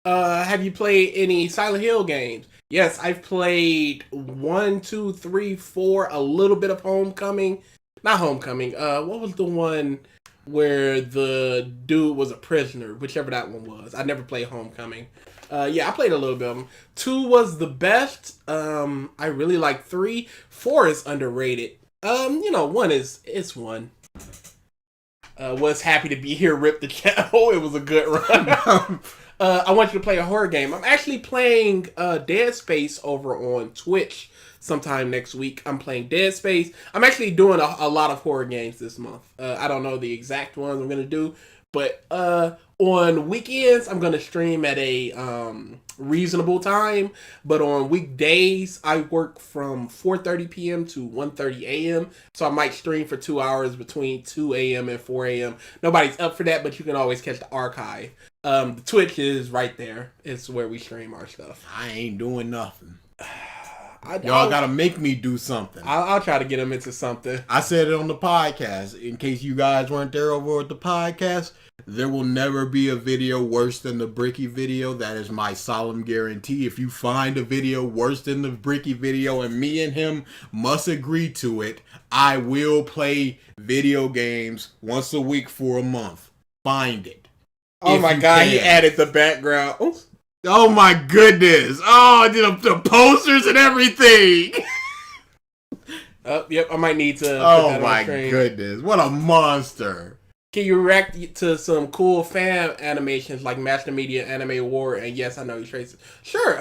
Have you played any Silent Hill games? Yes, I've played 1, 2, 3, 4, a little bit of Homecoming. Not Homecoming. What was the one where the dude was a prisoner? Whichever that one was. I never played Homecoming. Yeah, I played a little bit of them. 2 was the best. I really like 3. 4 is underrated. 1 is 1. Was happy to be here, Rip the Channel. It was a good run. I want you to play a horror game. I'm actually playing Dead Space over on Twitch sometime next week. I'm playing Dead Space. I'm actually doing a lot of horror games this month. I don't know the exact ones I'm going to do, but on weekends, I'm going to stream at a reasonable time, but on weekdays, I work from 4:30 p.m. to 1:30 a.m., so I might stream for 2 hours between 2 a.m. and 4 a.m. Nobody's up for that, but you can always catch the archive. The Twitch is right there. It's where we stream our stuff. I ain't doing nothing. Y'all gotta make me do something. I'll try to get them into something. I said it on the podcast. In case you guys weren't there over at the podcast, there will never be a video worse than the Bricky video. That is my solemn guarantee. If you find a video worse than the Bricky video and me and him must agree to it, I will play video games once a week for a month. Find it. Oh my God, he added the background. Oops. Oh my goodness. Oh, I did the posters and everything. Yep, I might need to. Oh my goodness. What a monster. Can you react to some cool fan animations like Master Media Anime Award and Yes, I Know You Trace? Sure.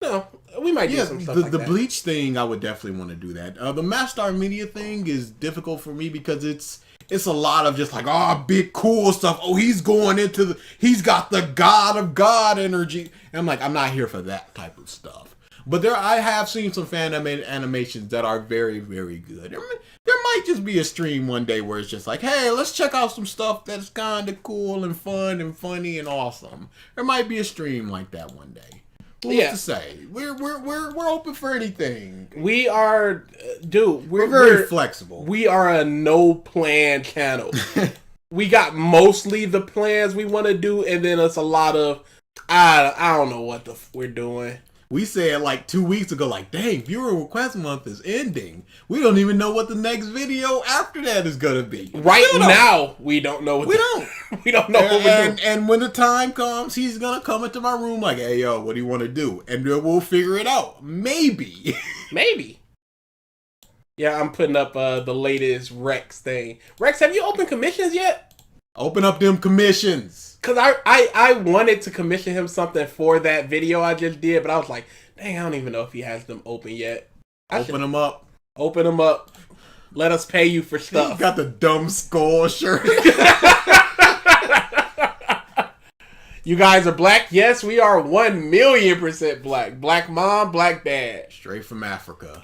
No, we might do some stuff like that. The Bleach thing, I would definitely want to do that. The Master Media thing is difficult for me because it's a lot of just like, big cool stuff. Oh, he's got the God of God energy. And I'm like, I'm not here for that type of stuff. But I have seen some fan animations that are very, very good. There might just be a stream one day where it's just like, hey, let's check out some stuff that's kind of cool and fun and funny and awesome. There might be a stream like that one day. What's to say? We're open for anything. We are, dude. We're very flexible. We are a no plan channel. We got mostly the plans we want to do, and then it's a lot of I don't know what we're doing. We said like 2 weeks ago, like, dang, viewer request month is ending. We don't even know what the next video after that is gonna be. Right now, we don't know. We don't know what we're doing. And when the time comes, he's gonna come into my room like, hey, yo, what do you want to do? And then we'll figure it out. Maybe. Yeah, I'm putting up the latest Rex thing. Rex, have you opened commissions yet? Open up them commissions. Because I wanted to commission him something for that video I just did, but I was like, dang, I don't even know if he has them open yet. Open them up. Open them up. Let us pay you for stuff. He's got the dumb skull shirt. You guys are black? Yes, we are 1,000,000% black. Black mom, black dad. Straight from Africa.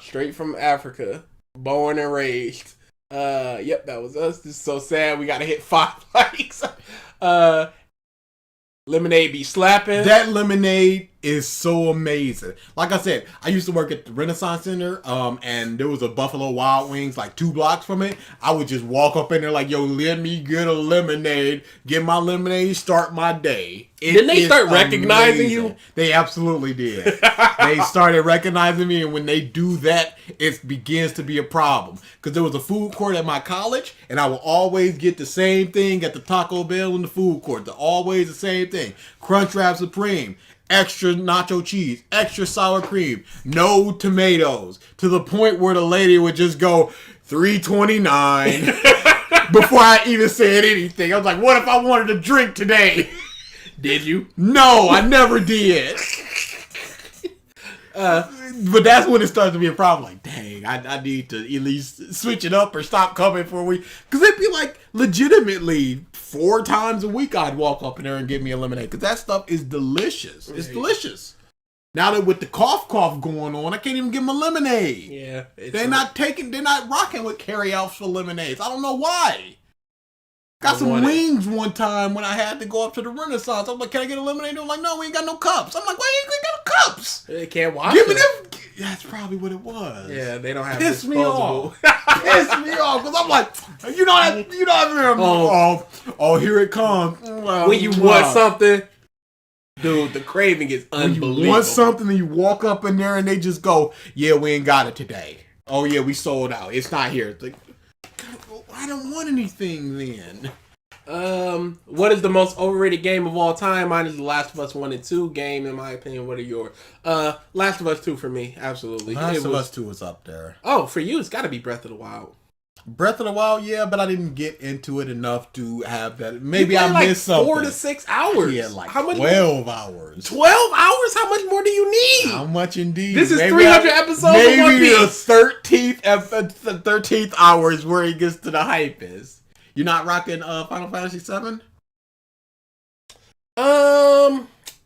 Born and raised. Yep, that was us. This is so sad. We gotta hit 5 likes. Lemonade be slapping. That lemonade is so amazing. Like I said, I used to work at the Renaissance Center, and there was a Buffalo Wild Wings like 2 blocks from it. I would just walk up in there like, yo, let me get a lemonade, get my lemonade, start my day. Didn't they start recognizing you? They absolutely did. They started recognizing me, and when they do that, it begins to be a problem. Because there was a food court at my college, and I will always get the same thing at the Taco Bell in the food court. They're always the same thing. Crunchwrap Supreme. Extra nacho cheese, extra sour cream, no tomatoes, to the point where the lady would just go $3.29 before I even said anything. I was like, what if I wanted a drink today? Did you? No, I never did. But that's when it starts to be a problem. Like, dang, I need to at least switch it up or stop coming for a week. Because it'd be like legitimately 4 times a week I'd walk up in there and get me a lemonade. Because that stuff is delicious. It's delicious. Now that with the cough going on, I can't even give them a lemonade. Yeah. They're not rocking with carry-outs for lemonades. I don't know why. Got some wings one time when I had to go up to the Renaissance. I'm like, can I get a lemonade? They're like, no, we ain't got no cups. I'm like, why you ain't got no cups? They can't wash Give me them. them. That's probably what it was. Yeah, they don't have Piss me disposable. off. Piss me off. Because I'm like, you know, oh, here it comes. When you want something, dude, the craving is unbelievable. You want something and you walk up in there and they just go, yeah, we ain't got it today. Oh, yeah, we sold out. It's not here. It's like, I don't want anything then. What is the most overrated game of all time? Mine is The Last of Us 1 and 2 game, in my opinion. What are yours? Last of Us 2 for me, absolutely. Last of Us 2 was up there. Oh, for you, it's got to be Breath of the Wild. Breath of the Wild, yeah, but I didn't get into it enough to have that. Maybe I missed something. 4 to 6 hours. Yeah, like how much 12 hours. 12 hours? How much more do you need? How much indeed? This is maybe 300 episodes of One Maybe Piece. the 13th hour is where he gets to the hype is. You're not rocking Final Fantasy 7?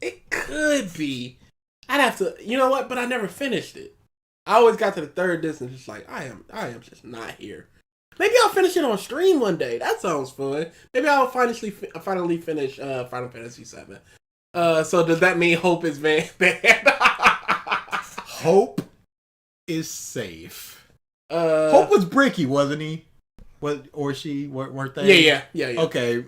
It could be. I'd have to, you know what? But I never finished it. I always got to the third disc and just like, I am just not here. Maybe I'll finish it on stream one day. That sounds fun. Maybe I'll finally finish Final Fantasy 7. So does that mean Hope is banned? Hope is safe. Hope was Bricky, wasn't he? Weren't they? Yeah. Okay.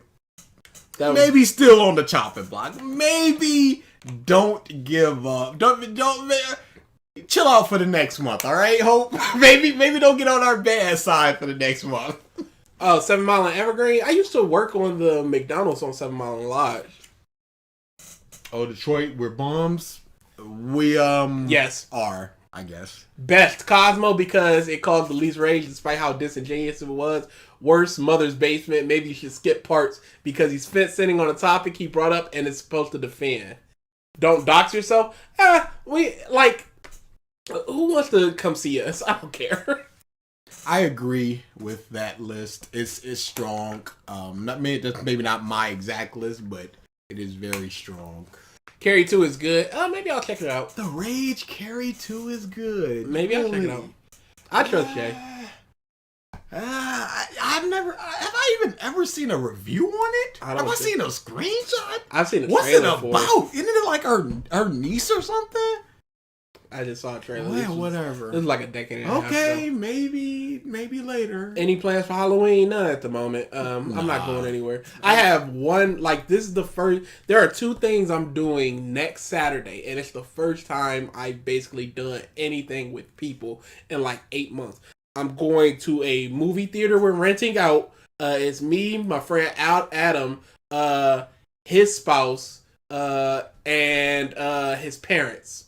Maybe still on the chopping block. Maybe don't give up. Don't chill out for the next month, all right? Hope maybe don't get on our bad side for the next month. Oh, 7 Mile and Evergreen. I used to work on the McDonald's on 7 Mile and Lodge. Oh, Detroit, we're bums. We yes are, I guess. Best Cosmo because it caused the least rage despite how disingenuous it was. Worst, Mother's Basement. Maybe you should skip parts because he's sitting on a topic he brought up and is supposed to defend. Don't dox yourself. Who wants to come see us? I don't care. I agree with that list. It's strong. That's maybe not my exact list, but it is very strong. Carrie 2 is good. Maybe I'll check it out. The Rage Carrie 2 is good. Maybe I'll check it out. I trust Jay. Have I even ever seen a review on it? Have I seen a screenshot? I've seen a What's trailer it about? Isn't it like her niece or something? I just saw a trailer. Well, whatever. It was like a decade and a half Okay, ago. maybe later. Any plans for Halloween? None at the moment. I'm not going anywhere. I have one, this is the first, there are 2 things I'm doing next Saturday, and it's the first time I've basically done anything with people in 8 months. I'm going to a movie theater we're renting out. It's me, my friend Adam, his spouse, and his parents.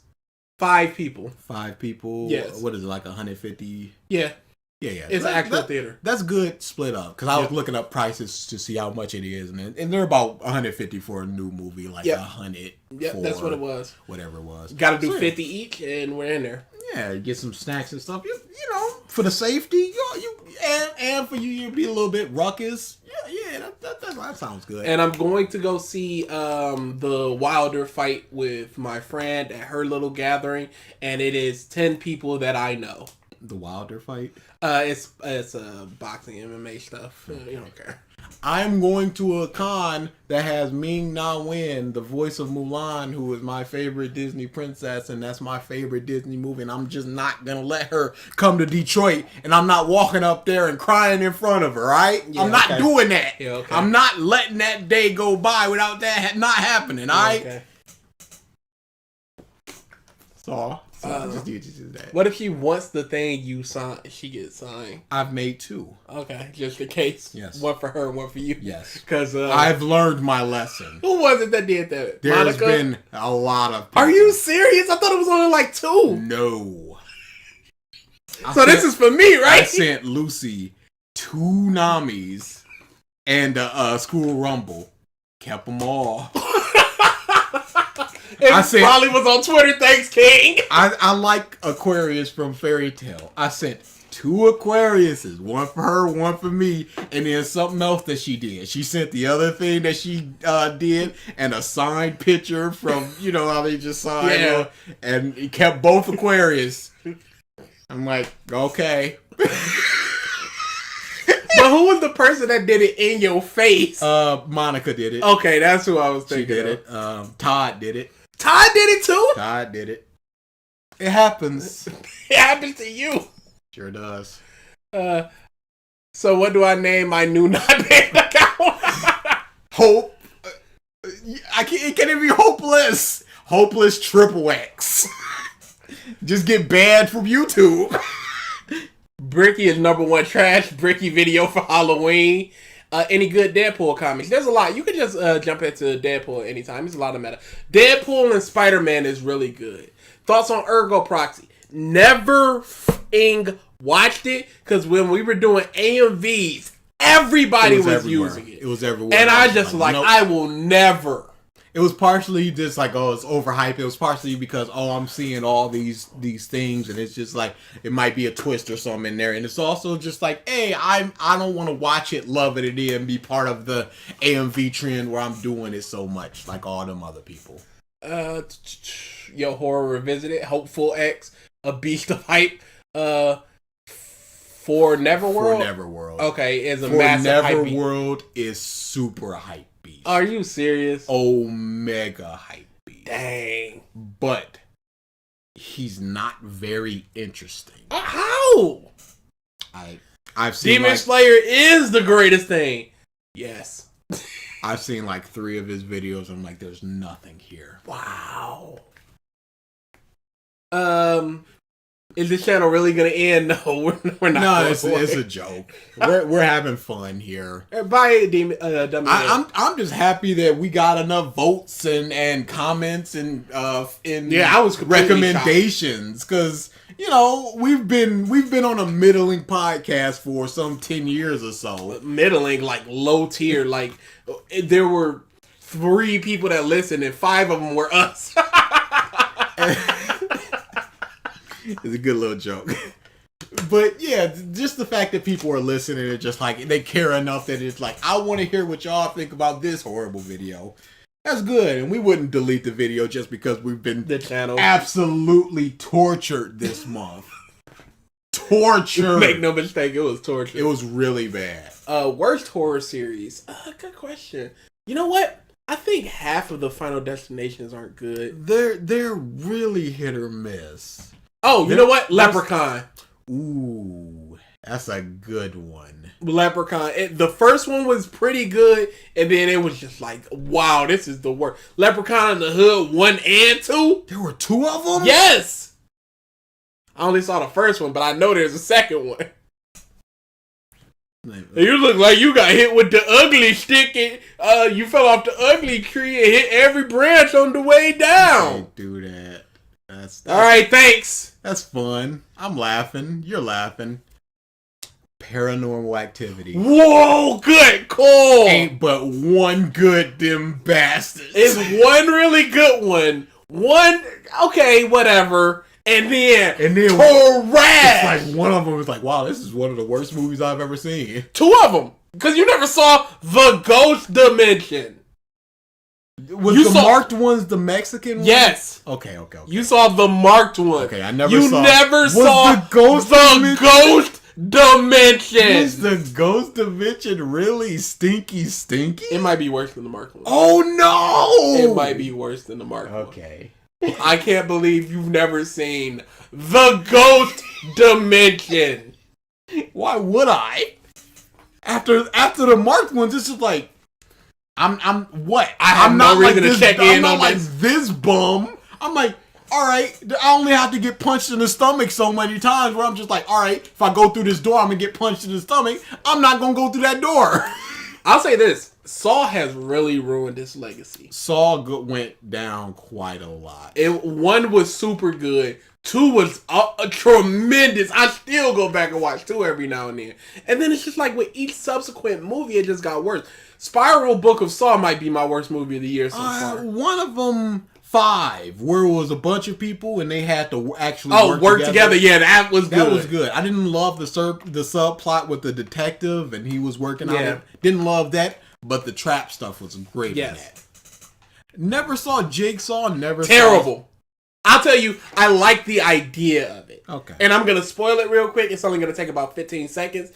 5 people. 5 people? Yes. What is it, 150? Yeah. Yeah. It's an actual theater. That's good split up. Because I was looking up prices to see how much it is. And they're about 150 for a new movie. 100 for that's what it was. Whatever it was. Got to do 50 each, and we're in there. Yeah, get some snacks and stuff. You know, for the safety, and for you'll be a little bit ruckus. Yeah, that sounds good. And I'm going to go see the Wilder fight with my friend at her little gathering, and it is 10 people that I know. The Wilder fight? It's boxing, MMA stuff. You don't care. I'm going to a con that has Ming-Na Wen, the voice of Mulan, who is my favorite Disney princess, and that's my favorite Disney movie, and I'm just not going to let her come to Detroit, and I'm not walking up there and crying in front of her, right? Yeah, I'm not doing that. Yeah, okay. I'm not letting that day go by without that not happening, all right? Okay. So just that. What if she wants the thing you sign? She gets signed. I've made 2. Okay, just in case. Yes. One for her, one for you. Yes. Because I've learned my lesson. who was it that did that? There's Monica? been a lot of people. Are you serious? I thought it was only 2. No. So this is for me, right? I sent Lucy 2 Namis and a School Rumble. Kept them all. It probably was on Twitter. Thanks, King. I like Aquarius from Fairy Tale. I sent 2 Aquariuses, one for her, one for me, and then something else that she did. She sent the other thing that she did, and a signed picture from, how they just signed, and he kept both Aquarius. I'm like, okay. But who was the person that did it in your face? Monica did it. Okay, that's who I was She thinking. did it. Todd did it. Todd did it too? Todd did it. It happens. It happened to you. Sure does. So what do I name my new non-band account? Hope. It can't even be hopeless. Hopeless triple X. Just get banned from YouTube. Bricky is #1 trash Bricky video for Halloween. Any good Deadpool comics? There's a lot. You can just jump into Deadpool anytime. There's a lot of meta. Deadpool and Spider-Man is really good. Thoughts on Ergo Proxy? Never watched it because when we were doing AMVs, everybody was everywhere. using it. It was everywhere. And I just nope. I will never. It was partially just like, oh, it's overhyped. It was partially because, oh, I'm seeing all these things, and it's just like it might be a twist or something in there. And it's also just like, hey, I don't want to watch it, love it, and be part of the AMV trend where I'm doing it so much like all them other people. Yo, Horror Revisited, Hopeful X, A Beast of Hype, For Neverworld. For Neverworld. Okay, is a For massive hype beast. Neverworld is super hype beast. Are you serious? Omega hype beast. Dang. But he's not very interesting. How? I've seen Demon Slayer is the greatest thing. Yes. I've seen like 3 of his videos. And I'm like, there's nothing here. Wow. Is this channel really gonna end? No, we're not. No, it's a joke. We're having fun here. Bye, Dummy. I'm just happy that we got enough votes and comments and I was recommendations because we've been on a middling podcast for some 10 years or so. Middling, like low tier, like there were 3 people that listened and 5 of them were us. It's a good little joke. But yeah, just the fact that people are listening and just like they care enough that it's like, I want to hear what y'all think about this horrible video. That's good. And we wouldn't delete the video just because we've been the channel absolutely tortured this month. Torture. Make no mistake, it was torture. It was really bad. Worst horror series. Good question. You know what? I think half of the Final Destinations aren't good. They're really hit or miss. Oh, you know what? Leprechaun. Ooh, that's a good one. Leprechaun. The first one was pretty good, and then it was just like, wow, this is the worst. Leprechaun in the Hood 1 and 2. There were 2 of them? Yes! I only saw the first one, but I know there's a second one. You look like you got hit with the ugly stick and you fell off the ugly tree and hit every branch on the way down. Don't do that. That's all right, thanks. That's fun. I'm laughing. You're laughing. Paranormal Activity. Whoa, good call. Ain't but one good, them bastards. It's one really good one. One, okay, whatever. And then trash. It's like one of them was like, wow, this is one of the worst movies I've ever seen. 2 of them. Because you never saw The Ghost Dimension. Was the marked ones the Mexican one? Yes. Okay. You saw the marked one. Okay, I never You saw. never saw the Ghost Ghost Dimension. Is the Ghost Dimension really stinky? It might be worse than the marked one. Oh no! It might be worse than the marked one. Okay. I can't believe you've never seen The Ghost Dimension. Why would I? After the marked ones, it's just like I'm what? I'm not reason like to check in on like this. this bum. I'm like, all right, I only have to get punched in the stomach so many times where I'm just like, all right, if I go through this door, I'm gonna get punched in the stomach. I'm not gonna go through that door. I'll say this. Saw has really ruined its legacy. Saw went down quite a lot. 1 was super good. 2 was a tremendous. I still go back and watch 2 every now and then. And then it's just like with each subsequent movie, it just got worse. Spiral Book of Saw might be my worst movie of the year so far. One of them, 5, where it was a bunch of people and they had to actually work together. Yeah, that was good. That was good. I didn't love the subplot with the detective and he was working on it. Didn't love that, but the trap stuff was great in that. Never saw Jigsaw. Terrible. I'll tell you, I like the idea of it. Okay. And I'm going to spoil it real quick. It's only going to take about 15 seconds.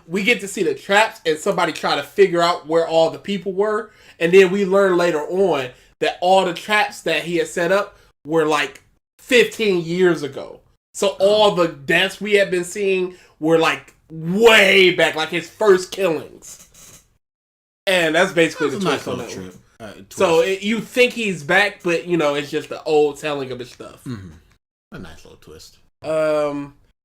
We get to see the traps and somebody try to figure out where all the people were. And then we learn later on that all the traps that he had set up were like 15 years ago. So all the deaths we had been seeing were like way back, like his first killings. And that's basically the twist on that one. So you think he's back, but it's just the old telling of his stuff. Mm-hmm. A nice little twist.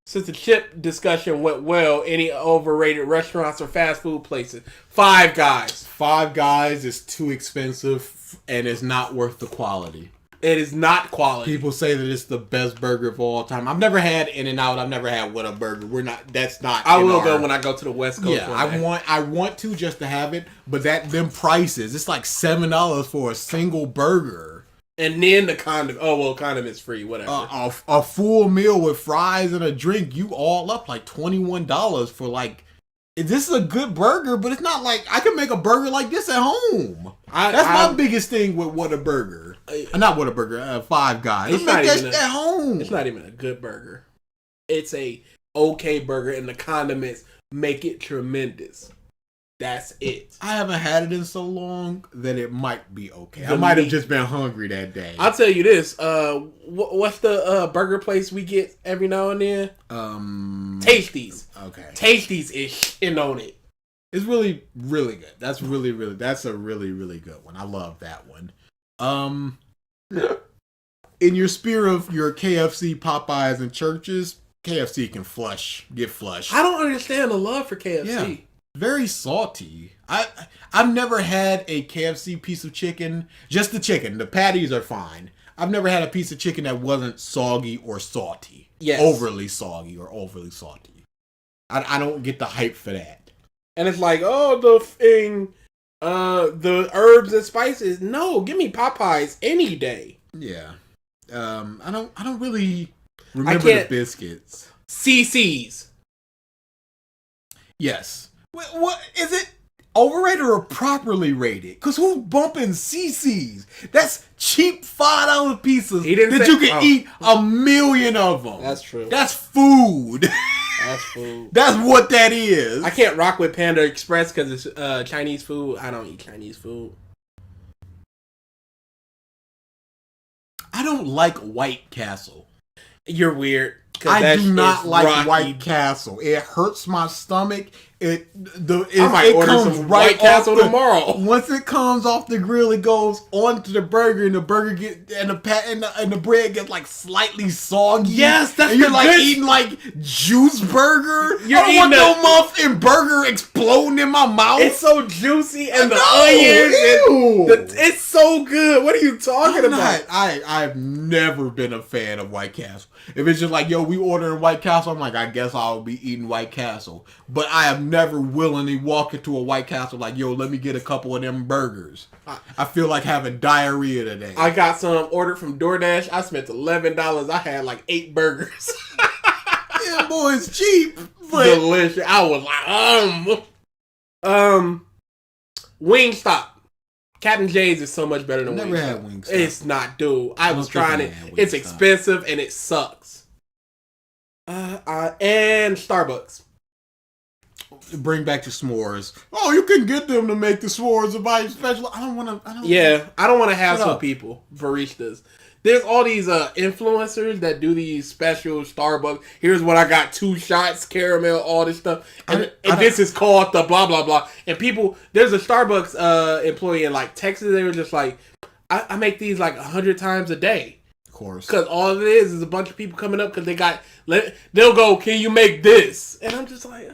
Since the chip discussion went well, any overrated restaurants or fast food places? Five Guys. Five Guys is too expensive and it's not worth the quality. It is not quality. People say that it's the best burger of all time. I've never had In-N-Out. I've never had Whataburger. That's not. I will go when I go to the West Coast. Yeah, I want to just to have it, but them prices, it's like $7 for a single burger. And then the condom. Oh well, condom is free. Whatever. A full meal with fries and a drink, you all up like $21 for like. This is a good burger, but it's not like I can make a burger like this at home. That's my biggest thing with Whataburger. Not Whataburger, Five Guys. It's not even at home. It's not even a good burger. It's a okay burger, and the condiments make it tremendous. That's it. I haven't had it in so long that it might be okay. I might have just been hungry that day. I'll tell you this. What's the burger place we get every now and then? Tasties. Okay. Tasties is shitting on it. It's really, really good. That's a really, really good one. I love that one. In your sphere of your KFC, Popeyes, and churches, KFC can get flushed. I don't understand the love for KFC. Yeah. Very salty. I've never had a KFC piece of chicken. Just the chicken. The patties are fine. I've never had a piece of chicken that wasn't soggy or salty. Yes. Overly soggy or overly salty. I don't get the hype for that. And it's like, oh, the herbs and spices. No, give me Popeyes any day. Yeah. I don't really remember the biscuits. CC's. Yes. What is it? Overrated or properly rated? Because who's bumping CC's? That's cheap $5 pieces that you can eat a million of them. That's true. That's food. That's food. That's what that is. I can't rock with Panda Express because it's Chinese food. I don't eat Chinese food. I don't like White Castle. You're weird. I do not like White Castle. It hurts my stomach. I might order some White Castle tomorrow. Once it comes off the grill, it goes onto the burger, and the burger and the bread gets like slightly soggy. Yes, that's and you're like eating like juice burger. You're I don't want no muffin burger exploding in my mouth. It's so juicy and the onions. It's so good. What are you talking about? I've never been a fan of White Castle. If it's just like, yo, we ordering White Castle, I'm like, I guess I'll be eating White Castle. But I have never willingly walked into a White Castle like, yo, let me get a couple of them burgers. I feel like having diarrhea today. I got some ordered from DoorDash. I spent $11. I had like 8 burgers. Yeah, boy, it's cheap. But delicious. I was like, Wingstop. Captain J's is so much better than Wingstop. Never had Wingstop. It's not, dude. I was trying it. It's expensive and it sucks. And Starbucks. Bring back the s'mores. Oh, you can get them to make the s'mores and buy special. I don't want to. I don't want to hassle people, baristas. There's all these influencers that do these special Starbucks. Here's what I got: 2 shots, caramel, all this stuff, and this is called the blah blah blah. And people, there's a Starbucks employee in like Texas. They were just like, I make these like 100 times a day. Of course, because all it is a bunch of people coming up because they'll go, can you make this? And I'm just like,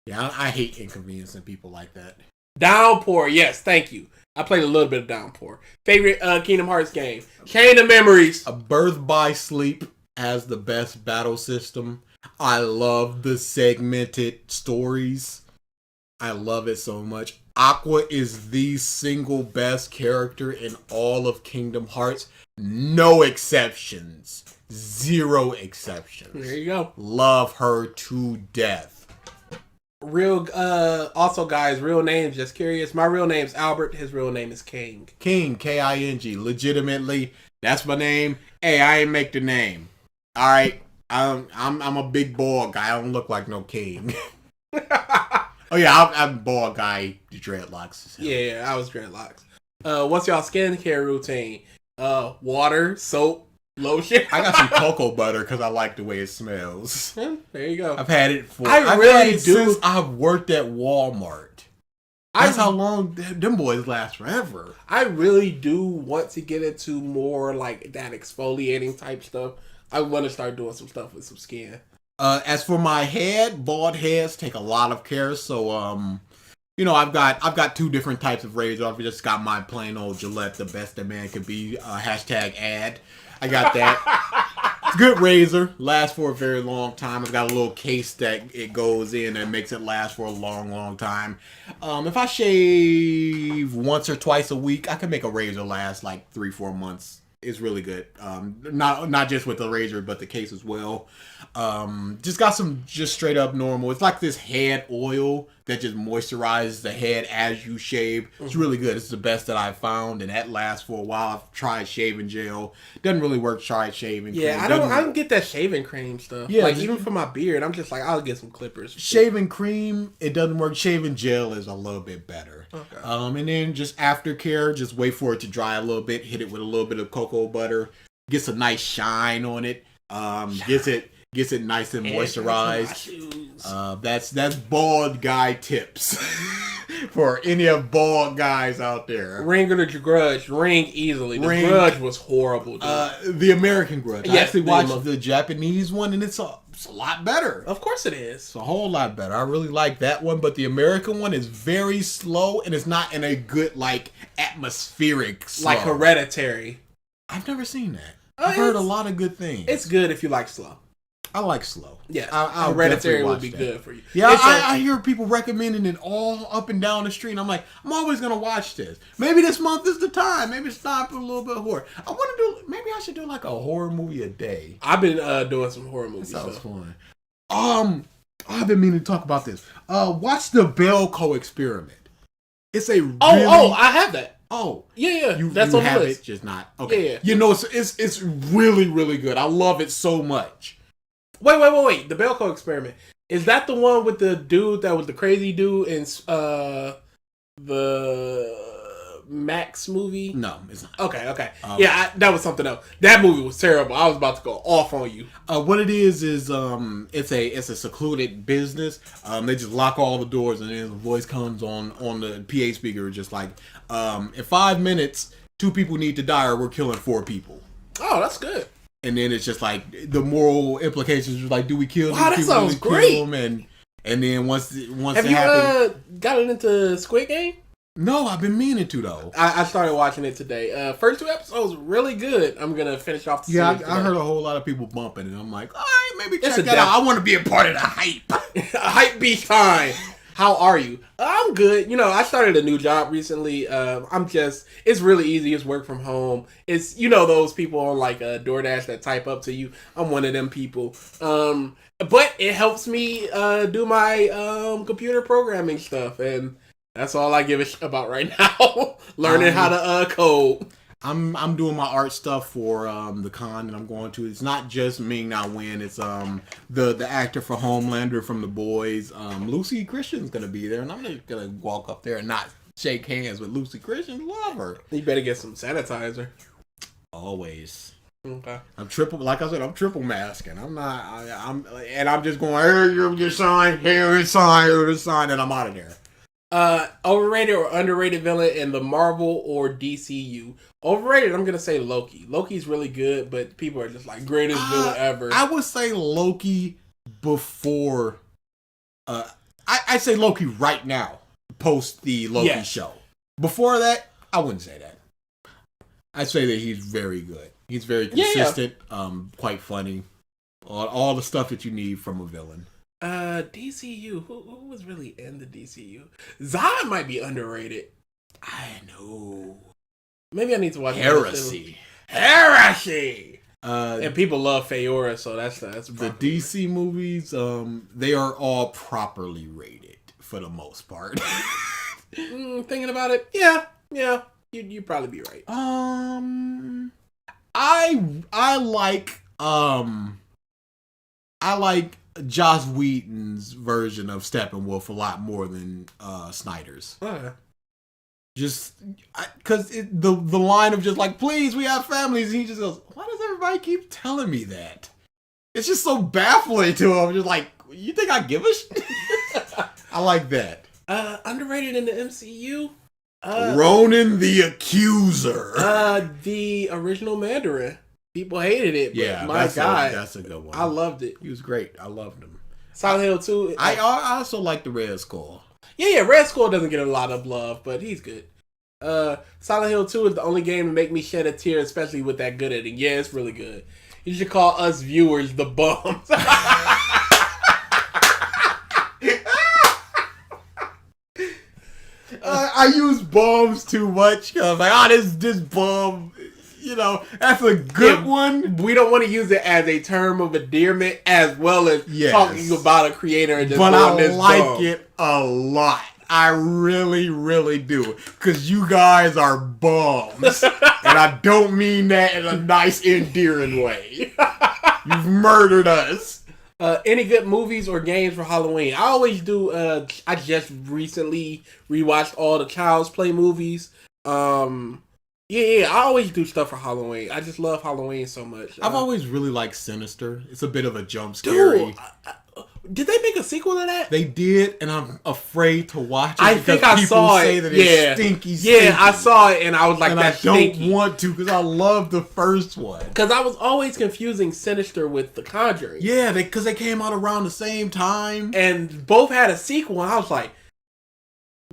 yeah, I hate inconveniencing people like that. Downpour, yes, thank you. I played a little bit of Downpour. Favorite Kingdom Hearts game? Chain of Memories. A Birth by Sleep has the best battle system. I love the segmented stories. I love it so much. Aqua is the single best character in all of Kingdom Hearts. No exceptions. 0 exceptions. There you go. Love her to death. Also, guys, real names, just curious. My real name's Albert. His real name is King. King, King. Legitimately, That's my name. Hey, I ain't make the name. All right. I'm a big bald guy. I don't look like no king. Oh yeah, I'm a bald guy. Dreadlocks. Yeah, I was dreadlocks. What's y'all skincare routine? Water, soap, lotion. I got some cocoa butter because I like the way it smells. Yeah, there you go. I've had it for. I really do. Since I've worked at Walmart. That's how long them boys last forever. I really do want to get into more like that exfoliating type stuff. I want to start doing some stuff with some skin. As for my head, bald heads take a lot of care. So, you know, I've got 2 different types of razor. I've just got my plain old Gillette, the best that man could be. Hashtag ad. I got that. Good razor, lasts for a very long time. I've got a little case that it goes in and makes it last for a long, long time. If I shave once or twice a week, I can make a razor last like 3-4 months. It's really good. Not just with the razor, but the case as well. Just got some just straight up normal. It's like this head oil that just moisturizes the head as you shave. It's really good. It's the best that I've found, and that lasts for a while. I've tried shaving gel. Doesn't really work. Tried shaving. Yeah, cream. I don't get that shaving cream stuff. Yeah, like even for my beard, I'm just like I'll get some clippers. Shaving cream, it doesn't work. Shaving gel is a little bit better. Okay. And then just aftercare, just wait for it to dry a little bit. Hit it with a little bit of cocoa butter. Gets a nice shine on it. Gets it nice and moisturized. That's bald guy tips for any of bald guys out there. Ring or the Grudge? Ring easily. The Grudge was horrible. Dude. The American Grudge. I Yes, actually watched the Japanese one, and it's a lot better. Of course it is. It's a whole lot better. I really like that one, but the American one is very slow, and it's not in a good like atmospheric slow. Like Hereditary. I've never seen that. I've heard a lot of good things. It's good if you like slow. I like slow. Yeah, I'll Hereditary would definitely be watch that. good for you. Yeah, I hear people recommending it all up and down the street. And I'm like, I'm always gonna watch this. Maybe this month is the time. Maybe it's time for a little bit of horror. I want to do. Maybe I should do like a horror movie a day. I've been doing some horror movies. That sounds fun. I've been meaning to talk about this. Watch the Belko Experiment. It's a I have that. Oh yeah, that's on the list. It, just not okay. Yeah. You know, it's really really good. I love it so much. Wait. The Belko Experiment. Is that the one with the dude that was the crazy dude in the Max movie? No, it's not. Okay. That was something else. That movie was terrible. I was about to go off on you. What it is it's a secluded business. They just lock all the doors, and then the voice comes on the PA speaker, just like, in 5 minutes, 2 people need to die, or we're killing 4 people. Oh, that's good. And then it's just like the moral implications, like, do we kill these that people? sounds Do we great. kill them? And then once have it you happens, gotten into Squid Game? no, I've been meaning to though. I started watching it today. First 2 episodes really good. I'm gonna finish off the series. I heard a whole lot of people bumping it. I'm like, all right, maybe check It's that out. I want to be a part of the hype. Hype beast time. How are you? I'm good. You know, I started a new job recently. It's really easy. It's work from home. It's, you know, those people on like DoorDash that type up to you. I'm one of them people. But it helps me do my computer programming stuff. And that's all I give a shit about right now. Learning how to code. I'm doing my art stuff for the con that I'm going to. It's not just Ming Na Wen. It's the actor for Homelander from The Boys. Lucy Christian's gonna be there, and I'm just gonna walk up there and not shake hands with Lucy Christian. Love her. You better get some sanitizer. Always. Okay. I'm triple masking. I'm just going, here's your sign, here's the sign, and I'm out of there. Overrated or underrated villain in the Marvel or DCU? Overrated, I'm gonna say Loki. Loki's really good, but people are just like greatest villain ever. I would say Loki before. I say Loki right now, post the Loki show. Before that, I wouldn't say that. I'd say that he's very good. He's very consistent. Quite funny. All the stuff that you need from a villain. DCU. Who was really in the DCU? Zod might be underrated. I know. Maybe I need to watch Heresy. And people love Feora, so that's the DC movies. They are all properly rated for the most part. Thinking about it, yeah, you'd probably be right. I like Joss Whedon's version of Steppenwolf a lot more than Snyder's. Just because the line of just like, please, we have families, and he just goes, why does everybody keep telling me that? It's just so baffling to him. Just like, you think I give a shit? I like that. Underrated in the MCU. Ronan the Accuser. The original Mandarin. People hated it, but Yeah, my God, that's a good one. I loved it. He was great. I loved him. Silent Hill 2. I also like the Red Skull. Yeah, Red Skull doesn't get a lot of love, but he's good. Silent Hill 2 is the only game to make me shed a tear, especially with that good ending. Yeah, it's really good. You should call us viewers the bums. I use bums too much. I was like, this bum. You know, that's a good one. We don't want to use it as a term of endearment as well as talking about a creator and just but I this like bum. it a lot. I really, really do. Because you guys are bums. And I don't mean that in a nice, endearing way. You've murdered us. Any good movies or games for Halloween? I always do. I just recently rewatched all the Child's Play movies. Yeah, I always do stuff for Halloween. I just love Halloween so much. I've always really liked Sinister. It's a bit of a jump scare. Dude, did they make a sequel to that? They did, and I'm afraid to watch it. I think I saw it. Say that it's stinky. Yeah, I saw it, and I was like, and that's I don't stinky. want to because I love the first one. Because I was always confusing Sinister with The Conjuring. Yeah, because they came out around the same time. And both had a sequel, and I was like,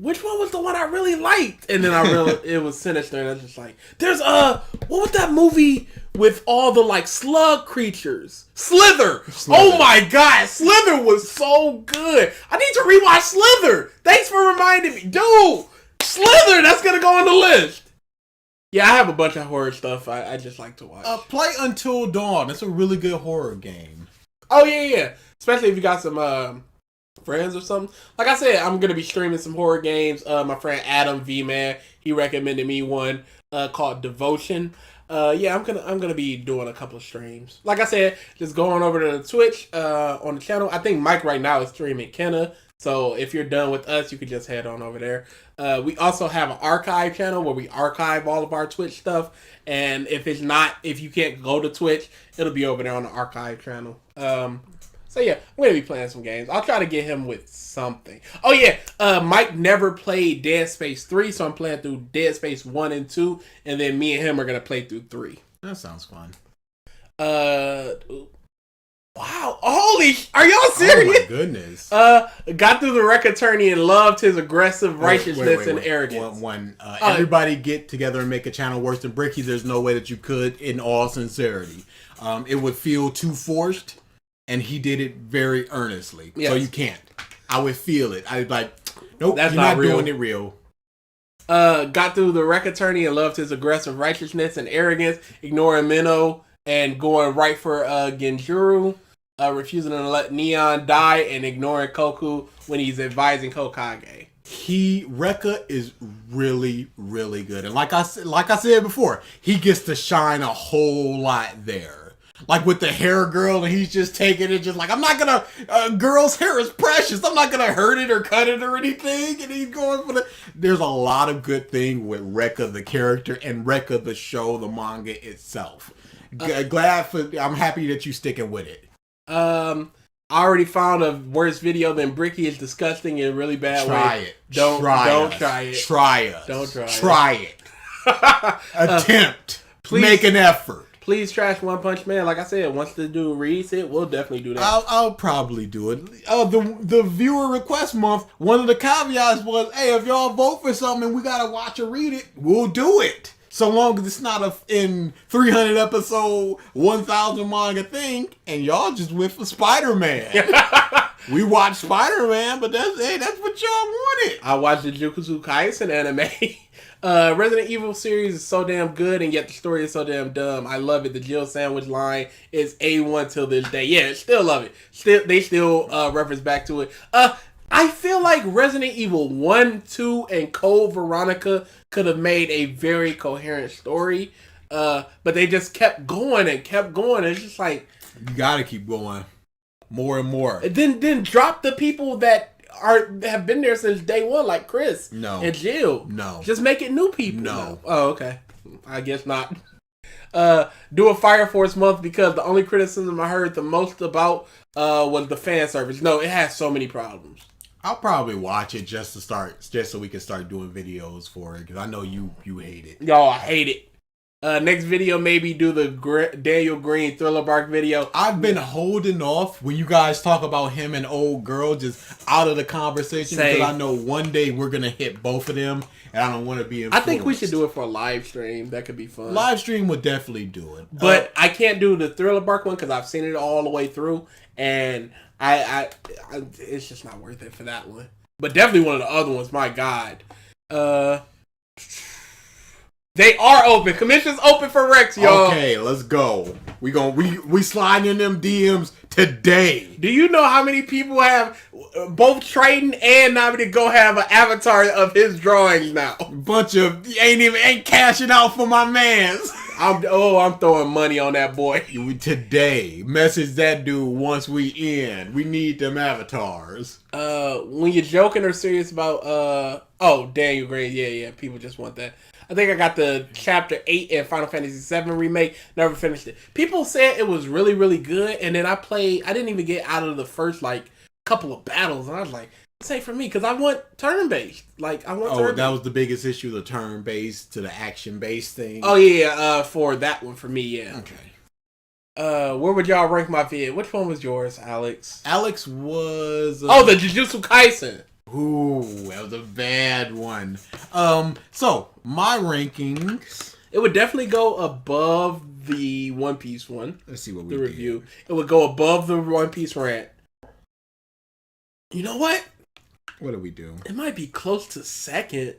which one was the one I really liked? And then I realized it was Sinister, and I was just like, there's what was that movie with all the like slug creatures? Slither. Oh my God, Slither was so good. I need to rewatch Slither. Thanks for reminding me. Dude, Slither, that's gonna go on the list. Yeah, I have a bunch of horror stuff I just like to watch. Play Until Dawn. It's a really good horror game. Oh yeah. Especially if you got some friends or something. Like I said, I'm gonna be streaming some horror games. My friend Adam V Man, he recommended me one called Devotion. Yeah, I'm gonna be doing a couple of streams. Like I said, just going over to the Twitch on the channel. I think Mike right now is streaming Kenna. So if you're done with us, you can just head on over there. We also have an archive channel where we archive all of our Twitch stuff. And if you can't go to Twitch, it'll be over there on the archive channel. So yeah, I'm going to be playing some games. I'll try to get him with something. Oh yeah, Mike never played Dead Space 3, so I'm playing through Dead Space 1 and 2, and then me and him are going to play through 3. That sounds fun. Wow, are y'all serious? Oh my goodness. Got through the Wreck Attorney and loved his aggressive righteousness and arrogance. When everybody get together and make a channel worse than Bricky's, there's no way that you could, in all sincerity. It would feel too forced. And he did it very earnestly. Yes. So you can't. I would feel it. I'd be like, nope, that's you're not doing it real. Got through the Wreck Attorney and loved his aggressive righteousness and arrogance, ignoring Minnow and going right for Genjuro, refusing to let Neon die and ignoring Koku when he's advising Hokage. Rekka is really, really good. And like I said before, he gets to shine a whole lot there. Like with the hair girl, and he's just taking it, just like, I'm not gonna, girl's hair is precious. I'm not gonna hurt it or cut it or anything. And he's going for there's a lot of good thing with Rekka, the character, and Rekka, the show, the manga itself. I'm happy that you sticking with it. I already found a worse video than Bricky. Is disgusting in a really bad way. Don't try it. Try us. Don't try it. Try it. Attempt. Please. Make an effort. Please trash One Punch Man. Like I said, once the dude reads it, we'll definitely do that. I'll probably do it. The viewer request month, one of the caveats was, hey, if y'all vote for something and we gotta watch or read it, we'll do it. So long as it's not in 300 episode, 1,000 manga thing, and y'all just went for Spider-Man. We watched Spider-Man, but that's what y'all wanted. I watched the Jujutsu Kaisen anime. Resident Evil series is so damn good, and yet the story is so damn dumb. I love it. The Jill sandwich line is A1 till this day. Yeah, still love it. They still reference back to it. I feel like Resident Evil 1, 2, and Code Veronica could have made a very coherent story. But they just kept going and kept going. It's just like You gotta keep going. More and more. then drop the people that have been there since day one, like Chris and Jill. No. Just make it new people. No. Oh, okay. I guess not. Do a Fire Force month because the only criticism I heard the most about was the fan service. No, it has so many problems. I'll probably watch it just so we can start doing videos for it because I know you hate it. Y'all, I hate it. Next video, maybe do the Daniel Green Thriller Bark video. I've been holding off when you guys talk about him and old girl just out of the conversation because I know one day we're gonna hit both of them, and I don't want to be influenced. I think we should do it for a live stream. That could be fun. Live stream would definitely do it, but I can't do the Thriller Bark one because I've seen it all the way through, and I it's just not worth it for that one. But definitely one of the other ones. My God. They are open. Commission's open for Rex, y'all. Okay, let's go. We slide in them DMs today. Do you know how many people have both Triton and Nami to go have an avatar of his drawings now? Bunch of ain't cashing out for my mans. I'm throwing money on that boy. Today, message that dude once we end. We need them avatars. When you're joking or serious about Daniel Green, yeah, people just want that. I think I got the Chapter 8 in Final Fantasy VII Remake. Never finished it. People said it was really, really good. And then I didn't even get out of the first, couple of battles. And I was like, this ain't for me. Because I want turn-based. Turn-based. That was the biggest issue, the turn-based to the action-based thing? Oh, yeah. For that one, for me, yeah. Okay. Where would y'all rank my vid? Which one was yours, Alex? Alex was... the Jujutsu Kaisen. Ooh, that was a bad one. So my rankings. It would definitely go above the One Piece one. Let's see what we review. It would go above the One Piece rant. You know what? What did we do? It might be close to second.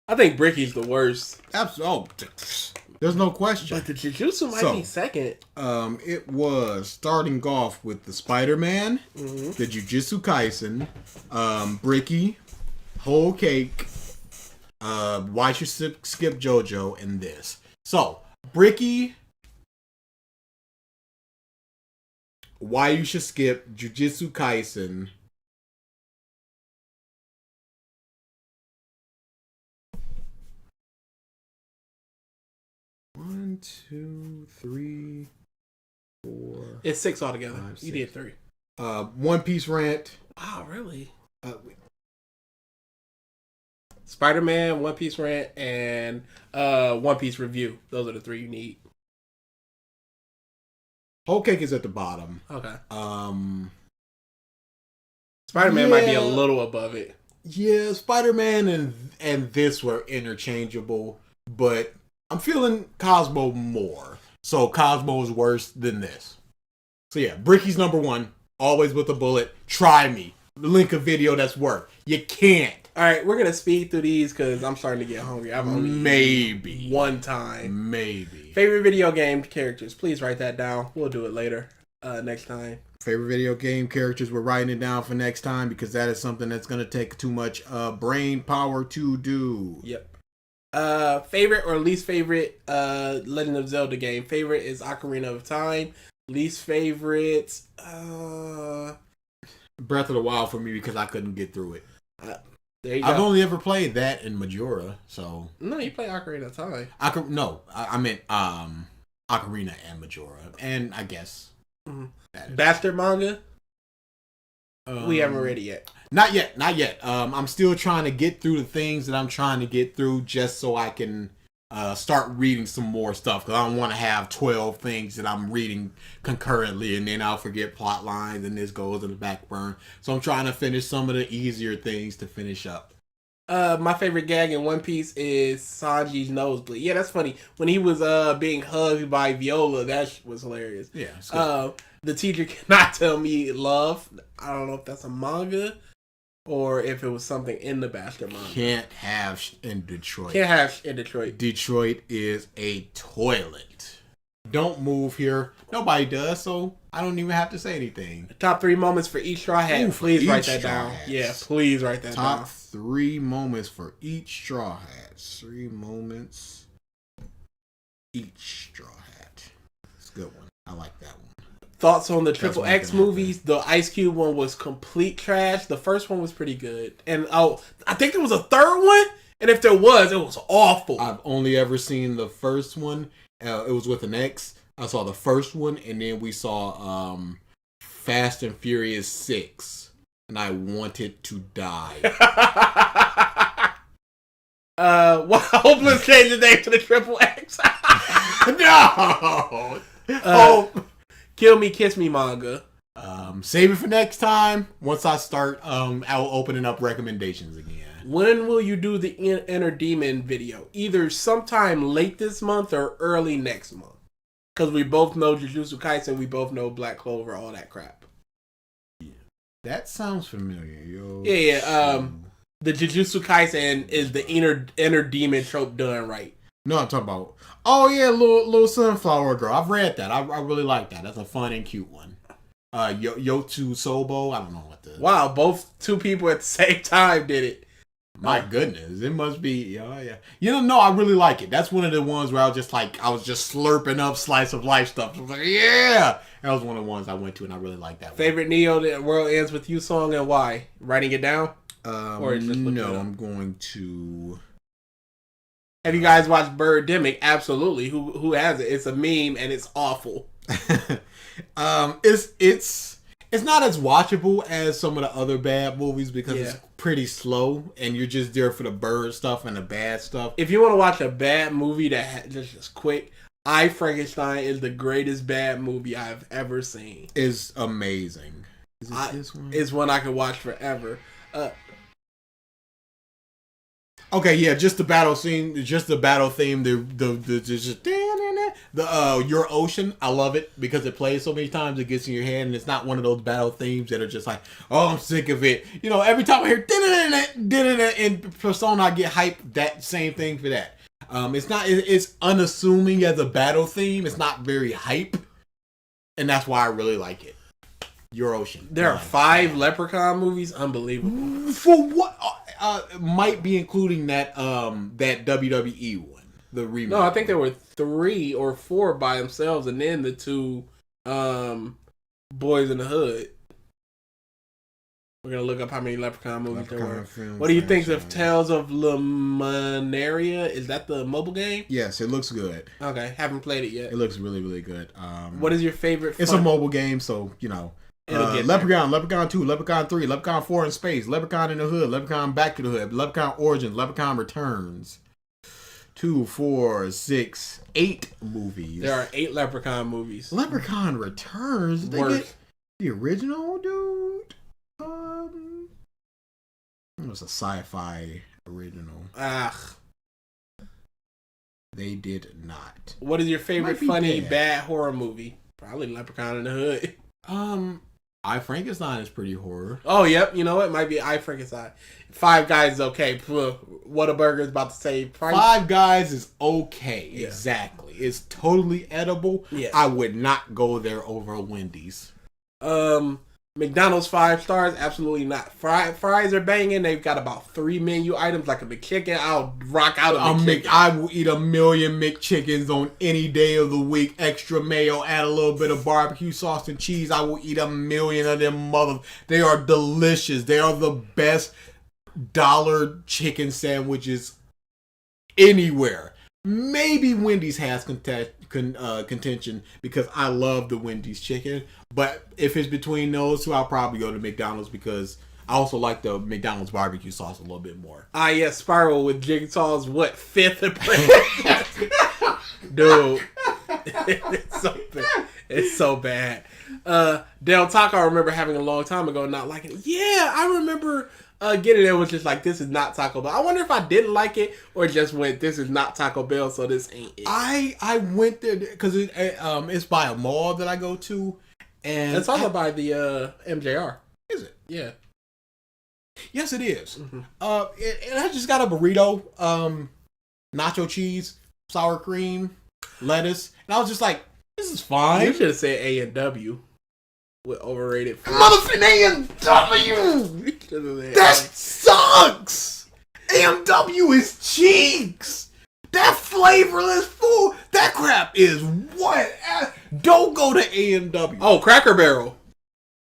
I think Bricky's the worst. Absolutely. There's no question. But the Jujutsu might be second. It was starting off with the Spider-Man, the Jujutsu Kaisen, Bricky, Whole Cake, Why You Skip JoJo, and this. So, Bricky, Why You Should Skip, Jujutsu Kaisen. One, two, three, four. It's 6 altogether. Five, you did 3. One Piece rant. Wow, really? Spider-Man, One Piece rant, and One Piece review. Those are the 3 you need. Whole Cake is at the bottom. Okay. Spider-Man might be a little above it. Yeah, Spider-Man and this were interchangeable, but I'm feeling Cosmo more. So Cosmo is worse than this. So yeah, Bricky's number 1. Always with a bullet. Try me. Link a video that's worked. You can't. All right, we're gonna speed through these because I'm starting to get hungry. I've only maybe one time. Maybe favorite video game characters. Please write that down. We'll do it later. Next time. Favorite video game characters. We're writing it down for next time because that is something that's gonna take too much brain power to do. Yep. Favorite or least favorite Legend of Zelda game. Favorite is Ocarina of Time. Least favorite Breath of the Wild for me because I couldn't get through it. There you I've go. only ever played that in Majora, so No, you play Ocarina of Time. I meant Ocarina and Majora, and I guess Bastard manga. We haven't read it yet. Not yet. I'm still trying to get through the things that I'm trying to get through, just so I can start reading some more stuff. Because I don't want to have 12 things that I'm reading concurrently, and then I'll forget plot lines, and this goes in the back burn. So I'm trying to finish some of the easier things to finish up. My favorite gag in One Piece is Sanji's nosebleed. Yeah, that's funny. When he was being hugged by Viola, that was hilarious. Yeah. It's good. The teacher cannot tell me love. I don't know if that's a manga or if it was something in the Bastard manga. Can't have in Detroit. Detroit is a toilet. Don't move here. Nobody does, so I don't even have to say anything. Top 3 moments for each Straw Hat. Please write that down. Hats. Yeah, please write that down. Top 3 moments for each Straw Hat. 3 moments. Eat straw hat. It's a good one. I like that one. Thoughts on the Triple one X thing I movies? The Ice Cube one was complete trash. The first one was pretty good. And I think there was a third one. And if there was, it was awful. I've only ever seen the first one. It was with an X. I saw the first one, and then we saw Fast and Furious 6. And I wanted to die. Well, hopeless change the name to the Triple X. No! Kill Me, Kiss Me manga. Save it for next time. Once I start out opening up recommendations again. When will you do the Inner Demon video? Either sometime late this month or early next month. Because we both know Jujutsu Kaisen, we both know Black Clover, all that crap. That sounds familiar, yo. Yeah. The Jujutsu Kaisen is the inner demon trope done right. No, I'm talking about. Oh yeah, little sunflower girl. I've read that. I really like that. That's a fun and cute one. Yotsu Sobo. I don't know what the. Wow, both two people at the same time did it. My goodness, it must be. Oh yeah. No, I really like it. That's one of the ones where I was just slurping up slice of life stuff. I was like, yeah. That was one of the ones I went to, and I really liked that. Favorite Neo The World Ends With You song and why? Writing it down? Or just no, I'm going to. Have you guys watched Birdemic? Absolutely. Who has it? It's a meme and it's awful. It's not as watchable as some of the other bad movies because it's pretty slow and you're just there for the bird stuff and the bad stuff. If you want to watch a bad movie that just quick, I, Frankenstein is the greatest bad movie I've ever seen. It's amazing. Is it this one? It's one I could watch forever. Okay, yeah, just the battle scene, just the battle theme, the Your Ocean, I love it because it plays so many times it gets in your head and it's not one of those battle themes that are just like, oh, I'm sick of it. Every time I hear in Persona, I get hyped. That same thing for that. It's unassuming as a battle theme. It's not very hype, and that's why I really like it. Your Ocean. There are 5 Leprechaun movies. Unbelievable. For what? Might be including that WWE one, the remake. No, I think there were 3 or 4 by themselves, and then the 2 Boys in the Hood. We're gonna look up how many Leprechaun movies there were. What do you think of Tales of Luminaria? Is that the mobile game? Yes, it looks good. Okay, haven't played it yet. It looks really, really good. What is your favorite? It's a mobile game, so Leprechaun, Leprechaun 2, Leprechaun 3, Leprechaun 4 in Space, Leprechaun in the Hood, Leprechaun Back to the Hood, Leprechaun Origins, Leprechaun Returns. 2, 4, 6, 8 movies. There are 8 Leprechaun movies. Leprechaun Returns? Did they get the original, dude? It was a sci-fi original. They did not. What is your favorite funny bad horror movie? Probably Leprechaun in the Hood. I Frankenstein is pretty horror. Oh, yep. You know what? It might be I Frankenstein. 5 Guys is okay. Whataburger is about to say price. 5 Guys is okay. Yeah. Exactly. It's totally edible. Yes. I would not go there over a Wendy's. McDonald's 5 stars? Absolutely not. Fries are banging. They've got about 3 menu items like a McChicken. I'll rock out a McChicken. I will eat 1,000,000 McChickens on any day of the week. Extra mayo, add a little bit of barbecue sauce and cheese. I will eat 1,000,000 of them They are delicious. They are the best dollar chicken sandwiches anywhere. Maybe Wendy's has contention because I love the Wendy's chicken. But if it's between those two, I'll probably go to McDonald's because I also like the McDonald's barbecue sauce a little bit more. Yes, Spiral with Jigsaw's 5th in place? Dude. It's so bad. Del Taco, I remember having a long time ago not liking it. Yeah, I remember getting there was just like, this is not Taco Bell. I wonder if I didn't like it or just went, this is not Taco Bell, so this ain't it. I went there because it's by a mall that I go to. And it's also by the MJR. Is it? Yeah. Yes, it is. Mm-hmm. And I just got a burrito, nacho cheese, sour cream, lettuce, and I was just like, this is fine. You should have said A&W with overrated food. Motherfucking A&W! That sucks! A&W is cheeks! That flavorless food, that crap is what? Don't go to A&W. Oh, Cracker Barrel.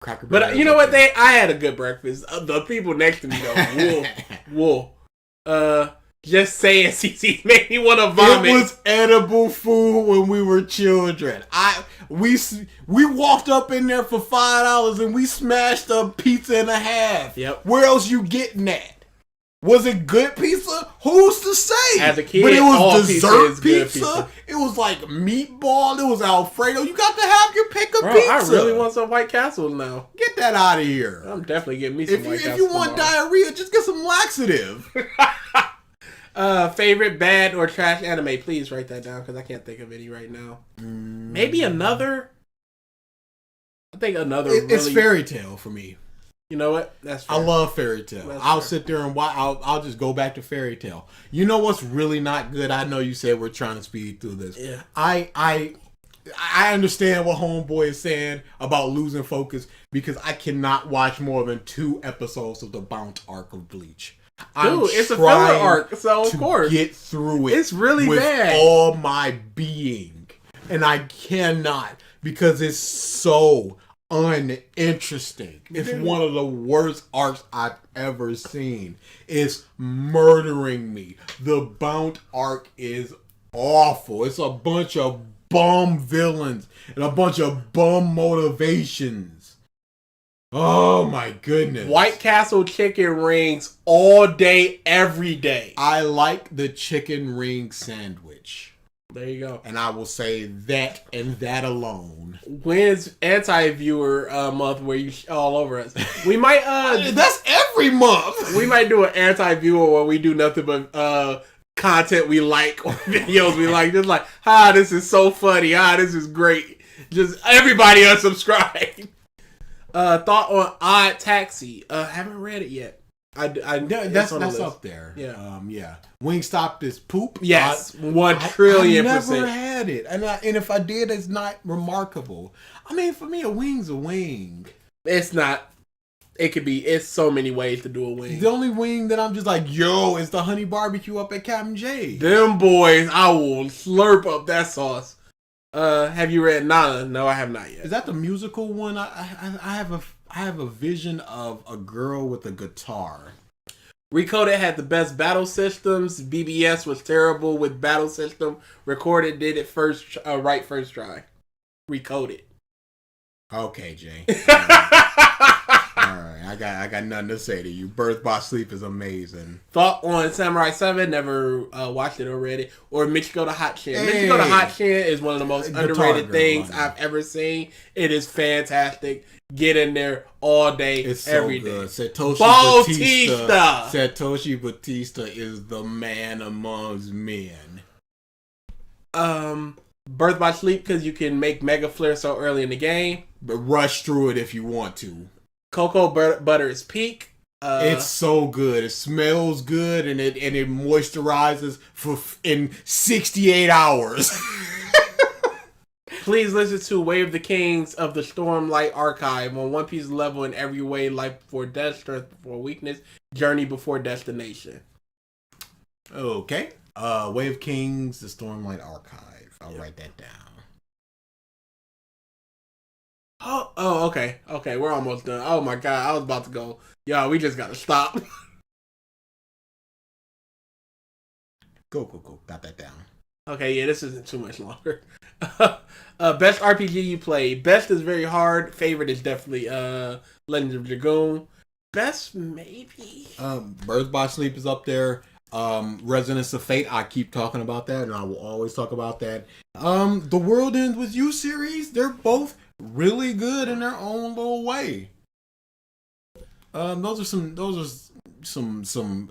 Cracker Barrel. But you know what? I had a good breakfast. The people next to me though, wool. Just saying, CC made me want to vomit. It was edible food when we were children. We walked up in there for $5 and we smashed a pizza and a half. Yep. Where else you getting that? Was it good pizza? Who's to say? As a kid, but it was all dessert pizza. pizza. It was like meatball. It was Alfredo. You got to have your pick of Bro, pizza. I really want some White Castles now. Get that out of here. I'm definitely getting me some White Castles. If you want diarrhea, just get some laxative. Favorite bad or trash anime? Please write that down because I can't think of any right now. Maybe another. I think another. It's Fairy Tail for me. You know what? That's fair. I love Fairy Tail. I'll sit there and watch. I'll just go back to Fairy Tail. You know what's really not good? I know you said we're trying to speed through this. Yeah. I understand what Homeboy is saying about losing focus because I cannot watch more than 2 episodes of the Bounce arc of Bleach. Dude, it's a filler arc, so of course get through it. It's really with bad. All my being, and I cannot because it's so uninteresting. It's one of the worst arcs I've ever seen. It's murdering me. The Bounce arc is awful. It's a bunch of bum villains and a bunch of bum motivations. Oh my goodness. White Castle chicken rings all day, every day. I like the chicken ring sandwich. There you go. And I will say that and that alone. When's anti-viewer month where you all over us? We might that's every month. We might do an anti-viewer where we do nothing but content we like or videos we like. Just like, this is so funny. This is great. Just everybody unsubscribe. Thought on Odd Taxi. Haven't read it yet. That's up there. Yeah. Yeah. Wingstop is poop. Yes, 1,000,000,000%. I never had it, and if I did, it's not remarkable. I mean, for me, a wing's a wing. It's not. It could be. It's so many ways to do a wing. The only wing that I'm just like, yo, is the honey barbecue up at Captain J. Them boys, I will slurp up that sauce. Have you read Nana? No, I have not yet. Is that the musical one? I have a vision of a girl with a guitar. Recoded had the best battle systems. BBS was terrible with battle system. Recorded did it first try. Recoded. Okay, Jay. All right, I got nothing to say to you. Birth by Sleep is amazing. Thought on Samurai 7, never watched it or read it. Or Michiko the Hot Chin. Hey. Michiko the Hot Chin is one of the most underrated things girl, I've ever seen. It is fantastic. Get in there all day, it's every so day. good. Satoshi Batista is the man amongst men. Birth by Sleep because you can make Mega Flare so early in the game. But rush through it if you want to. Cocoa Butter is peak. It's so good. It smells good and it moisturizes in 68 hours. Please listen to Wave the Kings of the Stormlight Archive on One Piece level in every way: life before death, strength before weakness, journey before destination. Okay. Wave Kings, the Stormlight Archive. I'll write that down. Oh, okay. Okay, we're almost done. Oh my god, I was about to go. Y'all, we just gotta stop. Go. Got that down. Okay, yeah, this isn't too much longer. Best RPG you played. Best is very hard. Favorite is definitely Legends of Dragoon. Best, maybe? Birth by Sleep is up there. Resonance of Fate, I keep talking about that, and I will always talk about that. The World Ends With You series, they're both really good in their own little way. Those are some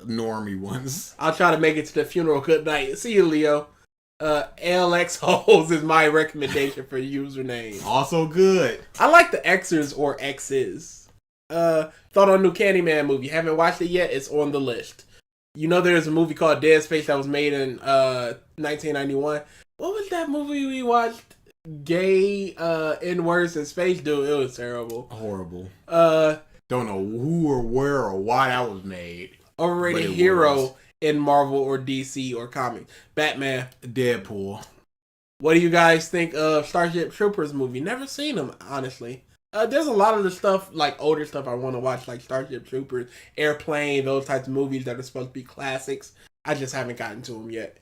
normie ones. I'll try to make it to the funeral. Good night. See you, Leo. LX Holes is my recommendation for username. Also good. I like the X's or X's. Thought on new Candyman movie. Haven't watched it yet. It's on the list. You know there's a movie called Dead Space that was made in 1991. What was that movie we watched? Gay N-words in space, dude. It was terrible. Horrible. Don't know who or where or why that was made. Overrated hero in Marvel or DC or comics. Batman. Deadpool. What do you guys think of Starship Troopers movie? Never seen them, honestly. There's a lot of the stuff, like older stuff I want to watch, like Starship Troopers, Airplane, those types of movies that are supposed to be classics. I just haven't gotten to them yet.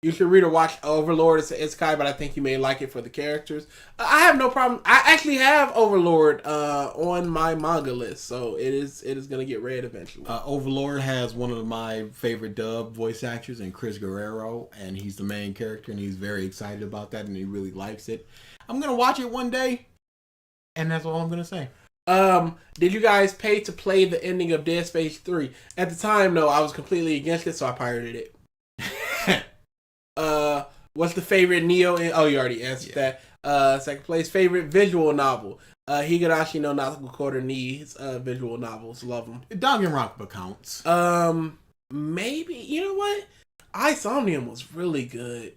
You should read or watch Overlord. It's an isekai, but I think you may like it for the characters. I have no problem. I actually have Overlord on my manga list, so it is going to get read eventually. Overlord has one of my favorite dub voice actors in Chris Guerrero, and he's the main character, and he's very excited about that, and he really likes it. I'm going to watch it one day, and that's all I'm going to say. Did you guys pay to play the ending of Dead Space 3? At the time, no, I was completely against it, so I pirated it. What's the favorite Neo? Oh, you already answered that. Second place, favorite visual novel. Higurashi no Naruto Ni's visual novels. Love them. Danganronpa counts. Maybe, you know what? Isomnium was really good.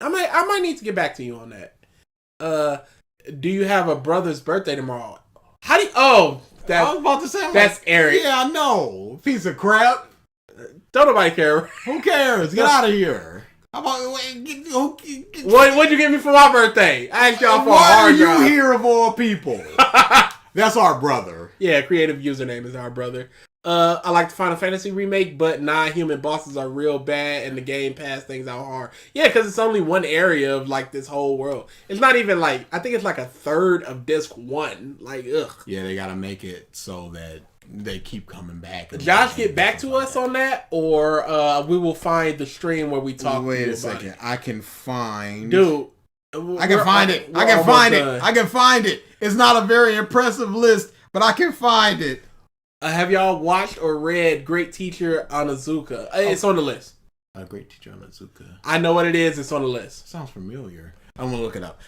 I might need to get back to you on that. Do you have a brother's birthday tomorrow? How do you, I was about to say that's Eric. Yeah, I know. Piece of crap. Don't nobody care. Who cares? Get out of here. How about what'd you give me for my birthday? I asked y'all for a hard drive. Why are you here of all people? That's our brother. Yeah, creative username is our brother. I like the Final Fantasy remake, but non-human bosses are real bad and the game pass things out hard. Yeah, because it's only one area of like this whole world. It's not even like, I think it's like a third of disc 1. Like, ugh. Yeah, they gotta make it so that they keep coming back. Josh, get back to us on that, or we will find the stream where we talk. Wait a second. I can find... Dude. I can find it. I can find it. I can find it. It's not a very impressive list, but I can find it. Have y'all watched or read Great Teacher Onizuka? It's on the list. Great Teacher Onizuka. I know what it is. It's on the list. Sounds familiar. I'm gonna look it up.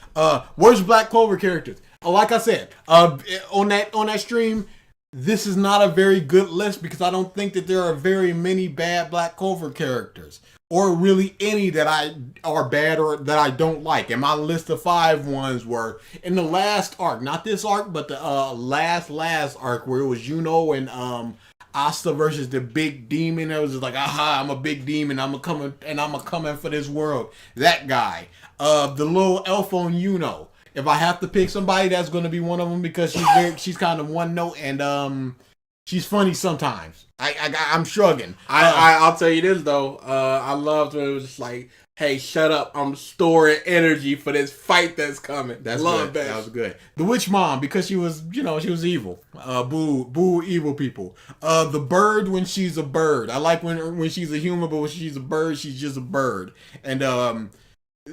Worst Black Clover characters. Like I said, on that stream, this is not a very good list because I don't think that there are very many bad Black Clover characters, or really any that are bad or that I don't like. And my list of 5 ones were in the last arc, not this arc, but the last arc where it was Juno and Asta versus the big demon. It was just like, aha, I'm a big demon. I'm a coming for this world. That guy, the little elf on Juno. If I have to pick somebody, that's going to be one of them because she's kind of one note and she's funny sometimes. I'm shrugging. I'll tell you this though. I loved when it was just like, "Hey, shut up! I'm storing energy for this fight that's coming." That's good. That was good. The witch mom because she was evil. Boo, evil people. The bird when she's a bird. I like when she's a human, but when she's a bird, she's just a bird. And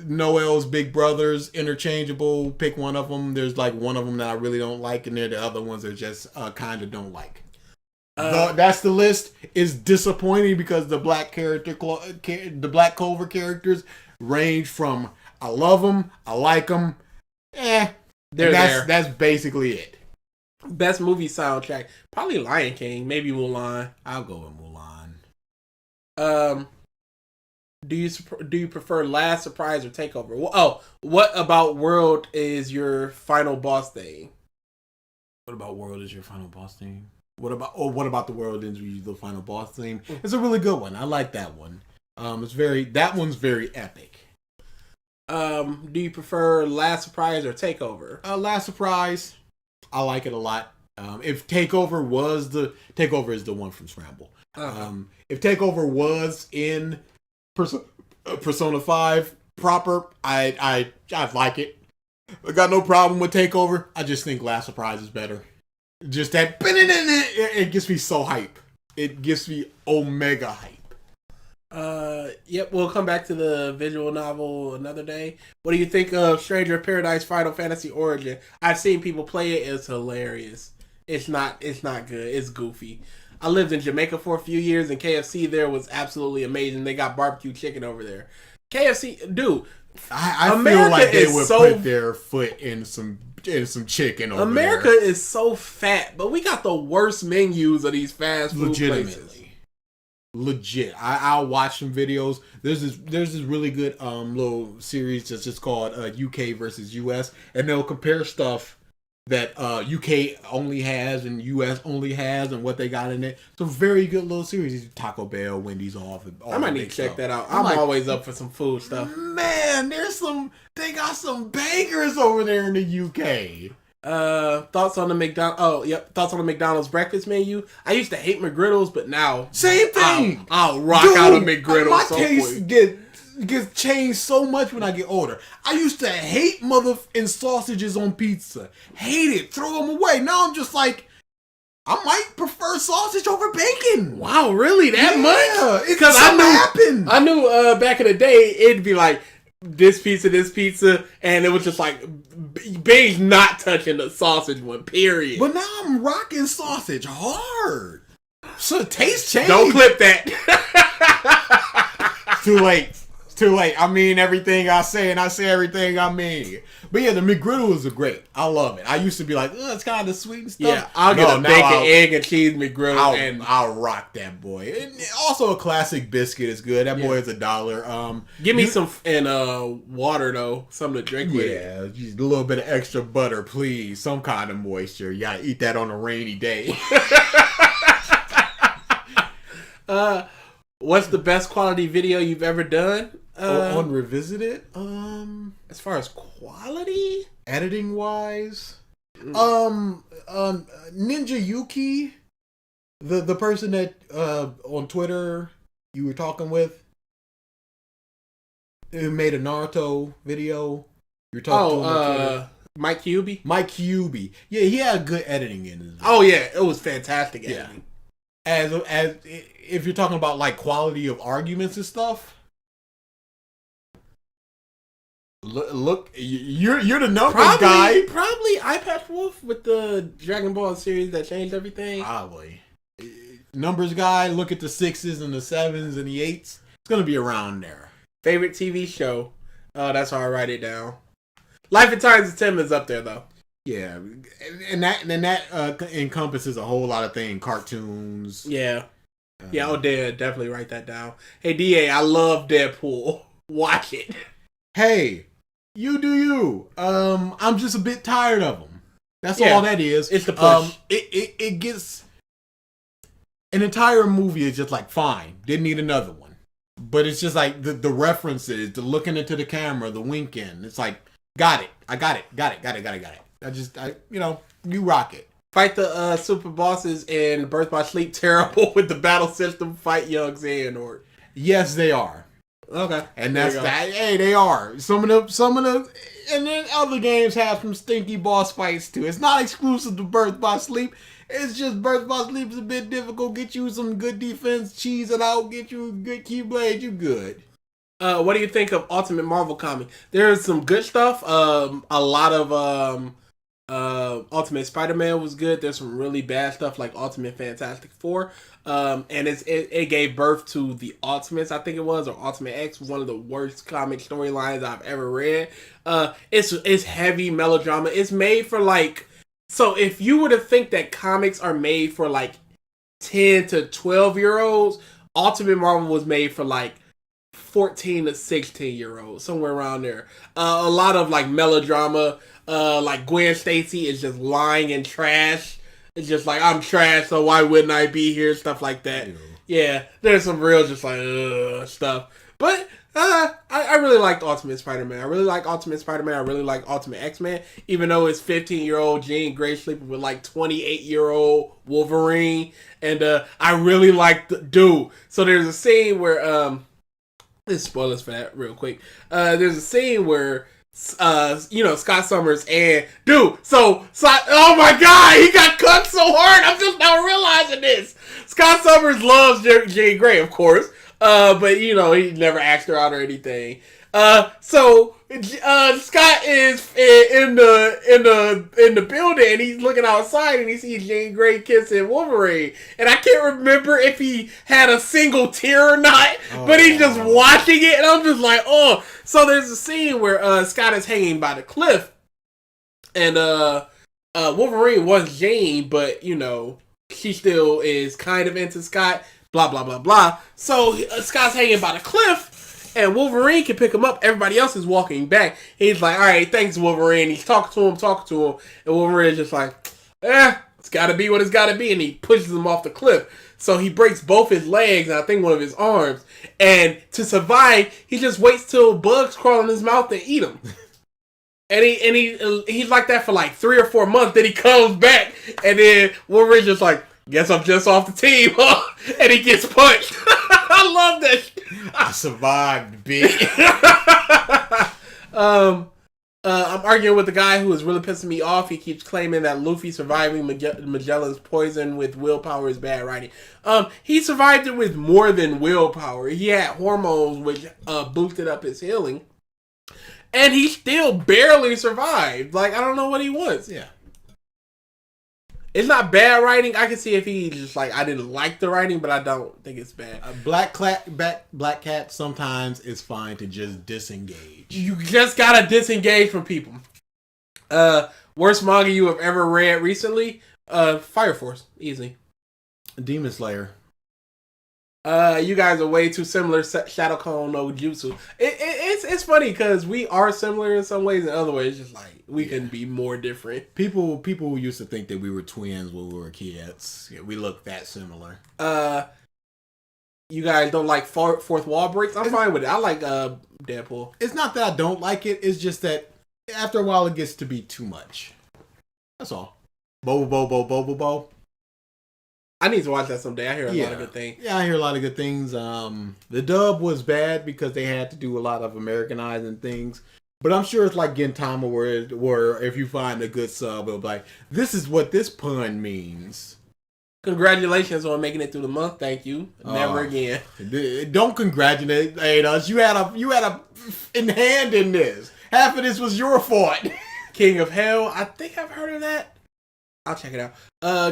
Noel's big brothers, interchangeable. Pick one of them. There's like one of them that I really don't like, and then the other ones are just kind of don't like. That's the list. Is disappointing because the Black Clover characters range from I love them, I like them, they're there. That's basically it. Best movie soundtrack, probably Lion King, maybe Mulan. I'll go with Mulan. Do you prefer Last Surprise or Takeover? Oh, what about World is your final boss thing? What about World is your final boss thing? What about the World is the final boss theme? It's a really good one. I like that one. That one's very epic. Do you prefer Last Surprise or Takeover? Last Surprise. I like it a lot. If Takeover is the one from Scramble. If Takeover was in Persona 5 proper, I like it. I got no problem with Takeover. I just think Last Surprise is better. Just that, it gets me so hype. It gets me omega hype. Yep, we'll come back to the visual novel another day. What do you think of Stranger of Paradise Final Fantasy Origin? I've seen people play it. It's hilarious. It's not good. It's goofy. I lived in Jamaica for a few years, and KFC there was absolutely amazing. They got barbecue chicken over there. KFC, dude. I feel like they would put their foot in some chicken over America there. is so fat, but we got the worst menus of these fast food places. Legit. I'll watch some videos. There's this really good little series that's just called UK versus US, and they'll compare stuff that UK only has and US only has and what they got in it. It's a very good little series. Taco Bell, Wendy's off. I might need to check that out. I'm always up for some food stuff. Man, they got some bangers over there in the UK. Thoughts on the McDonald's? Oh, yep. Thoughts on the McDonald's breakfast menu? I used to hate McGriddles, but now same thing. I'll rock out a McGriddle. My taste gets changed so much when I get older. I used to hate motherfucking sausages on pizza. Hate it. Throw them away. Now I'm just like, I might prefer sausage over bacon. Wow, really? That much? Because I knew back in the day it'd be like this pizza, and it was just like Bing's not touching the sausage one. Period. But now I'm rocking sausage hard. So taste change. Don't clip that. Too late. Too late. I mean everything I say, and I say everything I mean. But yeah, the McGriddles are great. I love it. I used to be like, it's kind of sweet and stuff. Yeah, I'll get a bacon, egg, and cheese McGriddle, and I'll rock that boy. And also, a classic biscuit is good. That boy is $1. Give me some water though, something to drink with. Yeah, just a little bit of extra butter, please. Some kind of moisture. You gotta eat that on a rainy day. What's the best quality video you've ever done? On Revisited? As far as quality? Editing wise? Ninja Yuki, the person that on Twitter you were talking with, who made a Naruto video. You're talking to him on Twitter. Mike Hubie? Mike Hubie. Yeah, he had good editing in his video. Oh yeah, it was fantastic editing. As if you're talking about like quality of arguments and stuff, look, you're the numbers guy. Probably iPad Wolf with the Dragon Ball series that changed everything. Probably numbers guy. Look at the 6s and the 7s and the 8s. It's gonna be around there. Favorite TV show? That's how I write it down. Life and Times of Tim is up there though. Yeah, and that encompasses a whole lot of things. Cartoons. Yeah. Yeah, definitely write that down. Hey, DA, I love Deadpool. Watch it. Hey, you do you. I'm just a bit tired of them. That's all that is. It's the push. It gets... An entire movie is just like, fine. Didn't need another one. But it's just like the references, the looking into the camera, the winking. It's like, got it. I got it. You rock it. Fight the super bosses in Birth by Sleep terrible with the battle system. Fight Young Xehanort. Yes, they are. Okay, and that's that. Hey, they are. Some of the, and then other games have some stinky boss fights too. It's not exclusive to Birth by Sleep. It's just Birth by Sleep is a bit difficult. Get you some good defense, cheese it out. Get you a good Keyblade. You good. What do you think of Ultimate Marvel comic? There's some good stuff. A lot of Ultimate Spider-Man was good. There's some really bad stuff like Ultimate Fantastic Four. And it gave birth to the Ultimates, I think it was, or Ultimate X, one of the worst comic storylines I've ever read. It's heavy melodrama. It's made for like, so if you were to think that comics are made for like 10 to 12-year-olds, Ultimate Marvel was made for like 14 to 16-year-olds, somewhere around there. A lot of like melodrama. Like Gwen Stacy is just lying in trash. It's just like, I'm trash, so why wouldn't I be here? Stuff like that. Ew. Yeah, there's some real just like stuff. But I really liked Ultimate Spider-Man. I really like Ultimate Spider-Man. I really like Ultimate X-Men. Even though it's 15-year-old Jean Grey sleeping with like 28-year-old Wolverine. And I really like the dude. So there's a scene where this spoilers for that real quick. There's a scene where Scott Summers and oh my god, he got cut so hard. I'm just now realizing this. Scott Summers loves Jean Grey, of course, but he never asked her out or anything. So Scott is in the building and he's looking outside and he sees Jean Grey kissing Wolverine, and I can't remember if he had a single tear or not, but he's just watching it and I'm just like, oh. So there's a scene where Scott is hanging by the cliff and Wolverine was Jane, but she still is kind of into Scott, blah blah blah blah. So Scott's hanging by the cliff. And Wolverine can pick him up. Everybody else is walking back. He's like, all right, thanks, Wolverine. He's talking to him. And Wolverine's just like, it's got to be what it's got to be. And he pushes him off the cliff. So he breaks both his legs and I think one of his arms. And to survive, he just waits till bugs crawl in his mouth and eat him. And he's like that for like 3 or 4 months. Then he comes back. And then Wolverine's just like, guess I'm just off the team, huh? And he gets punched. I love that shit. I survived, bitch. I'm arguing with the guy who is really pissing me off. He keeps claiming that Luffy surviving Magellan's poison with willpower is bad writing. He survived it with more than willpower. He had hormones which boosted up his healing. And he still barely survived. Like, I don't know what he wants. Yeah. It's not bad writing. I can see if he just like, I didn't like the writing, but I don't think it's bad. Black Cat, sometimes it's fine to just disengage. You just gotta disengage from people. Worst manga you have ever read recently? Fire Force. Easy. Demon Slayer. You guys are way too similar. Shadow Clone no Jutsu. It's funny because we are similar in some ways, and other ways, just like we can be more different. People used to think that we were twins when we were kids. Yeah, we look that similar. You guys don't like fourth wall breaks? I'm fine with it. I like Deadpool. It's not that I don't like it. It's just that after a while it gets to be too much. That's all. Bo. I need to watch that someday. I hear a lot of good things. Yeah, I hear a lot of good things. The dub was bad because they had to do a lot of Americanizing things. But I'm sure it's like Gintama where if you find a good sub, it'll be like, this is what this pun means. Congratulations on making it through the month. Thank you. Never again. Don't congratulate us. You had a in hand in this. Half of this was your fault. King of Hell. I think I've heard of that. I'll check it out.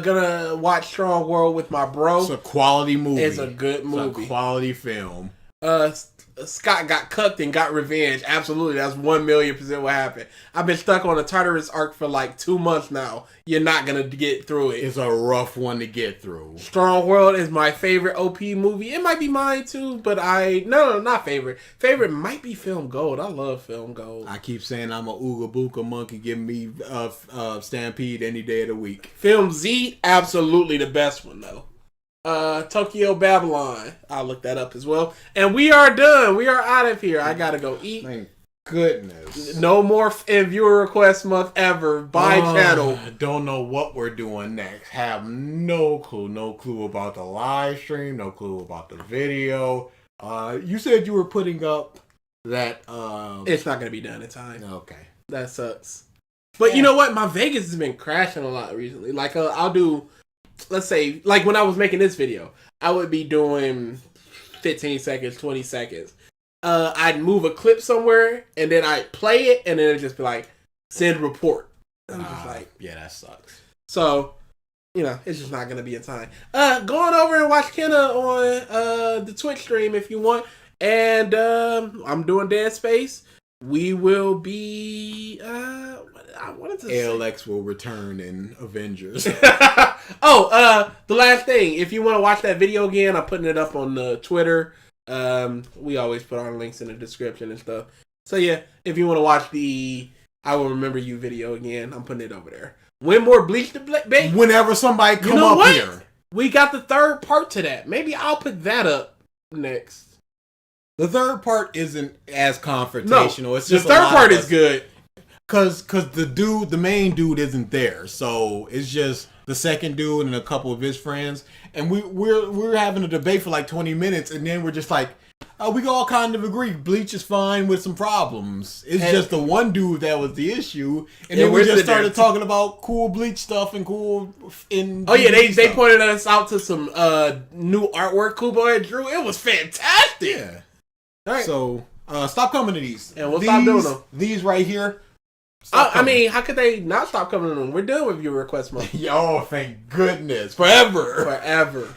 Gonna watch Strong World with my bro. It's a quality movie. It's a good movie. It's a quality film. Scott got cucked and got revenge. Absolutely. That's 1,000,000% what happened. I've been stuck on a Tartarus arc for like 2 months now. You're not gonna get through it. It's a rough one to get through. Strong World is my favorite OP movie. It might be mine too, but no, not favorite. Favorite might be Film Gold. I love Film Gold. I keep saying I'm a Ooga Booga monkey. Give me Stampede any day of the week. Film Z, absolutely the best one though. Tokyo Babylon. I'll look that up as well. And we are done. We are out of here. I gotta go eat. Thank goodness. No more viewer request month ever. Bye, channel. Don't know what we're doing next. Have no clue. No clue about the live stream. No clue about the video. You said you were putting up that. It's not gonna be done in time. Okay. That sucks. But you know what? My Vegas has been crashing a lot recently. Like I'll do. Let's say, like when I was making this video, I would be doing 15 seconds, 20 seconds. I'd move a clip somewhere, and then I'd play it, and then it'd just be like, send report. I'm just like, yeah, that sucks. So, it's just not going to be in time. Go on over and watch Kenna on the Twitch stream if you want. And I'm doing Dead Space. We will be... I wanted to ALX will return in Avengers. The last thing. If you want to watch that video again, I'm putting it up on the Twitter. We always put our links in the description and stuff. So yeah, if you want to watch the I Will Remember You video again, I'm putting it over there. When more Bleach to bake? Whenever somebody come up here. We got the third part to that. Maybe I'll put that up next. The third part isn't as confrontational. No, it's just the third part is good. Cause the main dude isn't there, so it's just the second dude and a couple of his friends, and we're having a debate for like 20 minutes, and then we're just like, we all kind of agree Bleach is fine with some problems. It's just the one dude that was the issue, and then we just started talking about cool Bleach stuff and cool in. Oh yeah, they pointed us out to some new artwork Kubo had drew. It was fantastic. Yeah. All right. So stop coming to these, and we'll stop doing them. These right here. I mean, how could they not stop coming to them? We're done with your request month. Yo, thank goodness. Forever. Forever.